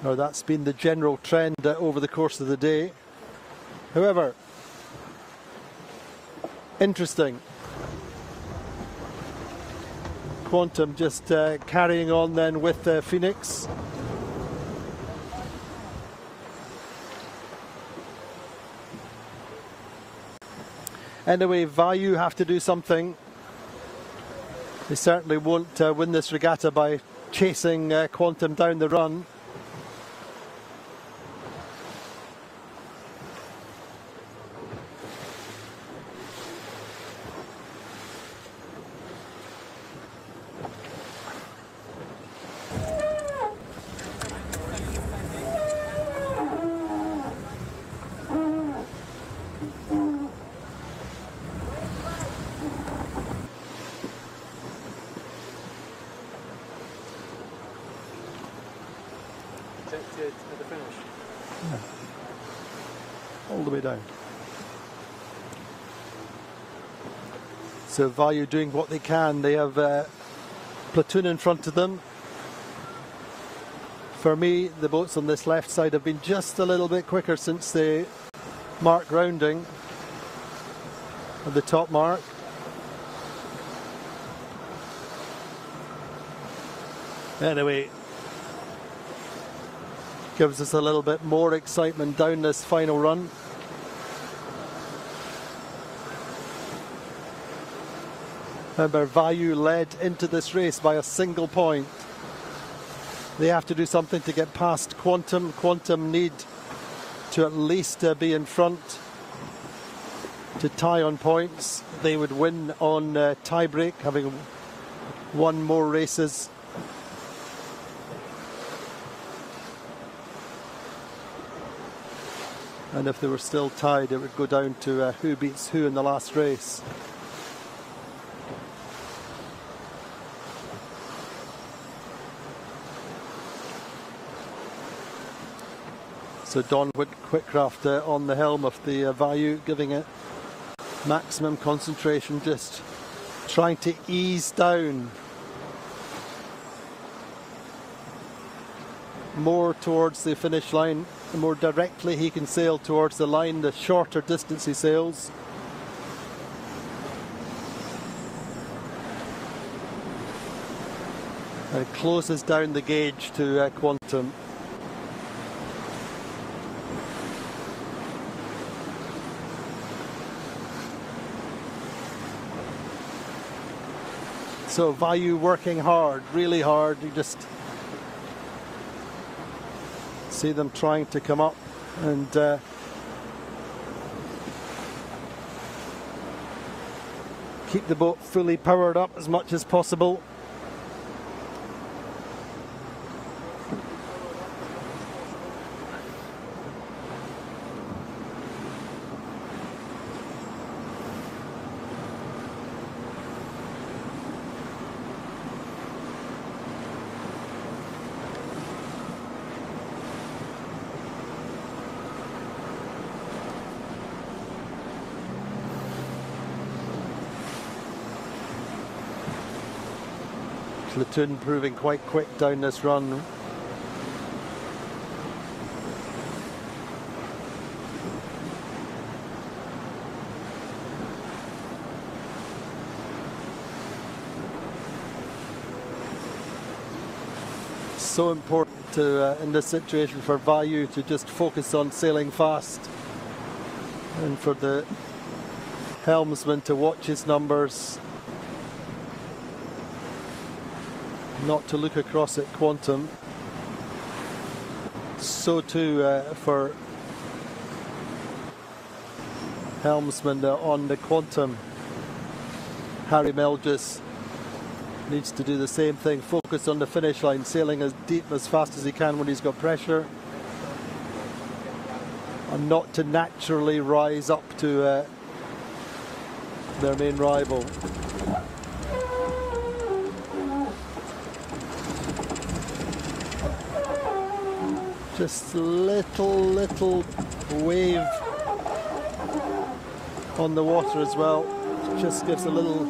Now that's been the general trend over the course of the day. However, interesting. Quantum just carrying on then with Phoenix. Anyway, Vayu have to do something. They certainly won't win this regatta by chasing Quantum down the run. At the finish. Yeah. All the way down. So Vayu doing what they can. They have Platoon in front of them. For me, the boats on this left side have been just a little bit quicker since they mark rounding at the top mark. Anyway, gives us a little bit more excitement down this final run. Remember, Vayu led into this race by a single point. They have to do something to get past Quantum. Quantum need to at least be in front to tie on points. They would win on tie-break, having won more races. And if they were still tied, it would go down to who beats who in the last race. So Don Whitcraft on the helm of the Vayu, giving it maximum concentration, just trying to ease down more towards the finish line. The more directly he can sail towards the line, the shorter distance he sails. And it closes down the gauge to Quantum. So value working hard, really hard. You just see them trying to come up and keep the boat fully powered up as much as possible. Platoon proving quite quick down this run. So important to, in this situation for value to just focus on sailing fast, and for the helmsman to watch his numbers, not to look across at Quantum. So too for helmsman on the Quantum. Harry Melges needs to do the same thing, focus on the finish line, sailing as deep as fast as he can when he's got pressure, and not to naturally rise up to their main rival. Just little wave on the water as well. Just gives a little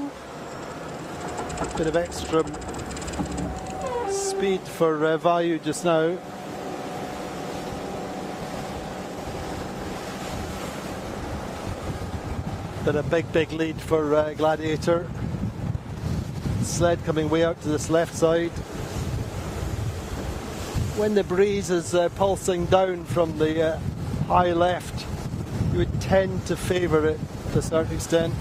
bit of extra speed for value just now. But a big lead for Gladiator. Sled coming way out to this left side. When the breeze is pulsing down from the high left, you would tend to favour it to a certain extent.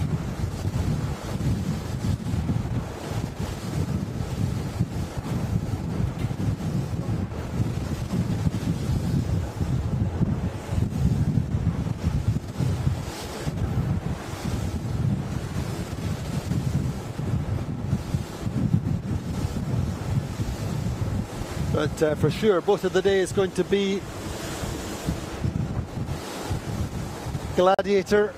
But for sure, boat of the day is going to be Gladiator.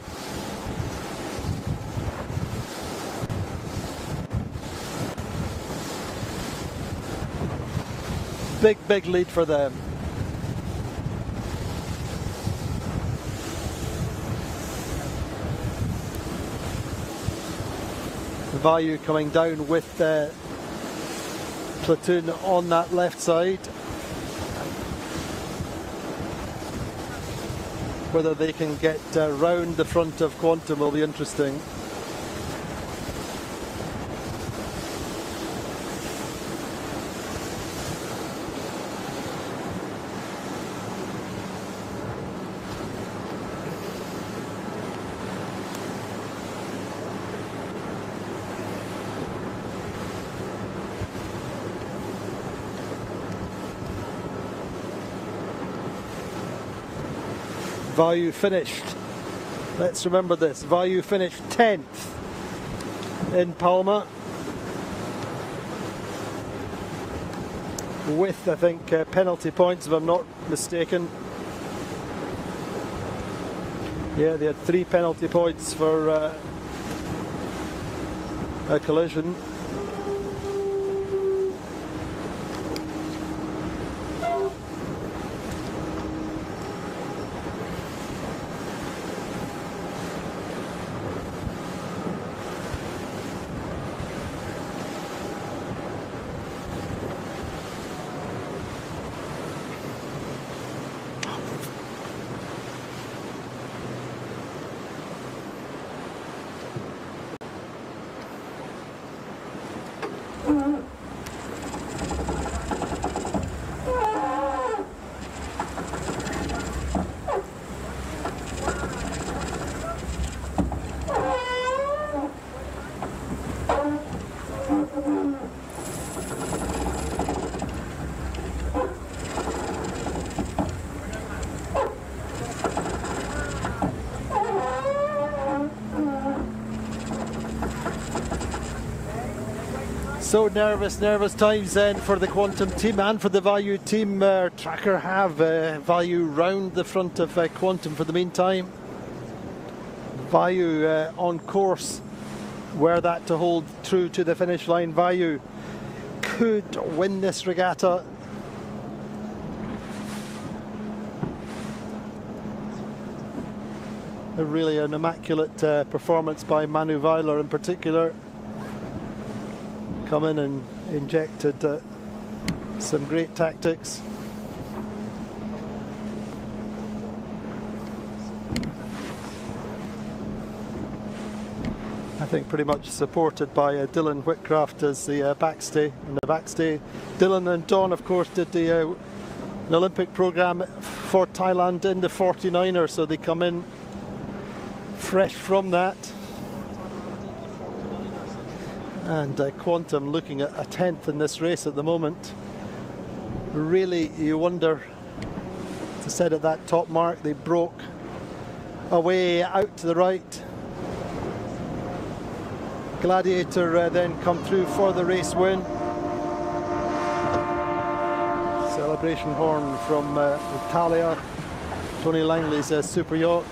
Big lead for them. The value coming down with Platoon on that left side. Whether they can get round the front of Quantum will be interesting. Value finished, let's remember this, Value finished 10th in Palma with, I think, penalty points if I'm not mistaken. Yeah, they had 3 penalty points for a collision. So nervous times then for the Quantum team and for the Value team. Tracker have Value round the front of Quantum for the meantime. Value on course, were that to hold true to the finish line. Value could win this regatta. Really an immaculate performance by Manu Weiler in particular. Come in and injected some great tactics. I think pretty much supported by Dylan Whitcraft as the backstay. In the backstay, Dylan and Don, of course, did an Olympic program for Thailand in the 49er, so they come in fresh from that. And Quantum looking at a 10th in this race at the moment. Really, you wonder, as I said at that top mark, they broke away out to the right. Gladiator then come through for the race win. Celebration horn from Italia, Tony Langley's super yacht.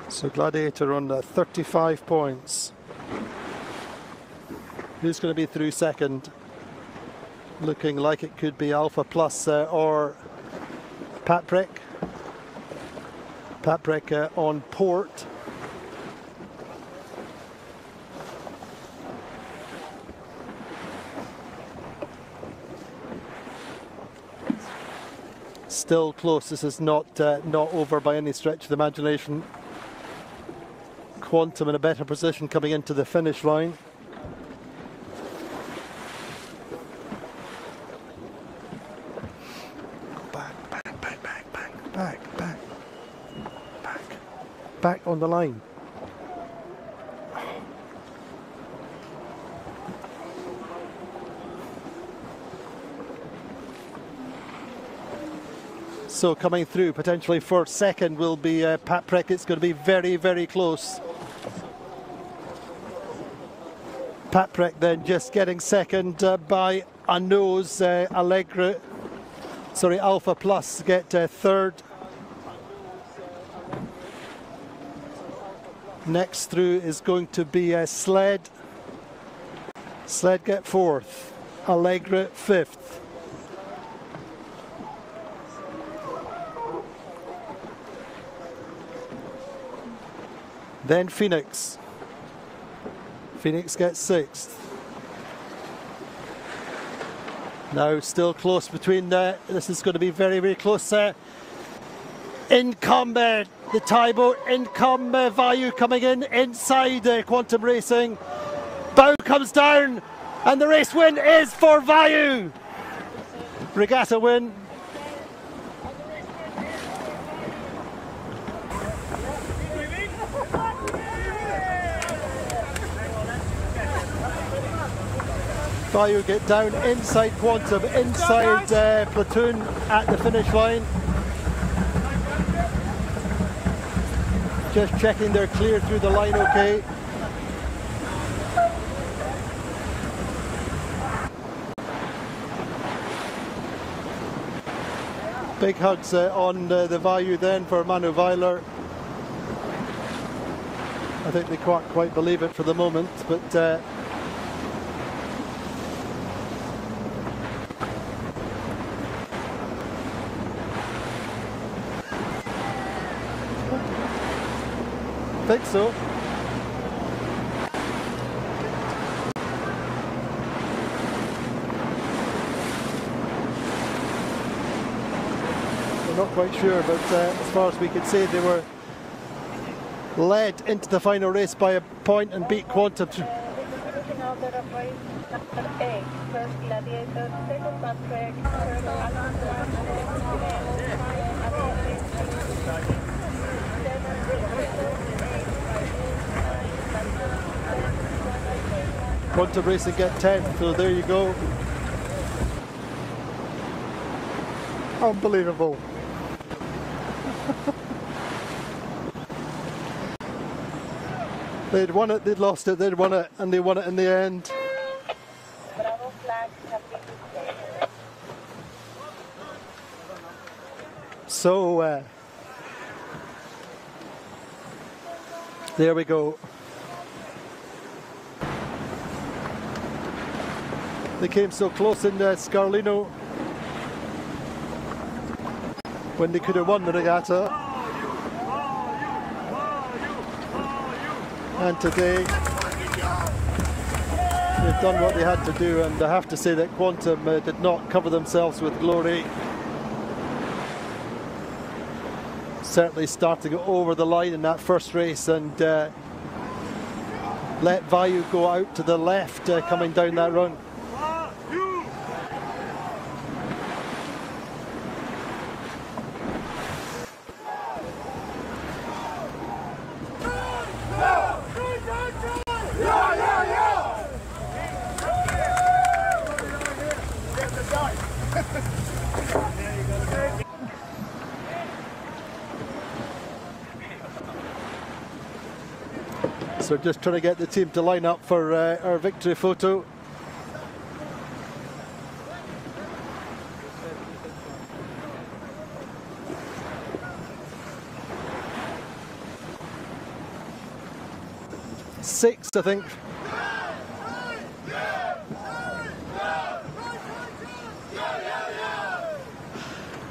So Gladiator on 35 points. Who's going to be through second? Looking like it could be Alpha Plus or Patrick. Patrick on port. Still close. This is not over by any stretch of the imagination. Quantum in a better position coming into the finish line. Back on the line. So coming through potentially for second will be Patrick. It's going to be very, very close. Patrick then just getting second by a nose. Alpha Plus get third. Next through is going to be Sled. Sled get fourth. Allegra fifth. Then Phoenix. Phoenix gets sixth. Now still close between this is going to be very, very close. Income, the Thai boat, Income Value coming in inside Quantum Racing. Bow comes down and the race win is for Value. Regatta win. Value get down inside Quantum, inside Platoon at the finish line. Just checking they're clear through the line okay. Big hugs on the Value then for Manu Weiler. I think they can't quite believe it for the moment, but I think so. We're not quite sure, but as far as we could see, they were led into the final race by a point and beat Quantum. of the race number 8, first Gladiator, second Patrick, third Quantum Racing get 10th, so there you go. Unbelievable. They'd won it, they'd lost it, they'd won it, and they won it in the end. Bravo flags have been displayed. So, there we go. They came so close in Scarlino when they could have won the regatta. And today they've done what they had to do, and I have to say that Quantum did not cover themselves with glory. Certainly starting over the line in that first race, and let Vayu go out to the left coming down that run. So just trying to get the team to line up for our victory photo. Six, I think.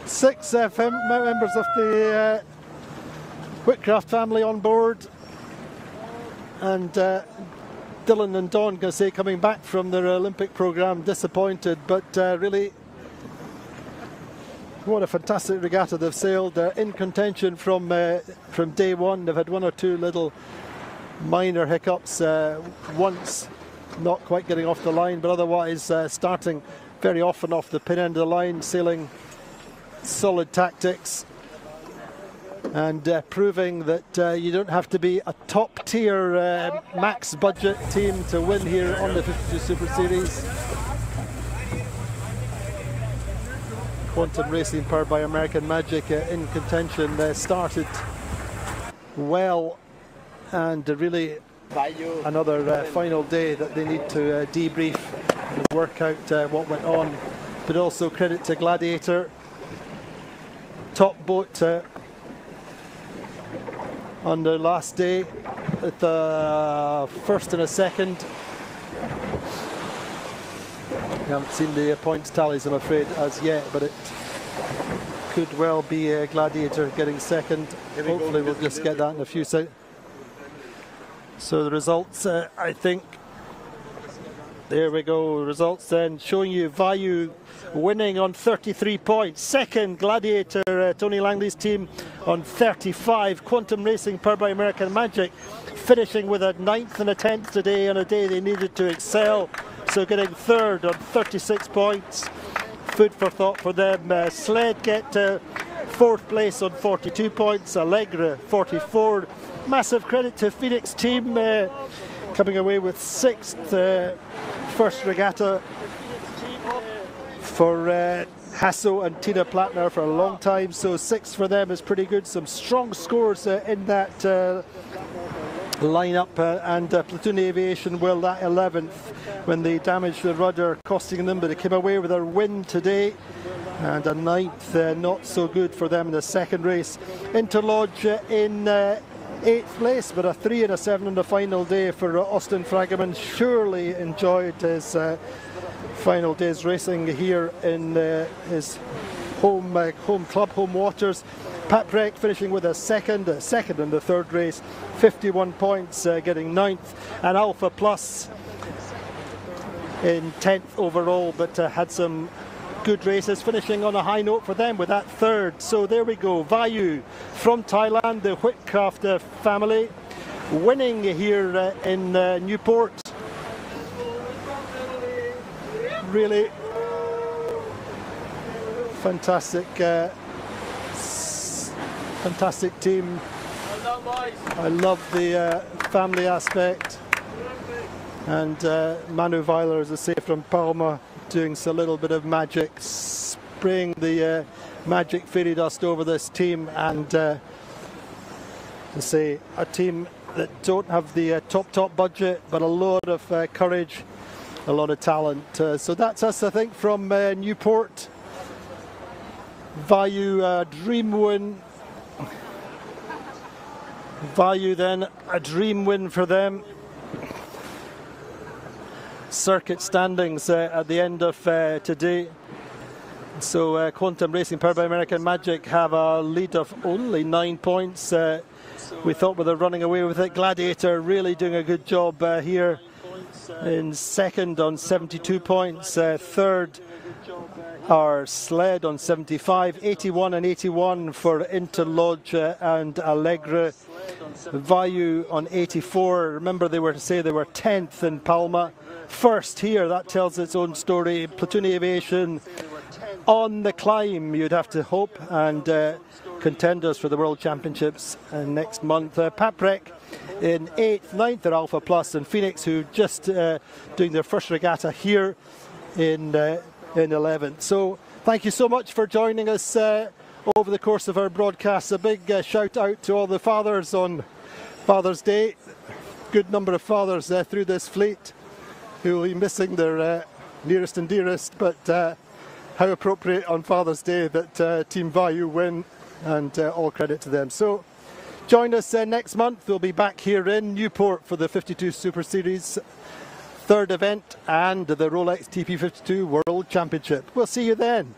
Six members of the Whitcraft family on board. And Dylan and Dawn, going to say, coming back from their Olympic programme, disappointed, but really, what a fantastic regatta they've sailed. In contention from day one. They've had one or two little minor hiccups. Once not quite getting off the line, but otherwise starting very often off the pin end of the line, sailing solid tactics. And proving that you don't have to be a top tier max budget team to win here on the 52 Super Series. Quantum Racing, powered by American Magic, in contention, started well, and really another final day that they need to debrief and work out what went on. But also credit to Gladiator, top boat on the last day at the first and a second. We haven't seen the points tallies, I'm afraid, as yet, but it could well be a Gladiator getting second. Hopefully we'll just get that in a few seconds. So the results, I think, there we go, results then showing you Vayu winning on 33 points. Second, Gladiator, Tony Langley's team on 35. Quantum Racing, powered by American Magic, finishing with a 9th and a 10th today on a day they needed to excel. So getting third on 36 points. Food for thought for them. Sled get fourth place on 42 points. Allegra 44. Massive credit to Phoenix team coming away with 6th. First regatta for Hasso and Tina Plattner for a long time, so 6 for them is pretty good. Some strong scores in that lineup, and Platoon Aviation, well, that 11th when they damaged the rudder, costing them, but they came away with a win today, and a 9th, not so good for them in the second race. Interlodge in 8th place, but a 3 and a 7 on the final day for Austin Fragaman. Surely enjoyed his final day's racing here in his home club, home waters. Pat Breck finishing with a second in the third race, 51 points, getting 9th, and Alpha Plus in 10th overall, but had some good races, finishing on a high note for them with that third. So there we go, Vayu from Thailand, the Whitcraft family, winning here in Newport. really fantastic, fantastic team. I love the family aspect, and Manu Weiler, as I say, from Palma, doing a little bit of magic, spraying the magic fairy dust over this team, and to say, a team that don't have the top budget, but a lot of courage, a lot of talent. So that's us, I think, from Newport. Vayu dream win. Vayu then a dream win for them. Circuit standings at the end of today. So Quantum Racing, powered by American Magic, have a lead of only 9 points. We thought we were running away with it. Gladiator really doing a good job here in second on 72 points. Third are Sled on 75, 81 and 81 for Interlodge and Alegre. Vayu on 84. Remember, they were 10th in Palma. First here, that tells its own story. Platoon Aviation on the climb, you'd have to hope, and contenders for the World Championships next month. Paprec in 8th, 9th are Alpha Plus and Phoenix, who just doing their first regatta here in 11th. So thank you so much for joining us over the course of our broadcast. A big shout out to all the fathers on Father's Day. Good number of fathers through this fleet who will be missing their nearest and dearest, but how appropriate on Father's Day that Team Vayu win, and all credit to them. So join us next month. We'll be back here in Newport for the 52 Super Series third event and the Rolex TP52 World Championship. We'll see you then.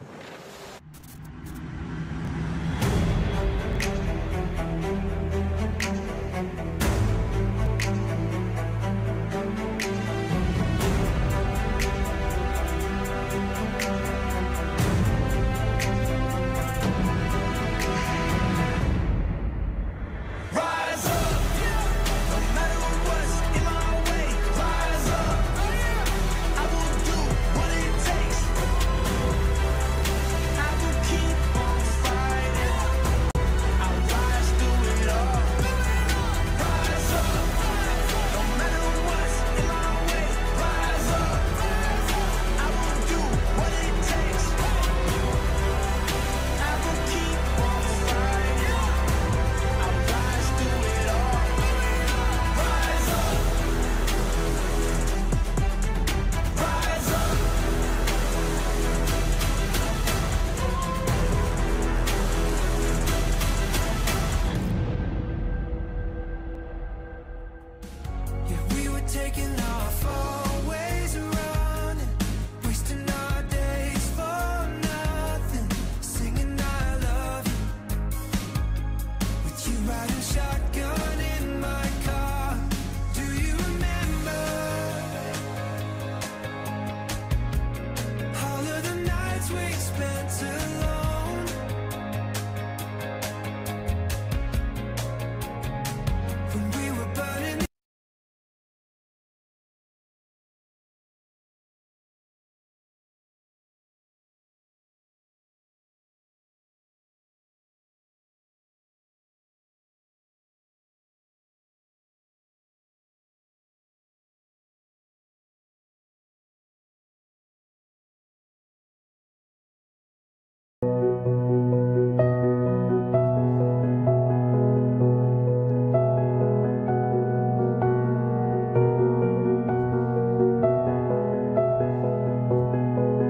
Yeah, we were taking